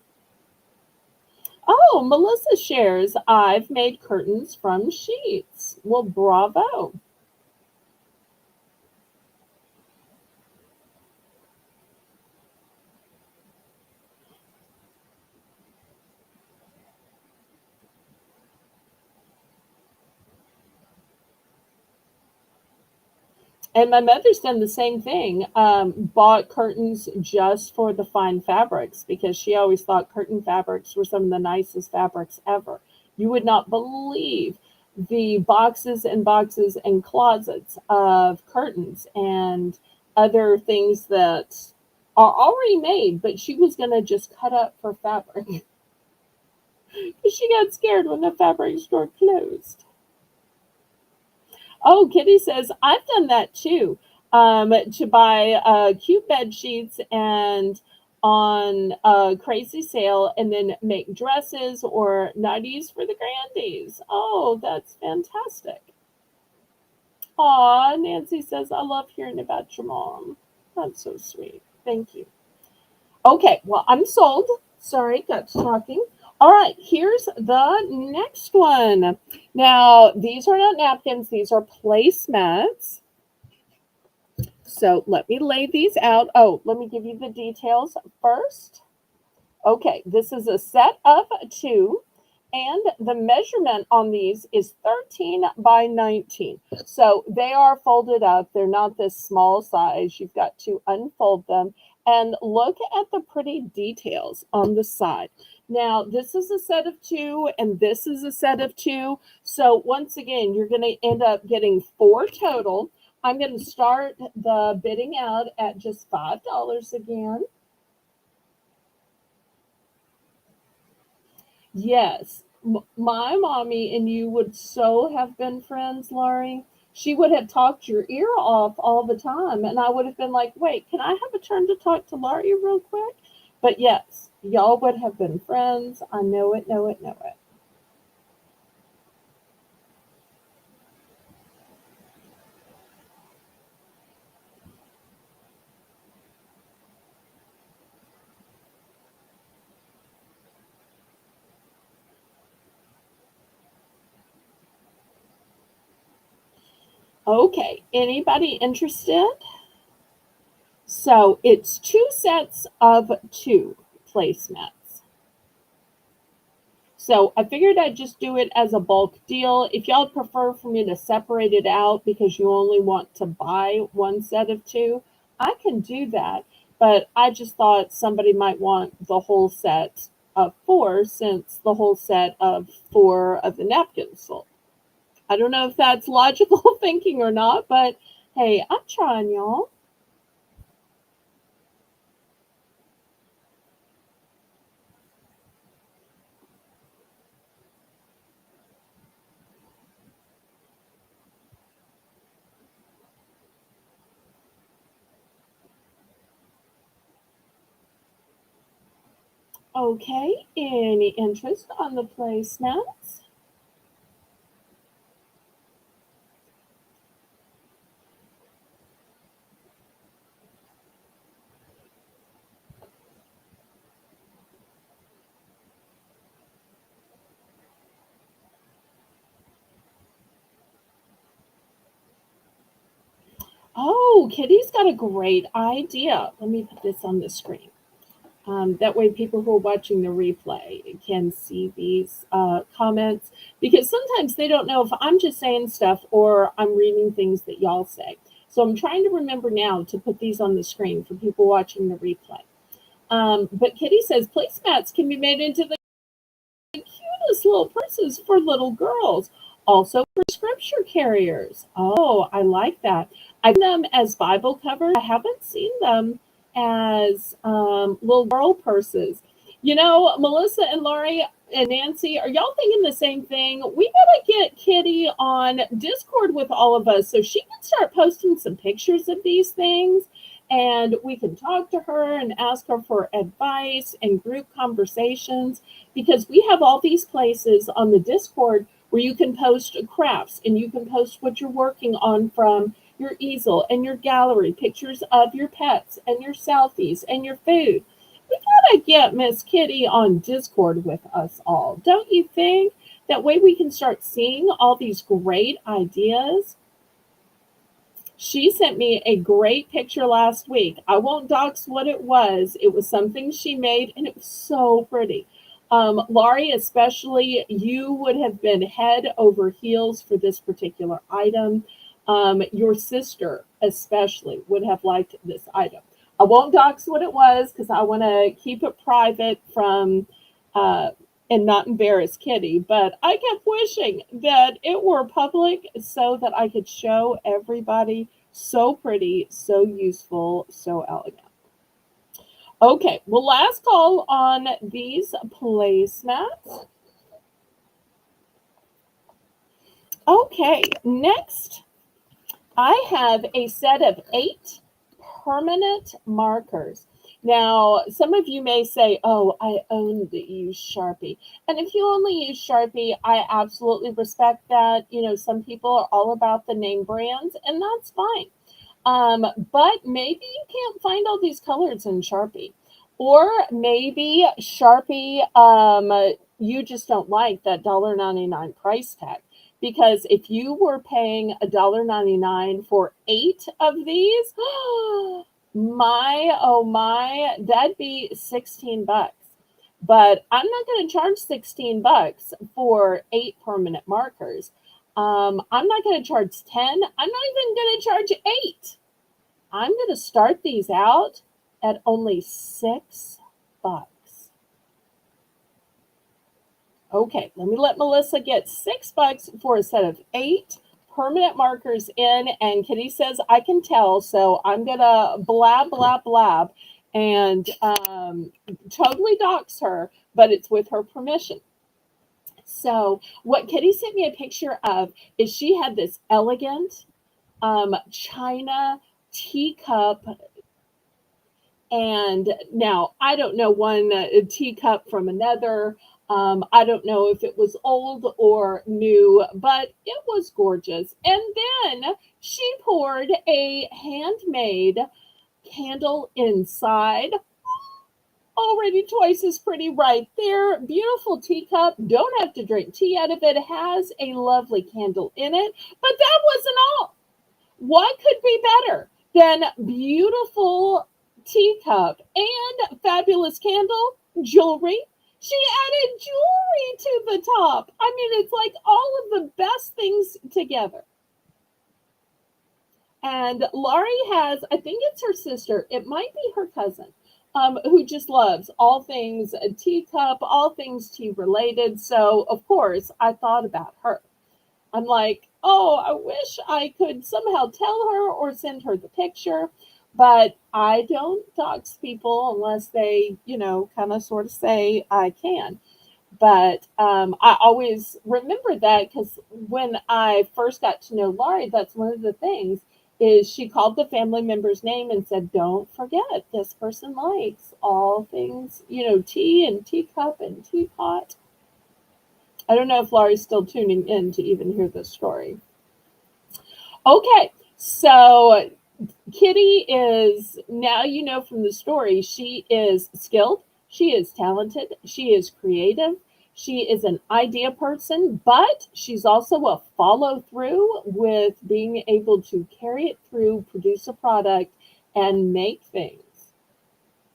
Oh, Melissa shares, I've made curtains from sheets. Well, bravo. And my mother's done the same thing. Bought curtains just for the fine fabrics because she always thought curtain fabrics were some of the nicest fabrics ever. You would not believe the boxes and boxes and closets of curtains and other things that are already made, but she was going to just cut up for fabric because she got scared when the fabric store closed. Oh, Kitty says, I've done that too. To buy cute bed sheets and on a crazy sale and then make dresses or nighties for the grandies. Oh, that's fantastic. Aw, Nancy says, I love hearing about your mom. That's so sweet. Thank you. Okay, well, I'm sold. Sorry, got to talking. All right, here's the next one. Now, these are not napkins, these are placemats. So let me lay these out. Oh, let me give you the details first. Okay, this is a set of two, and the measurement on these is 13 by 19. So they are folded up. They're not this small size. You've got to unfold them. And look at the pretty details on the side. Now, this is a set of two, and this is a set of two. So once again, you're going to end up getting four total. I'm going to start the bidding out at just $5 again. Yes, my mommy and you would so have been friends, Laurie. She would have talked your ear off all the time, and I would have been like, wait, can I have a turn to talk to Laurie real quick? But yes, y'all would have been friends. I know it, know it, know it. Okay, anybody interested? So it's two sets of two placemats. So I figured I'd just do it as a bulk deal. If y'all prefer for me to separate it out because you only want to buy one set of two, I can do that. But I just thought somebody might want the whole set of four since the whole set of four of the napkins sold. I don't know if that's logical thinking or not, but hey, I'm trying, y'all. Okay, any interest on the placemats? Oh, Kitty's got a great idea. Let me put this on the screen. That way, people who are watching the replay can see these comments because sometimes they don't know if I'm just saying stuff or I'm reading things that y'all say. So I'm trying to remember now to put these on the screen for people watching the replay. But Kitty says placemats can be made into the cutest little purses for little girls. Also for scripture carriers. Oh, I like that. I've seen them as Bible covers. I haven't seen them as little girl purses. You know, Melissa and Laurie and Nancy, are y'all thinking the same thing? We gotta get Kitty on Discord with all of us so she can start posting some pictures of these things and we can talk to her and ask her for advice and group conversations because we have all these places on the Discord where you can post crafts and you can post what you're working on from your easel and your gallery, pictures of your pets and your selfies and your food. We gotta get Miss Kitty on Discord with us all, don't you think? That way we can start seeing all these great ideas. She sent me a great picture last week. I won't dox what it was. It was something she made and it was so pretty. Laurie, especially, you would have been head over heels for this particular item. Your sister, especially, would have liked this item. I won't dox what it was because I want to keep it private from and not embarrass Kitty, but I kept wishing that it were public so that I could show everybody. So pretty, so useful, so elegant. Okay, well, last call on these placemats. Okay, next I have a set of 8 permanent markers. Now, some of you may say, oh, I only use Sharpie. And if you only use Sharpie, I absolutely respect that. You know, some people are all about the name brands, and that's fine. But maybe you can't find all these colors in Sharpie. Or maybe Sharpie, you just don't like that $1.99 price tag. Because if you were paying $1.99 for 8 of these, my, oh my, that'd be 16 bucks. But I'm not going to charge 16 bucks for 8 permanent markers. I'm not going to charge 10. I'm not even going to charge 8. I'm going to start these out at only 6 bucks. Okay, let me let Melissa get 6 bucks for a set of 8 permanent markers in, and Kitty says I can tell, so I'm gonna blab, blab, blab, and totally dox her, but it's with her permission. So what Kitty sent me a picture of is she had this elegant china teacup. And now I don't know one teacup from another. I don't know if it was old or new, but it was gorgeous. And then she poured a handmade candle inside. Already twice as pretty right there. Beautiful teacup. Don't have to drink tea out of it. It has a lovely candle in it. But that wasn't all. What could be better than beautiful teacup and fabulous candle jewelry? She added jewelry to the top. I mean, it's like all of the best things together. And Laurie has, I think it's her sister, it might be her cousin, who just loves all things teacup, all things tea related. So, of course, I thought about her. I'm like, oh, I wish I could somehow tell her or send her the picture, but I don't dox people unless they, kind of sort of say I can. But I always remember that because when I first got to know Laurie, that's one of the things is she called the family member's name and said, don't forget this person likes all things, tea and teacup and teapot. I don't know if Laurie's still tuning in to even hear this story. Okay, so Kitty is, now you know from the story, she is skilled, she is talented, she is creative, she is an idea person, but she's also a follow through with being able to carry it through, produce a product, and make things.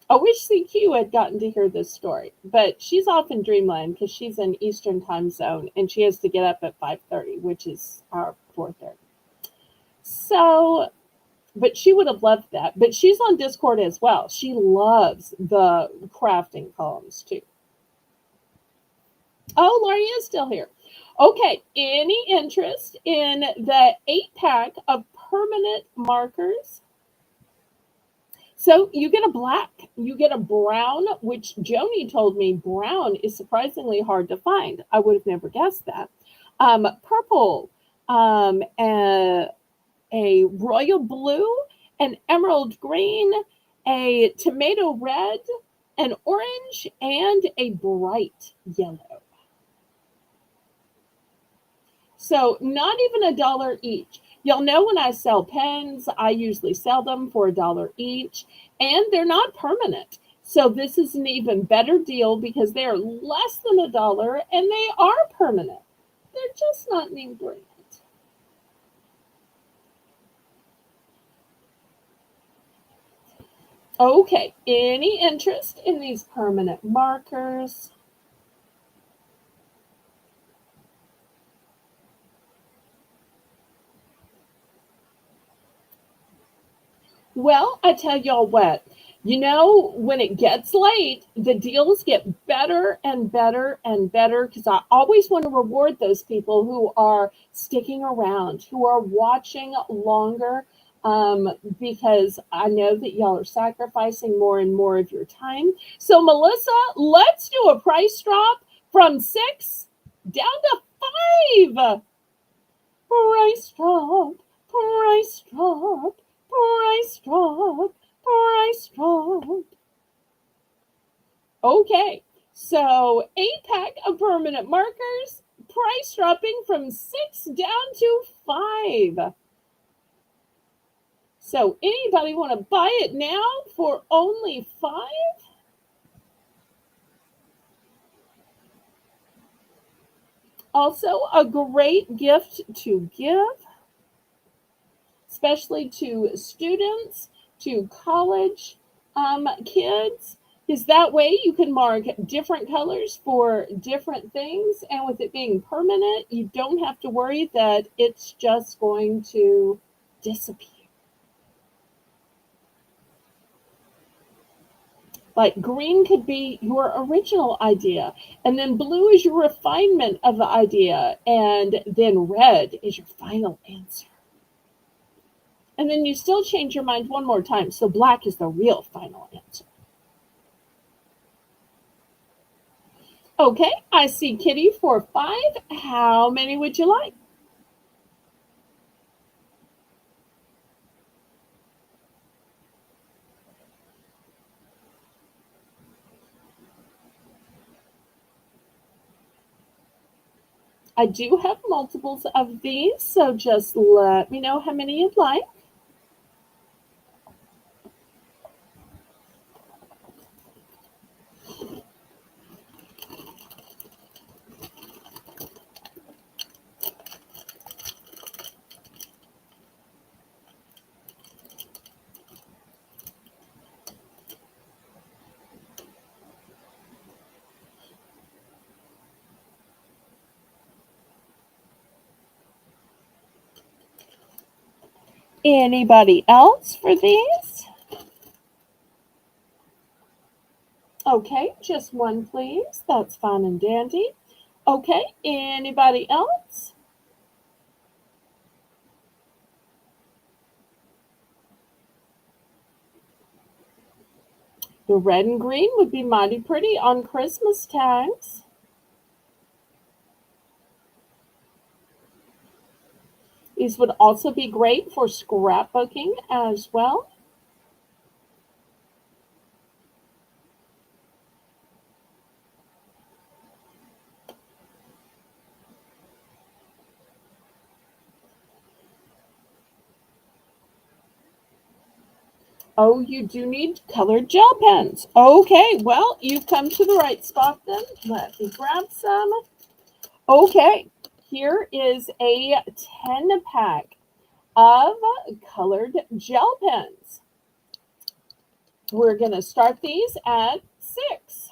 I wish CQ had gotten to hear this story, but she's off in dreamland because she's in Eastern time zone and she has to get up at 5:30, which is our 4:30. So, but she would have loved that. But she's on Discord as well. She loves the crafting columns too. Oh, Laurie is still here. Okay, any interest in the 8-pack of permanent markers? So you get a black, you get a brown, which Joni told me brown is surprisingly hard to find. I would have never guessed that. Purple, a royal blue, an emerald green, a tomato red, an orange, and a bright yellow. So not even $1 each. You'll know when I sell pens, I usually sell them for $1 each, and they're not permanent. So this is an even better deal because they're less than $1 and they are permanent. They're just not named brand. Okay, any interest in these permanent markers? Well, I tell y'all what, When it gets late, the deals get better and better and better because I always want to reward those people who are sticking around, who are watching longer, um, because I know that y'all are sacrificing more and more of your time. So, Melissa, let's do a price drop from six down to five. Price drop, price drop, price drop, price drop. Okay, so 8 pack of permanent markers, price dropping from six down to five. So anybody want to buy it now for only five? Also, a great gift to give, especially to students, to college kids, is that way you can mark different colors for different things. And with it being permanent, you don't have to worry that it's just going to disappear. Like green could be your original idea, and then blue is your refinement of the idea, and then red is your final answer. And then you still change your mind one more time, so black is the real final answer. Okay, I see Kitty for five. How many would you like? I do have multiples of these, so just let me know how many you'd like. Anybody else for these? Okay, just one, please. That's fine and dandy. Okay, anybody else? The red and green would be mighty pretty on Christmas tags. These would also be great for scrapbooking as well. Oh, you do need colored gel pens. Okay, well, you've come to the right spot then. Let me grab some. Okay, here is a 10 pack of colored gel pens. We're going to start these at six.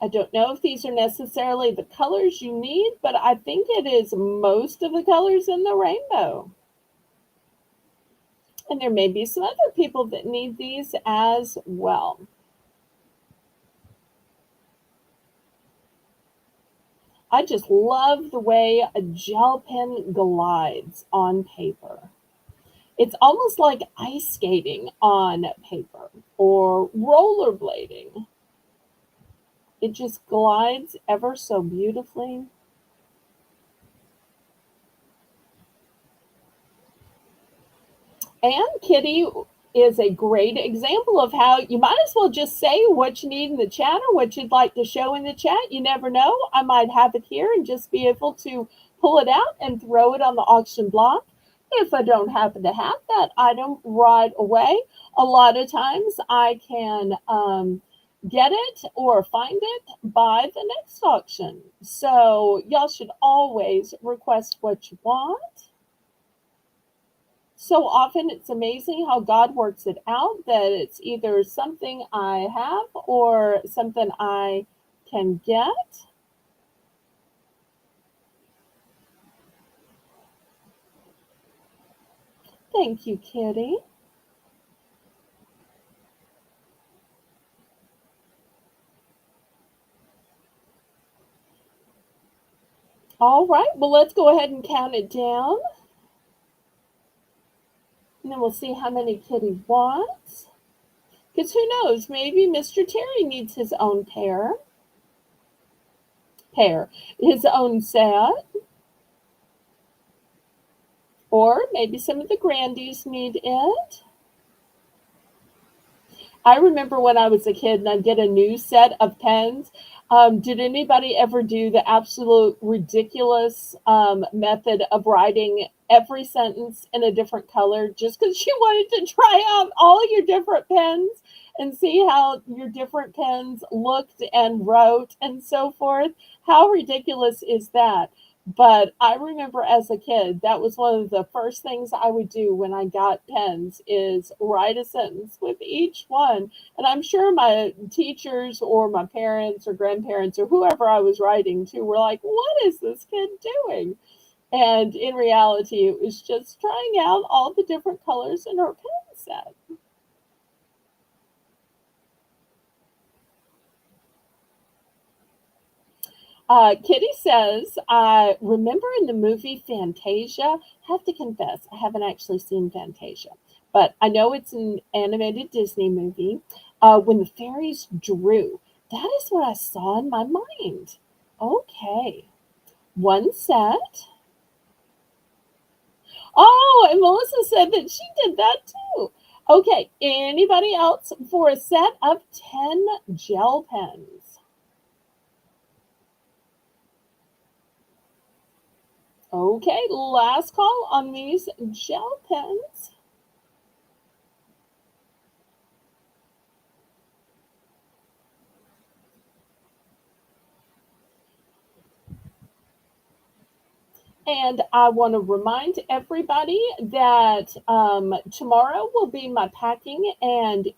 I don't know if these are necessarily the colors you need, but I think it is most of the colors in the rainbow. And there may be some other people that need these as well. I just love the way a gel pen glides on paper. It's almost like ice skating on paper or rollerblading. It just glides ever so beautifully. And Kitty is a great example of how you might as well just say what you need in the chat or what you'd like to show in the chat. You never know. I might have it here and just be able to pull it out and throw it on the auction block if I don't happen to have that item right away. A lot of times I can get it or find it by the next auction. So y'all should always request what you want. So often it's amazing how God works it out that it's either something I have or something I can get. Thank you, Kitty. All right, well, let's go ahead and count it down, and then we'll see how many Kitty wants. Because who knows, maybe Mr. Terry needs his own his own set, or maybe some of the grandies need it. I remember when I was a kid and I'd get a new set of pens. Did anybody ever do the absolute ridiculous method of writing every sentence in a different color just because you wanted to try out all your different pens and see how your different pens looked and wrote and so forth? How ridiculous is that? But I remember as a kid, that was one of the first things I would do when I got pens is write a sentence with each one. And I'm sure my teachers or my parents or grandparents or whoever I was writing to were like, what is this kid doing? And in reality, it was just trying out all the different colors in her pen set. Kitty says, I remember in the movie Fantasia, have to confess, I haven't actually seen Fantasia, but I know it's an animated Disney movie. When the fairies drew, that is what I saw in my mind. Okay, one set. Oh, and Melissa said that she did that too. Okay, anybody else for a set of 10 gel pens? Okay, last call on these gel pens. And I want to remind everybody that tomorrow will be my packing and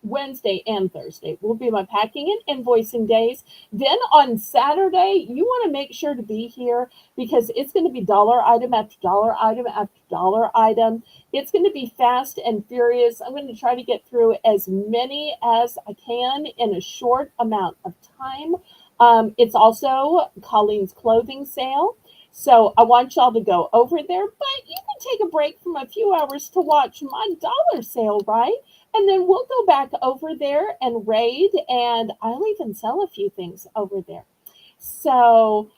Wednesday and Thursday will be my packing and invoicing days. Then on Saturday, you want to make sure to be here because it's going to be dollar item after dollar item after dollar item. It's going to be fast and furious. I'm going to try to get through as many as I can in a short amount of time. It's also Colleen's clothing sale. So I want y'all to go over there, but you can take a break from a few hours to watch my dollar sale, right? And then we'll go back over there and raid, and I'll even sell a few things over there. So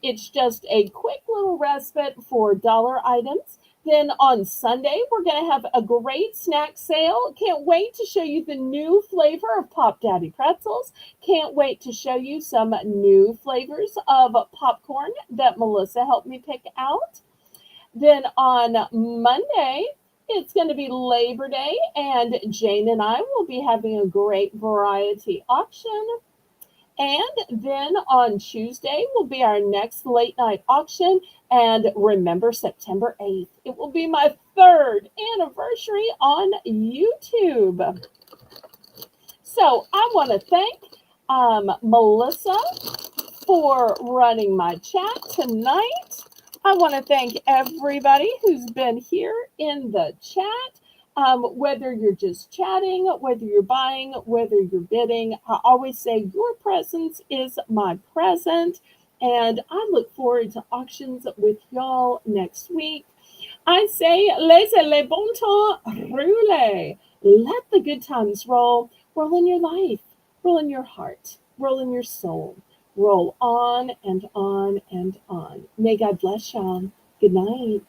it's just a quick little respite for dollar items. Then on Sunday, we're going to have a great snack sale. Can't wait to show you the new flavor of Pop Daddy pretzels. Can't wait to show you some new flavors of popcorn that Melissa helped me pick out. Then on Monday, it's going to be Labor Day, and Jane and I will be having a great variety auction. And then on Tuesday will be our next late night auction. And remember, September 8th, it will be my third anniversary on YouTube. So I want to thank Melissa for running my chat tonight. I want to thank everybody who's been here in the chat. Whether you're just chatting, whether you're buying, whether you're bidding, I always say your presence is my present. And I look forward to auctions with y'all next week. I say, laissez les bon temps rouler. Let the good times roll. Roll in your life, roll in your heart, roll in your soul. Roll on and on and on. May God bless y'all. Good night.